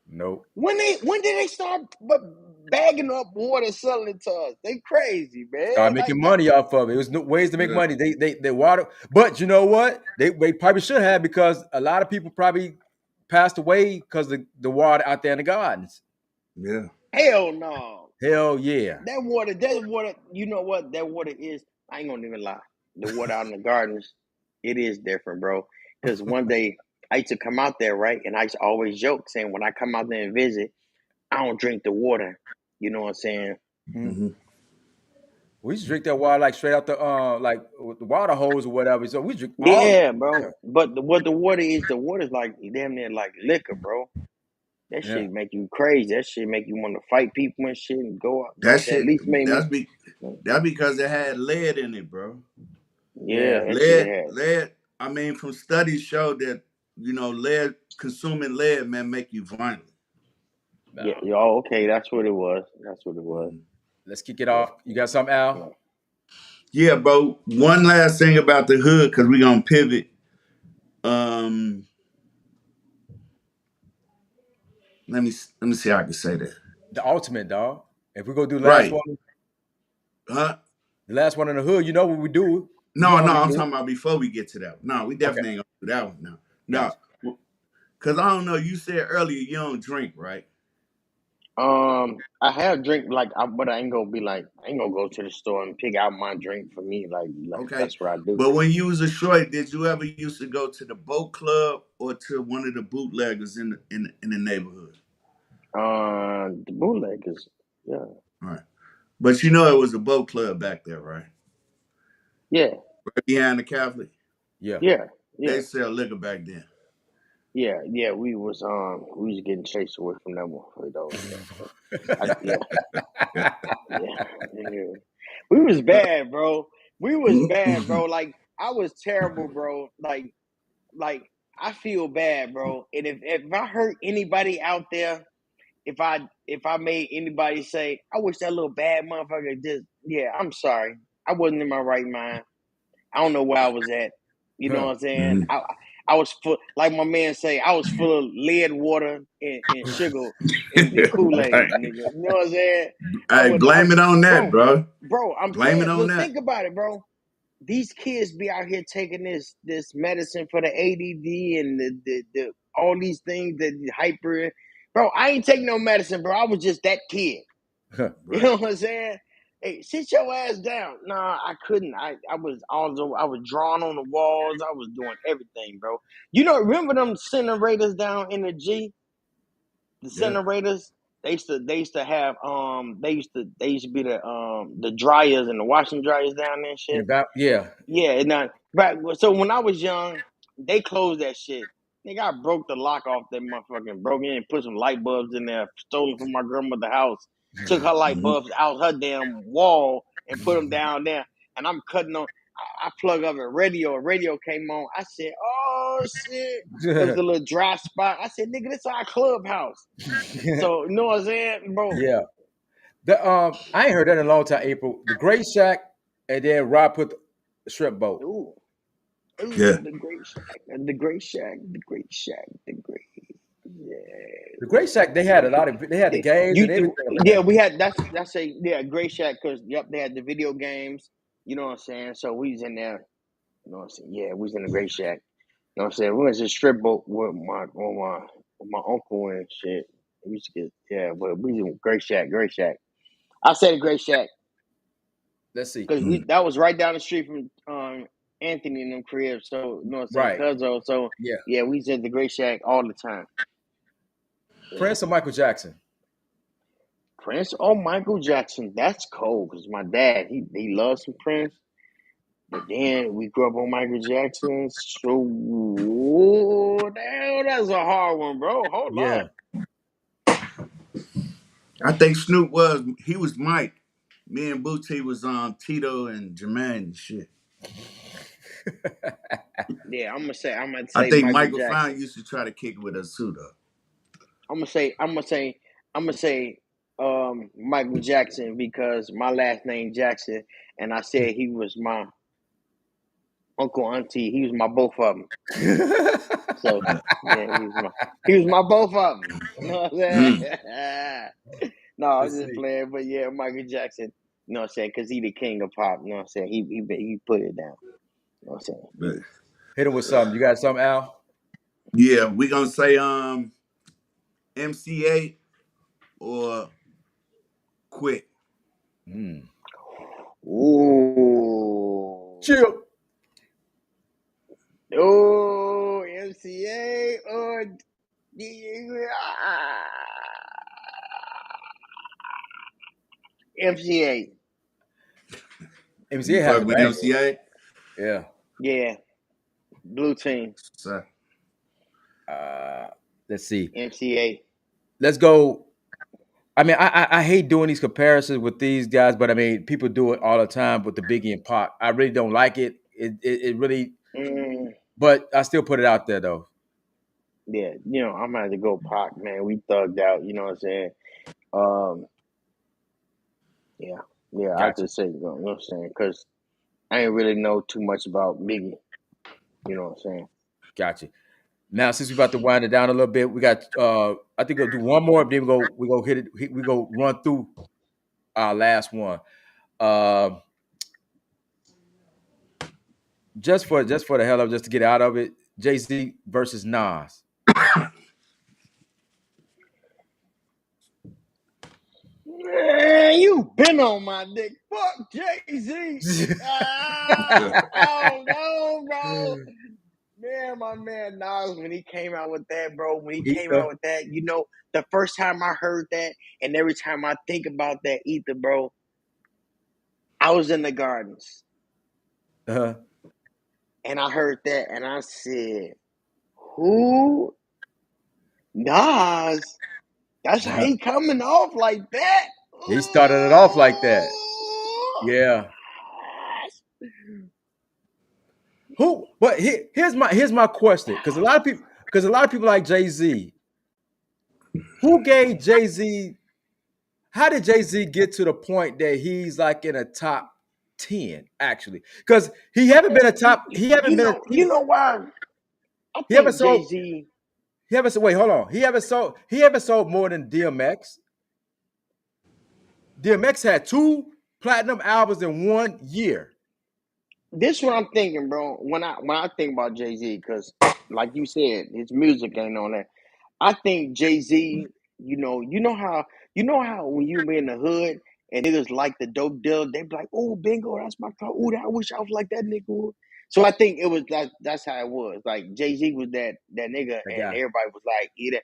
S2: nope.
S4: When did they start bagging up water and selling it to us? They crazy,
S2: Start
S4: man. Like
S2: making
S4: that.
S2: money off of it. It was no ways to make
S3: Yeah.
S2: money. They water, but you know what? They probably should have because a lot of people probably passed away because the water out there in the gardens.
S3: Yeah.
S4: Hell no.
S2: Hell yeah.
S4: That water, you know what that water is? I ain't gonna even lie. The water out in the gardens, it is different, bro. Because one day I used to come out there, right? And I used to always joke saying when I come out there and visit, I don't drink the water. You know what I'm saying?
S2: Mhm.
S3: Hmm.
S2: We used to drink that water like straight out the like with the water hose or whatever. So we drink all of
S4: Yeah,
S2: it.
S4: bro. But what the water is like damn near like liquor, bro. That
S2: Yeah.
S4: shit make you crazy. That shit make you want to fight people and shit and go out. You know what
S3: That
S4: I'm saying? At
S3: shit.
S4: least made me.
S3: That because it had lead in it, bro.
S2: Yeah.
S4: Yeah, that shit
S3: Lead,
S4: had.
S3: lead. I mean, from studies show that lead, consuming lead, man, make you violent.
S4: Yeah,
S2: Nah.
S4: oh, okay, that's what it was. That's what it was.
S3: Mhm.
S2: Let's kick it
S4: Yeah,
S2: off. You got something, Al?
S4: yeah.
S3: Yeah, bro. One last thing about the hood, because we're gonna pivot. Um, let me see how I can say that.
S2: The ultimate, dog. If we go do
S3: Right. Huh?
S2: the last one in the hood, you know what we do. You know
S3: No,
S2: how
S3: no,
S2: we
S3: I'm
S2: do it.
S3: talking about before we get to that. No, we
S2: Okay,
S3: definitely ain't gonna do that one now.
S2: gotcha.
S3: No, because I don't know. You said earlier you don't drink, right?
S4: I have drink but I ain't gonna be like I ain't gonna go to the store and pick out my drink for me. Like
S3: Okay.
S4: that's what I do.
S3: But when you was a short, did you ever used to go to the boat club or to one of the bootleggers in the neighborhood?
S4: The bootleggers. Yeah,
S3: All right. But you know it was a boat club back there, right?
S4: yeah,
S3: Right behind the Catholic.
S2: Yeah.
S4: yeah,
S3: They
S4: yeah,
S3: sell liquor back then.
S4: yeah. We was getting chased away from that one for those. Yeah, yeah, yeah. We was bad, bro. We was bad, bro. Like I was terrible, bro. Like I feel bad, bro. And if I hurt anybody out there, if I made anybody say, I wish that little bad motherfucker just yeah, I'm sorry. I wasn't in my right mind. I don't know where I was at. You know what I'm saying?
S3: Mhm.
S4: I was full like my man say, I was full of lead water and sugar and Kool-Aid,
S3: Right.
S4: nigga. You know what I'm saying?
S3: Hey, blame it on that,
S4: Bro,
S3: bro.
S4: I'm
S3: Blame it
S4: saying,
S3: on
S4: look,
S3: that.
S4: think about it, bro. These kids be out here taking this medicine for the ADD and the all these things that hyper. Bro, I ain't taking no medicine, bro. I was just that kid. You
S3: Right.
S4: know what I'm saying? Hey, sit your ass down. Nah, I couldn't. I was drawing on the walls. I was doing everything, bro. Remember them incinerators down in the G? The
S3: Yeah.
S4: incinerators. They used to have they used to be the dryers and the washing dryers down there and
S2: In
S4: shit.
S2: the back, yeah.
S4: Yeah, and right. So when I was young, they closed that shit. Nigga, I broke the lock off that motherfucking broke in and put some light bulbs in there, stolen from my grandmother's house, took her light
S3: Hmm.
S4: bulbs out her damn wall and put them down there. And I'm cutting on. I plug up a radio. A radio came on. I said, "Oh shit!" It was a little dry spot. I said, "Nigga, this our clubhouse." So you know what I'm saying, bro?
S2: Yeah. The I ain't heard that in a long time, April. The Great Shack, and then Rob put the shrimp boat.
S4: Ooh,
S3: Yeah.
S4: ooh, the great shack, the great shack, the great shack, the great. Yeah,
S2: The Great Shack, they had the games and everything up in
S4: yeah,
S2: there.
S4: we had that's a yeah Great Shack because yep they had the video games. You know what I'm saying? So we was in there. You know what I'm saying? Yeah, we was in the Great Shack. You know what I'm saying? We was in a strip boat with my uncle and shit. We used to get but we was in Great Shack, Great Shack. I said Great Shack
S2: Let's see.
S4: because
S3: Mm.
S4: that was right down the street from Anthony and them cribs. So you know what I'm saying?
S2: Right.
S4: Cuzzo. So
S2: Yeah.
S4: yeah, we was at the Great Shack all the time. Yeah.
S2: Prince or Michael Jackson?
S4: Prince or Michael Jackson. That's cold because my dad, he loves some Prince. But then we grew up on Michael Jackson. So, damn, that's a hard one, bro. Hold on.
S2: Yeah.
S3: I think Snoop was Mike. Me and Booty was Tito and Jermaine and shit.
S4: Yeah, I'm gonna
S3: I
S4: say
S3: think
S4: Michael
S3: Michael
S4: Jackson.
S3: Fine used to try to kick with us too, though.
S4: I'm gonna say Michael Jackson because my last name Jackson, and I said he was my uncle, auntie. He was my both of them. So
S3: Yeah.
S4: yeah, he was my both of them. You know what I'm
S3: Mm.
S4: saying? No, I'm
S2: Let's
S4: just
S2: see.
S4: playing. But yeah, Michael Jackson. You know what I'm saying? Because he the king of pop. You know what I'm saying? He put it down. You know what I'm saying?
S3: But
S2: Hit him with something. You got something, Al?
S3: yeah, we gonna say MCA or quit.
S2: Mm.
S4: Ooh.
S2: Chill.
S4: Oh, MCA. MCA.
S2: MCA
S3: You
S2: has
S3: fuck
S2: a
S3: with
S2: banger.
S3: MCA?
S2: Yeah.
S4: Yeah, Blue Team.
S3: So,
S2: Let's see.
S4: MCA.
S2: Let's go. I mean, I hate doing these comparisons with these guys, but I mean, people do it all the time with the Biggie and Pac. I really don't like it. It really,
S4: Mm,
S2: but I still put it out there though.
S4: yeah, I'm gonna have to go Pac, man. We thugged out, you know what I'm saying? Um, yeah, yeah, I
S2: Gotcha,
S4: just say, you know what I'm saying? Because I ain't really know too much about Biggie, you know what I'm saying?
S2: gotcha. Now, since we're about to wind it down a little bit, we got. I think we'll do one more. Then we go hit it. We go run through our last one. Um, just for the hell of just to get out of it. Jay-Z versus Nas.
S4: Man, you been on my dick. Fuck Jay-Z. Oh, no, bro. Man, my man Nas, when he came out with that, bro,
S2: Ether.
S4: the first time I heard that, and every time I think about that Ether, bro, I was in the gardens,
S2: Uh-huh.
S4: and I heard that, and I said, who? Nas? That's how he coming off like that?
S2: He started it off like that. Yeah. Who? But here's my question, because a lot of people like Jay-Z. Who gave Jay-Z? How did Jay-Z get to the point that he's like in a top 10 actually? Because he haven't been a top. He haven't been.
S4: You know why? I
S2: He haven't
S4: think
S2: sold.
S4: Jay-Z.
S2: He haven't. Wait, hold on. He haven't sold. He haven't sold more than DMX. DMX had 2 platinum albums in 1 year.
S4: This what I'm thinking, bro. When I think about Jay-Z, because like you said, his music ain't on that. I think Jay-Z, you know how when you be in the hood and niggas like the dope deal, they be like, oh, bingo, that's my car. Oh, I wish I was like that nigga. So I think it was that's how it was. Like Jay-Z was that nigga,
S2: That
S4: and
S2: guy.
S4: everybody was like, yeah,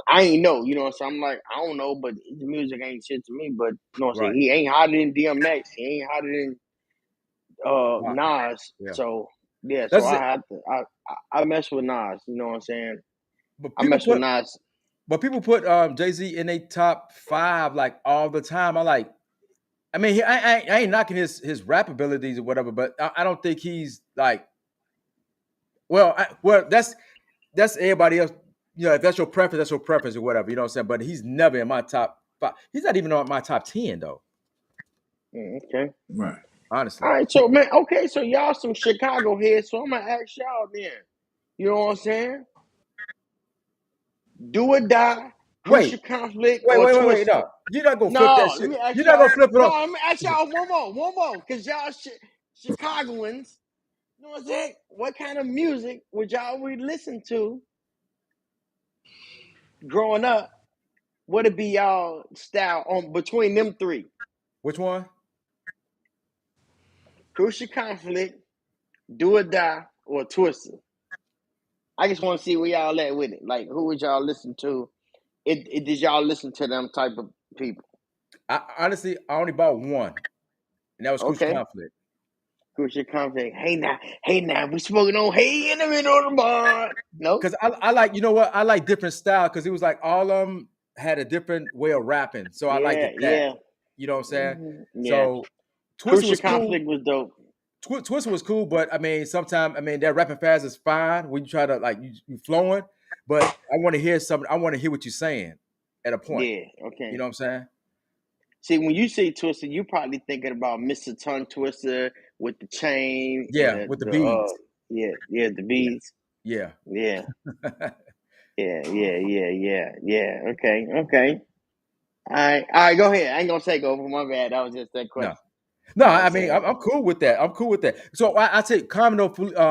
S4: I ain't know, so I'm like, I don't know, but his music ain't shit to me. But you know what I'm saying?
S2: Right.
S4: He ain't hotter than DMX. He ain't hotter than
S2: Wow.
S4: Nas.
S2: Yeah.
S4: So yeah, so
S2: That's
S4: I
S2: it.
S4: have to I mess with Nas, you know what I'm saying?
S2: But
S4: I
S2: people
S4: mess with
S2: put.
S4: Nas.
S2: But people put Jay-Z in a top 5 like all the time. I mean, I ain't knocking his rap abilities or whatever, but I don't think he's like. Well, that's everybody else. If that's your preference, that's your preference or whatever. You know what I'm saying? But he's never in my top 5. He's not even on my top 10 though.
S4: Okay.
S3: right.
S2: Honestly.
S4: All right, so man, okay, so y'all some Chicago heads, so I'm gonna ask y'all then. You know what I'm saying? Do or die,
S2: Wait,
S4: crucial conflict,
S2: wait,
S4: or
S2: wait, wait, wait.
S4: twister.
S2: No, you're not gonna flip that
S4: No, let
S2: shit.
S4: me ask
S2: You're not
S4: y'all.
S2: gonna flip it
S4: No,
S2: off.
S4: let me ask y'all one more, cause y'all Chicagoans. You know what I'm saying? What kind of music would y'all listen to growing up? What would be y'all style on between them three?
S2: Which one?
S4: Crucial conflict, do or die, or twister. I just want to see where y'all at with it. Like, who would y'all listen to? Did y'all listen to them type of people?
S2: Honestly, I only bought one, and that was Crucial
S4: Okay.
S2: Conflict.
S4: Crucial conflict. Hey now, we smoking on hey in the middle of the bar. No?
S2: Because I like, you know what? I like different style because it was like all of them had a different way of rapping. So I liked
S4: Yeah,
S2: it that.
S4: yeah.
S2: You know what I'm saying?
S4: Yeah.
S2: So Twister
S4: Crucial
S2: was cool.
S4: conflict was dope.
S2: Twister was cool, but I mean, sometimes that rapping fast is fine when you try to like you flowing, but I want to hear something. I want to hear what you're saying at a point.
S4: Yeah,
S2: You
S4: okay.
S2: know what I'm saying?
S4: See, when you say twister, you probably thinking about Mr. Tongue Twister with the chain and
S2: Yeah, with the beads.
S4: the
S2: Yeah,
S4: beads.
S2: yeah.
S4: Yeah. Yeah. Okay. All right, go ahead. I ain't gonna take over. My bad. That was just that
S2: No,
S4: question.
S2: no.
S4: You know what I'm
S2: I mean,
S4: saying?
S2: I'm cool with that. I'm cool with that. So I take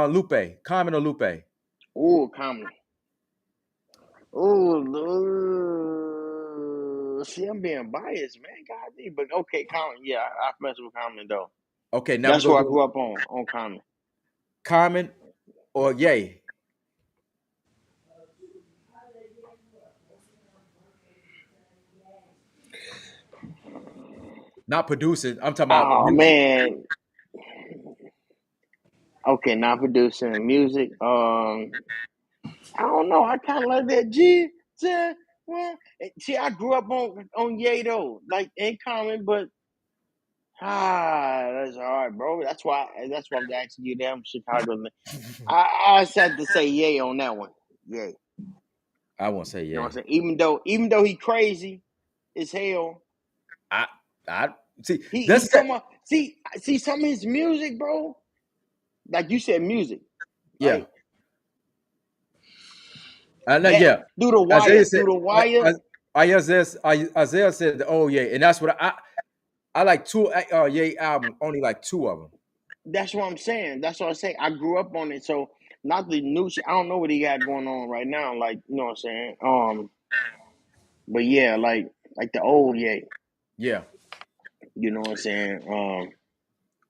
S2: Lupe. Carmen or Lupe.
S4: Ooh, Common. See, I'm being biased, man. God damn. But okay, Common. Yeah, I mess with Common though.
S2: Okay, now we
S4: That's
S2: go
S4: who I
S2: do
S4: grew up on Common.
S2: Carmen or Yay. Not producing. I'm talking about
S4: Oh
S2: music.
S4: man. Okay, not producing music. I don't know. I kind of like that well, see, I grew up on Ye though, like in common, but that's hard, bro. That's why I'm asking you. Damn Chicago. I just had to say Ye on that one. Ye.
S2: I won't say
S4: You know
S2: yeah.
S4: what I'm saying? Even though he crazy as hell,
S2: I I see.
S4: he
S2: That's that.
S4: come up. See some of his music, bro. Like you said, music,
S2: Yeah.
S4: right? That
S2: Yeah.
S4: through the
S2: Isaiah
S4: wire,
S2: said.
S4: through the wire.
S2: Isaiah said, "Oh yeah," and that's what I like two Ye albums. Only like two of them.
S4: That's what I'm saying. That's what I say. I grew up on it, so not the new shit. I don't know what he got going on right now. Like you know what I'm saying. But yeah, like the old Ye.
S2: Yeah.
S4: You know what I'm saying.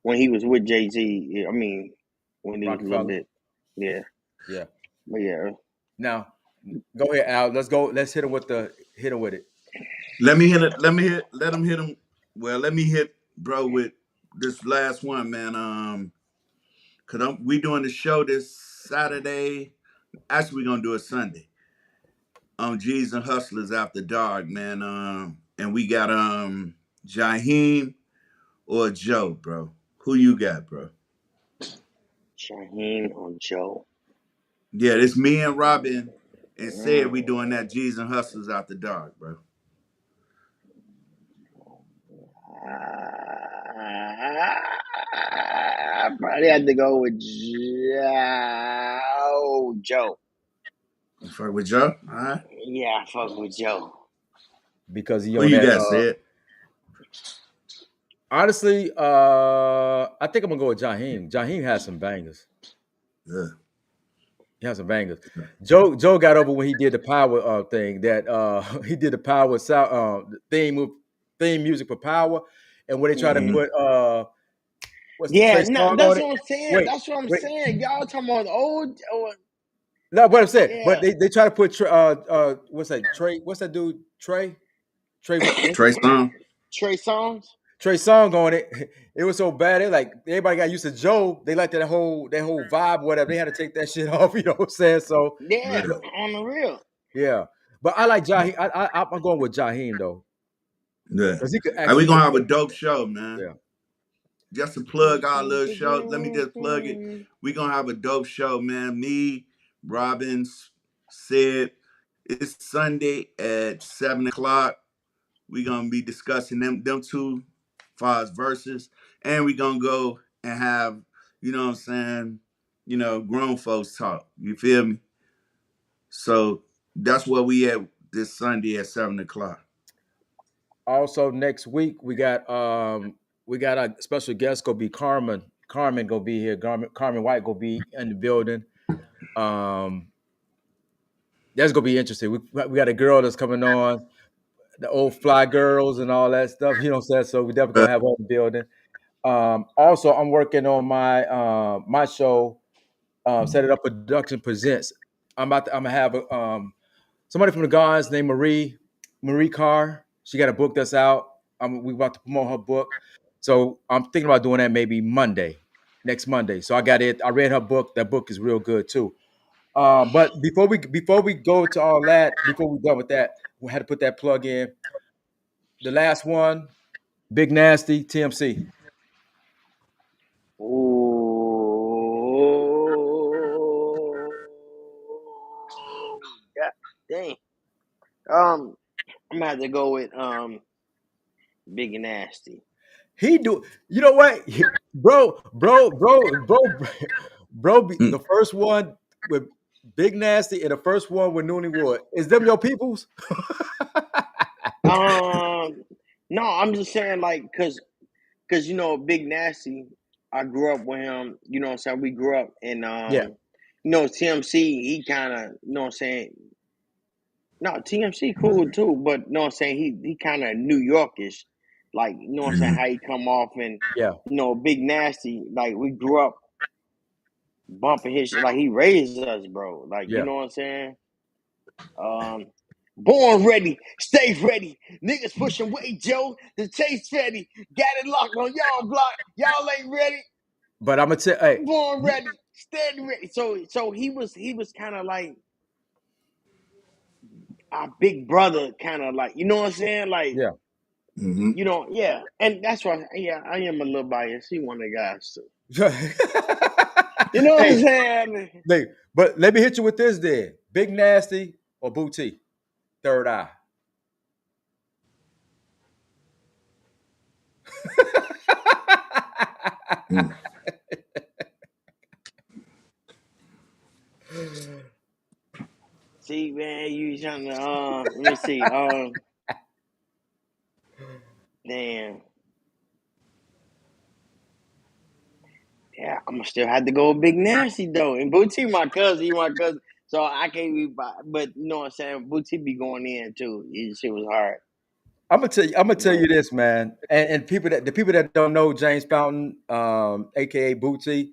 S4: When he was with Jay-Z. I mean, when he was a little
S2: Rockefeller.
S4: bit. Yeah.
S2: Yeah.
S4: But yeah.
S2: Now, go ahead, Al. Let's go. Let's hit him with it.
S3: Let me hit it. Let him hit him. Well, let me hit bro with this last one, man. Cause we doing the show this Saturday. Actually, we gonna do it Sunday. G's and Hustlers After Dark, man. And we got Jaheim or Joe, bro. Who you got, bro?
S4: Shaheen or Joe.
S3: Yeah, it's me and Robin and said we
S4: Mm.
S3: doing that G's and Hustlers After Dark, bro.
S4: I probably had to go with Joe.
S3: You fuck with Joe? All right.
S4: Yeah, I fuck with Joe.
S2: Because he
S3: Who
S2: on
S3: you
S2: that.
S3: got, said?
S2: Honestly, I think I'm gonna go with Jaheim. Jaheim has some bangers.
S3: Yeah.
S2: He has some bangers. Joe got over when he did the power thing. That he did the power theme music for power, and when they try to
S4: Hmm.
S3: Mm-hmm.
S2: put what's the
S4: Yeah,
S2: Trey
S4: no,
S2: song
S4: that's
S2: on it?
S4: what I'm saying.
S2: Wait,
S4: That's what I'm
S2: wait.
S4: saying. Y'all talking about the old.
S2: No, what I'm saying, but
S4: Yeah,
S2: they try to put what's that Trey? What's that dude? Trey what's
S3: Trey Songz.
S4: Trey Songz.
S2: Trey song on it. It was so bad. They like everybody got used to Joe. They like that whole vibe, whatever. They had to take that shit off. You know what I'm saying? So
S4: Yeah,
S3: Yeah.
S4: on the real.
S2: yeah, but I like Jaheim. I'm going with Jaheim though
S3: Yeah.
S2: because he could
S3: Hey, we
S2: actually
S3: gonna
S2: could.
S3: have a dope show, man.
S2: Yeah.
S3: Just to plug our little show. Let me just plug it. We gonna have a dope show, man. Me, Robbins, Sid. It's Sunday at 7 o'clock. We gonna be discussing them two far as verses, and we gonna go and have, you know what I'm saying, grown folks talk. You feel me? So that's where we at this Sunday at 7 o'clock.
S2: Also next week we got a special guest gonna be Carmen. Carmen gonna be here. Carmen White gonna be in the building. Um, that's gonna be interesting. We got a girl that's coming on, the old fly girls and all that stuff. You know what I'm saying? So we definitely
S3: Uh,
S2: gonna have her in the building. Also, I'm working on my show. Set It Up Production presents. I'm gonna have somebody from the Gods named Marie Carr. She got a book that's out. We about to promote her book, so I'm thinking about doing that maybe next Monday. So I got it. I read her book. That book is real good too. But before we go to all that, before we done with that, we had to put that plug in. The last one, Big Nasty TMC.
S4: Ooh, yeah, dang. I'm gonna have to go with Big and Nasty.
S2: He do. You know what, bro.
S3: mm,
S2: The first one with Big Nasty and the first one with Noonie Wood. Is them your peoples?
S4: Um, no, I'm just saying like cause Big Nasty. I grew up with him. You know what I'm saying? We grew up in
S2: Yeah,
S4: TMC. He kind of what I'm saying. No, TMC cool too, but know what I'm saying, he kind of New Yorkish, like what I'm saying,
S3: mm,
S4: how he come off and
S2: yeah,
S4: Big Nasty, like we grew up bumping his shit, like he raised us, bro, like you
S2: yeah.
S4: know what I'm saying. Um, Born ready, stay ready. Niggas pushing weight, Joe. The chase ready. Got it locked on y'all block. Y'all ain't ready.
S2: But I'm gonna tell. Hey,
S4: Born ready, steady ready. So he was kind of like our big brother, kind of like, you know what I'm saying? Like,
S2: yeah.
S3: Hmm.
S4: yeah. And that's why, yeah, I am a little biased. He one of the guys too. You know what I'm
S2: Hey,
S4: saying?
S2: but let me hit you with this then. Big Nasty or Booty? Third Eye.
S4: See, man, you trying to let me see. Damn. Yeah, I'm gonna still have to go with Big Nasty though. And Booty, my cousin, he my cousin. So I can't be, but you know what I'm saying? Booty be going in too. It shit was hard.
S2: I'm gonna tell you. I'm gonna tell
S4: But
S2: you this, man. And people that don't know James Fountain, aka Booty,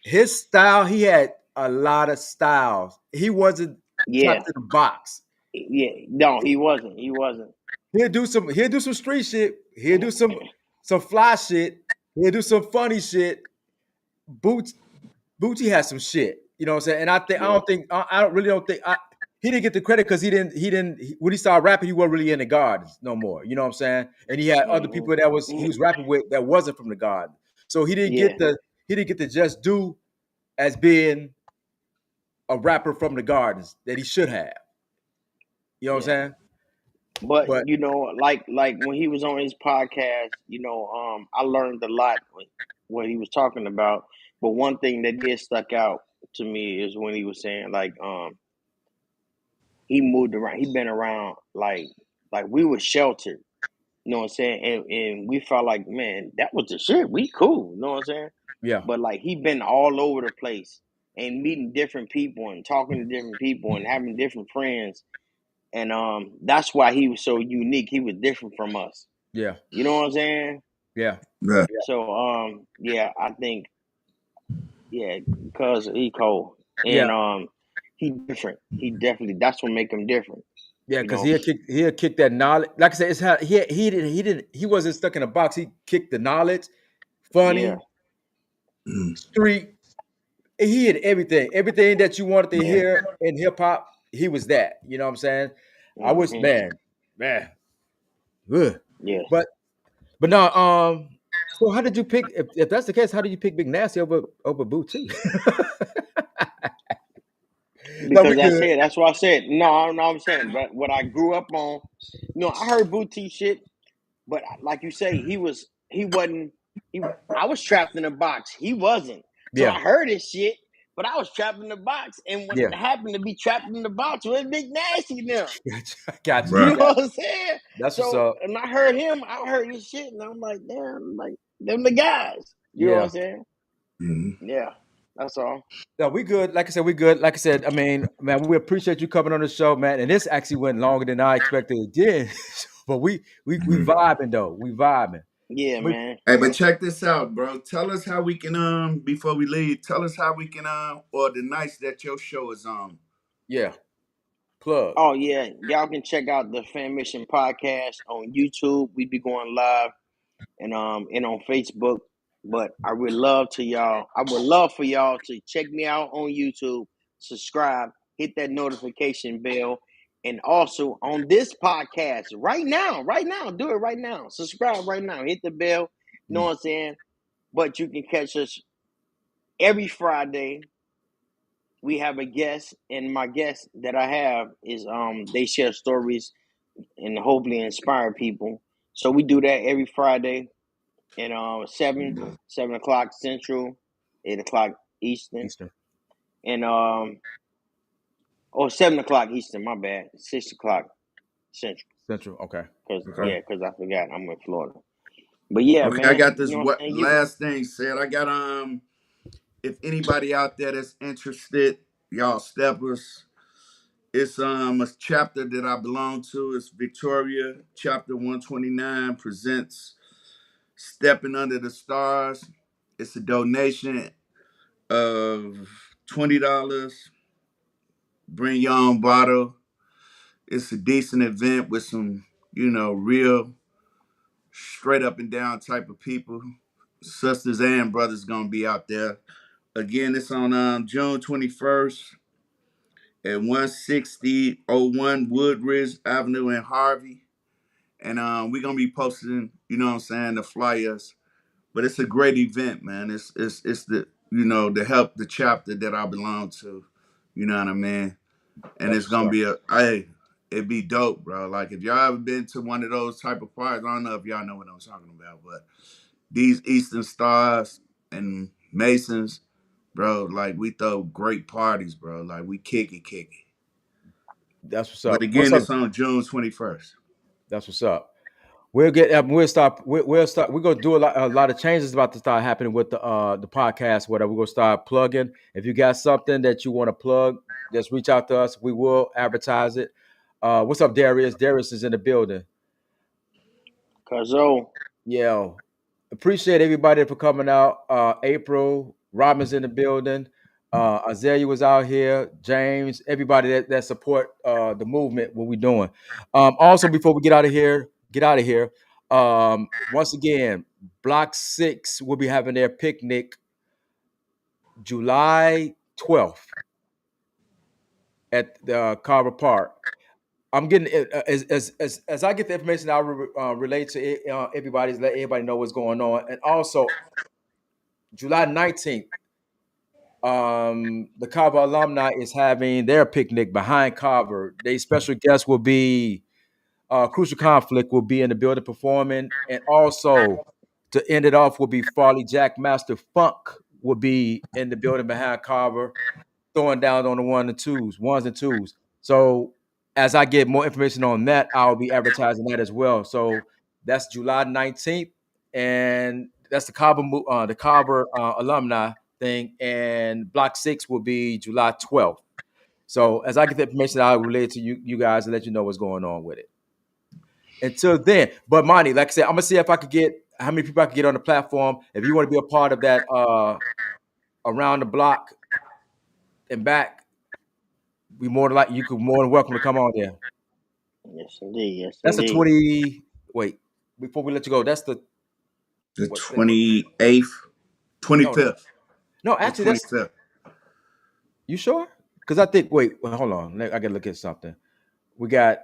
S2: his style. He had a lot of styles. He wasn't
S4: yeah,
S2: trapped in a box.
S4: yeah. No, he wasn't. He wasn't.
S2: He'll do some. He'll do some street shit. He'll do some fly shit. He'll do some funny shit. Boots Booty has some shit. You know what I'm saying? And I
S4: Yeah.
S2: don't think I don't really don't think he didn't get the credit because when he started rapping, he wasn't really in the gardens no more. You know what I'm saying? And he had other
S4: Hmm.
S2: people that he was rapping with that wasn't from the garden. So
S4: Yeah.
S2: he didn't get the just due as being a rapper from the gardens that he should have. You know what I'm
S4: Yeah.
S2: saying?
S4: But
S2: But
S4: like when he was on his podcast, I learned a lot what he was talking about. But one thing that did stuck out to me is when he was saying like he moved around, he been around like we were sheltered, you know what I'm saying? And we felt like, man, that was the shit. We cool, you know what I'm saying?
S2: yeah,
S4: But like he been all over the place and meeting different people and talking to different people and having different friends. And that's why he was so unique. He was different from us.
S2: yeah,
S4: You know what I'm saying?
S2: yeah,
S3: Yeah.
S4: So yeah, I think, yeah, because he cold.
S2: yeah,
S4: And he different. He definitely, that's what make him different.
S2: yeah.
S4: You
S2: Because
S4: know?
S2: he'll kick that knowledge. Like I said, it's how he wasn't stuck in a box. He kicked the knowledge,
S4: Yeah,
S2: funny,
S3: Mm.
S2: street. He had everything that you wanted to
S4: yeah.
S2: hear in hip hop. He was that. You know what I'm saying? I wish,
S4: Hmm.
S2: man. Ugh.
S4: Yeah.
S2: But no. So how did you pick? If that's the case, how did you pick Big Nasty over Booty? No, we
S4: Because I
S2: good.
S4: said, that's what I said. No, I'm saying, but what I grew up on, I heard booty shit. But like you say, he wasn't he I was trapped in a box. He wasn't. So
S2: Yeah,
S4: I heard his shit, but I was trapped in the box. And what
S2: yeah.
S4: happened to be trapped in the box was Big Nasty now.
S2: Gotcha.
S4: You
S3: Right.
S4: know what I'm saying?
S2: That's what's
S4: So
S2: up.
S4: and I heard him, I heard his shit, and I'm like, damn, like them the guys. You know what
S2: Yeah.
S4: I'm saying?
S3: Hmm.
S4: Yeah. That's all.
S2: No, we good. Like I said, we good. Like I said, I mean, man, we appreciate you coming on the show, man. And this actually went longer than I expected it did. But we
S3: Hmm.
S2: vibing though. We vibing.
S4: Yeah,
S2: We
S4: man.
S3: Hey, but check this out, bro. Tell us how we can before we leave. Tell us how we can or the nights that your show is on.
S2: yeah, plug.
S4: Oh yeah. Y'all can check out the Fan Mission podcast on YouTube. We be going live and on Facebook. But I would love for y'all to check me out on YouTube, subscribe, hit that notification bell, and also on this podcast right now, do it right now. Subscribe right now, hit the bell. You know what I'm saying? But you can catch us every Friday. We have a guest, and my guest that I have is they share stories and hopefully inspire people. So we do that every Friday and 7 o'clock Central, 8 o'clock Eastern,
S2: Eastern
S4: and 7 o'clock Eastern. My bad, 6 o'clock Central.
S2: Central. Okay.
S4: Cause
S2: Okay.
S3: Okay.
S4: yeah, cause I forgot I'm in Florida. But yeah,
S3: Okay, I
S4: man,
S3: got
S4: you
S3: this
S4: know what
S3: what
S4: I'm saying.
S3: last thing said. I got if anybody out there that's interested, y'all steppers. It's a chapter that I belong to. It's Victoria, chapter 129 presents Stepping Under the Stars. It's a donation of $20. Bring your own bottle. It's a decent event with some, real straight up and down type of people. Sisters and brothers gonna be out there. Again, it's on June 21st at 16001 Woodridge Avenue in Harvey. And we're gonna be posting, the flyers. But it's a great event, man. It's the to help the chapter that I belong to. You know what I mean? And
S2: That's
S3: it's
S2: what's
S3: gonna
S2: up.
S3: be it'd be dope, bro. Like if y'all ever been to one of those type of parties, I don't know if y'all know what I'm talking about, but these Eastern Stars and Masons, bro, like we throw great parties, bro. Like we kick it.
S2: That's what's
S3: But
S2: up. What's
S3: again,
S2: up?
S3: it's on June 21st.
S2: That's what's up. We'll get. We'll start. We'll start. We're gonna do a lot of changes about to start happening with the podcast. Whatever. We're gonna start plugging. If you got something that you want to plug, just reach out to us. We will advertise it. What's up, Darius? Darius is in the building.
S4: Cuzzo,
S2: Yeah. Appreciate everybody for coming out. April, Robin's in the building. Azalea was out here. James, everybody that support the movement, what we're doing. Also, before we get out of here. Once again, Block 6 will be having their picnic July 12th at the Carver Park. I'm getting as I get the information, I'll relate to it, everybody, let everybody know what's going on. And also, July 19th, the Carver alumni is having their picnic behind Carver. Their special guest will be Crucial Conflict will be in the building performing, and also to end it off will be Farley Jack Master Funk will be in the building behind Carver, throwing down on the ones and twos. So as I get more information on that, I'll be advertising that as well. So that's July 19th, and that's the Carver alumni thing, and Block 6 will be July 12th. So as I get the information, I'll relay it to you guys and let you know what's going on with it. Until then, but Monty, like I said, I'm gonna see if I could get how many people I can get on the platform. If you want to be a part of that around the block and back, we more than like you could more than welcome to come on there.
S4: yes indeed, yes
S2: That's the
S4: indeed.
S2: 20. Wait, before we let you go, that's the
S3: The
S2: what?
S3: 28th,
S2: No,
S3: 25th.
S2: no.
S3: The
S2: Actually, that's
S3: 25th.
S2: you sure? Because I think. Wait, well, hold on. I gotta look at something. We got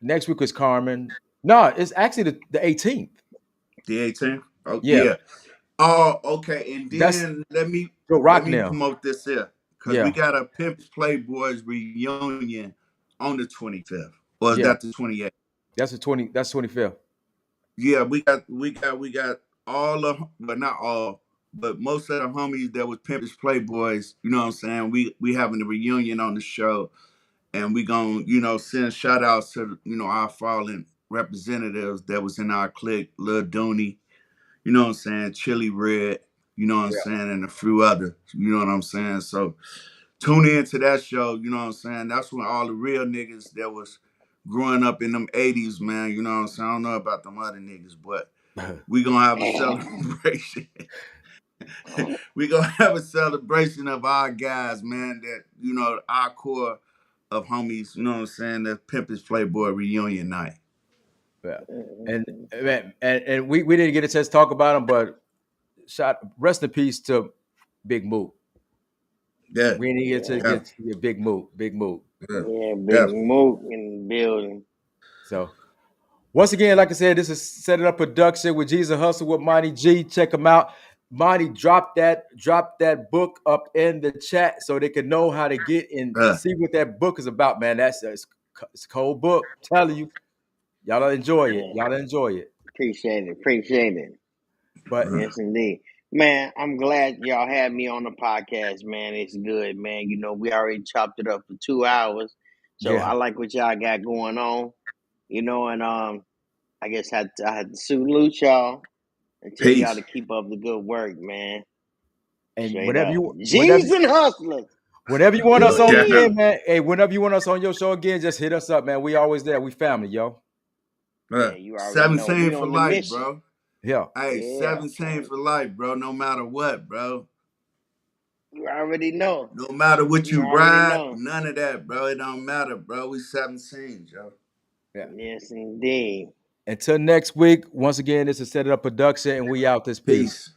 S2: next week is Carmen. No, it's actually the 18th.
S3: The 18th? Oh
S2: Yeah,
S3: yeah. Oh, okay. And
S2: that's
S3: then let me
S2: Joe
S3: let
S2: Rock
S3: me
S2: now.
S3: promote this here. Cause we
S2: Yeah,
S3: got a Pimps Playboys reunion on the 25th. Or is
S2: yeah.
S3: that the 28th?
S2: That's the 20. That's 25th.
S3: Yeah, we got all of, but not all, but most of the homies that was Pimps Playboys, you know what I'm saying? We having a reunion on the show, and we gonna, send shout outs to, our fallen representatives that was in our clique, Lil Dooney, you know what I'm saying, Chili Red, you know what I'm
S2: Yeah.
S3: saying, and a few others, you know what I'm saying? So tune in to that show, you know what I'm saying? That's when all the real niggas that was growing up in them 80s, man, you know what I'm saying? I don't know about them other niggas, but we gonna have a celebration. We gonna have a celebration of our guys, man, that, our core of homies, you know what I'm saying, the Pimpers Playboy reunion night.
S2: Yeah. And and we didn't get a chance to talk about him, but rest in peace to Big Moot.
S3: Yeah,
S2: We didn't get to
S4: Yeah,
S3: yeah,
S2: get to Big Moot, Big Moot.
S3: yeah,
S4: yeah, big
S3: definitely.
S4: moot in the building.
S2: So once again, like I said, this is Set It Up Production with Jesus Hustle with Monty G. Check him out. Monty, drop that book up in the chat so they can know how to get and
S3: Uh,
S2: see what that book is about, man. It's a cold book. I'm telling you, y'all enjoy it.
S4: Yeah,
S2: Y'all enjoy it.
S4: appreciate it.
S2: But
S3: uh,
S4: Yes, indeed. Man, I'm glad y'all had me on the podcast, man. It's good, man. We already chopped it up for 2 hours. So
S2: yeah,
S4: I like what y'all got going on. And I guess I had to salute y'all and tell y'all
S3: peace.
S4: to keep up the good work, man.
S2: and
S4: Straight up.
S2: whenever
S4: G's and hustlers.
S2: whenever you want us on
S3: Definitely.
S2: again, man. Hey, whenever you want us on your show again, just hit us up, man. We always there. We family, yo.
S4: Yeah, you already know.
S3: 17
S4: We
S3: for
S4: on the
S3: life,
S4: mission.
S3: bro.
S2: Yeah.
S3: Hey,
S4: Yeah.
S3: 17 for life, bro. No matter what, bro.
S4: You already know.
S3: No matter what
S4: You
S3: you
S4: already
S3: ride,
S4: know.
S3: none of that, bro. It don't matter, bro. We 17, Joe.
S2: Yeah.
S4: Yes, indeed.
S2: Until next week, once again, this is Set It Up Production, and we out this piece.
S3: Peace.